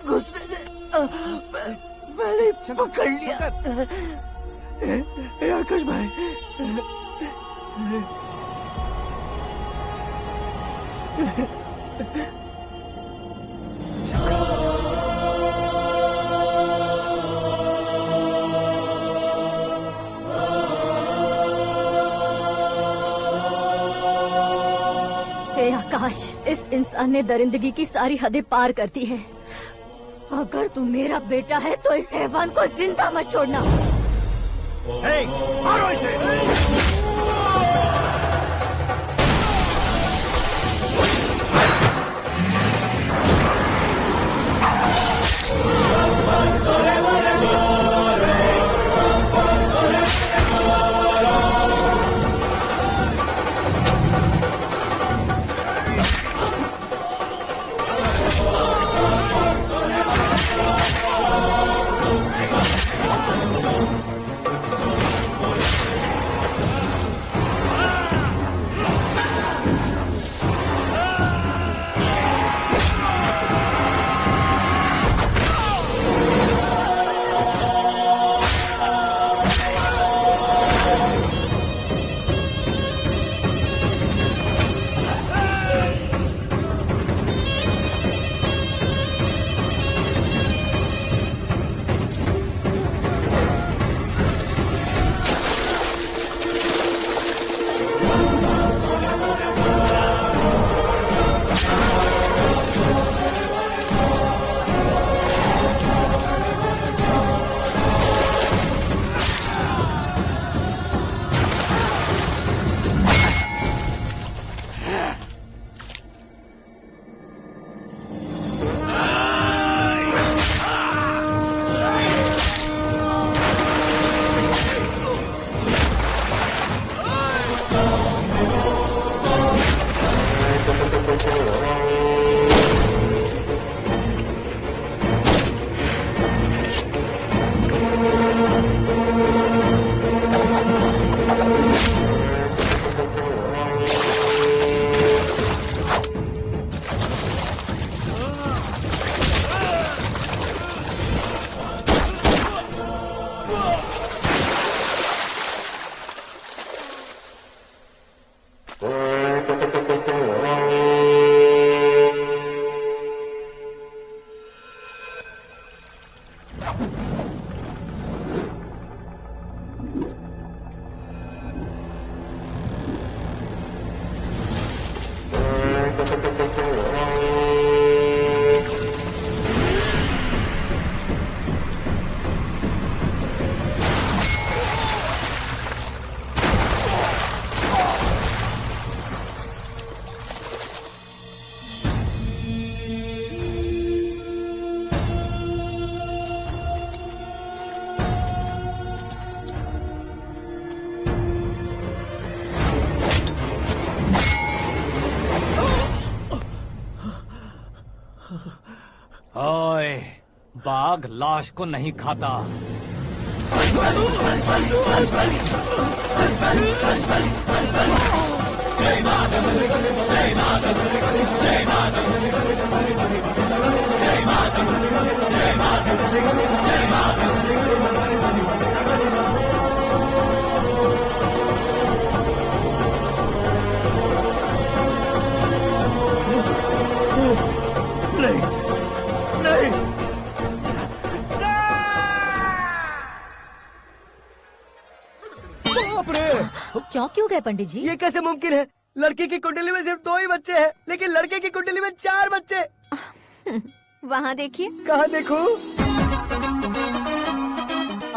घुसने से मैंने पकड़ लिया। आकाश भाई, हे आकाश, इस इंसान ने दरिंदगी की सारी हदें पार कर दी है। अगर तू मेरा बेटा है तो इस हैवान को जिंदा मत छोड़ना। मारो इसे! ओए, बाघ लाश को नहीं खाता। नहीं, नहीं, बाप रे! चौंक क्यों गए पंडित जी? ये कैसे मुमकिन है? लड़की की कुंडली में सिर्फ 2 ही बच्चे हैं, लेकिन लड़के की कुंडली में 4 बच्चे। वहाँ देखिए। कहाँ देखूं?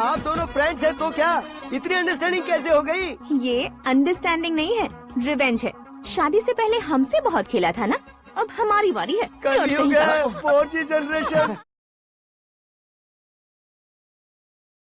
आप दोनों फ्रेंड्स हैं तो क्या, इतनी अंडरस्टैंडिंग कैसे हो गई? ये अंडरस्टैंडिंग नहीं है, रिवेंज है। शादी से पहले हमसे बहुत खेला था ना, अब हमारी बारी है। कलयुग है, 4G जनरेशन।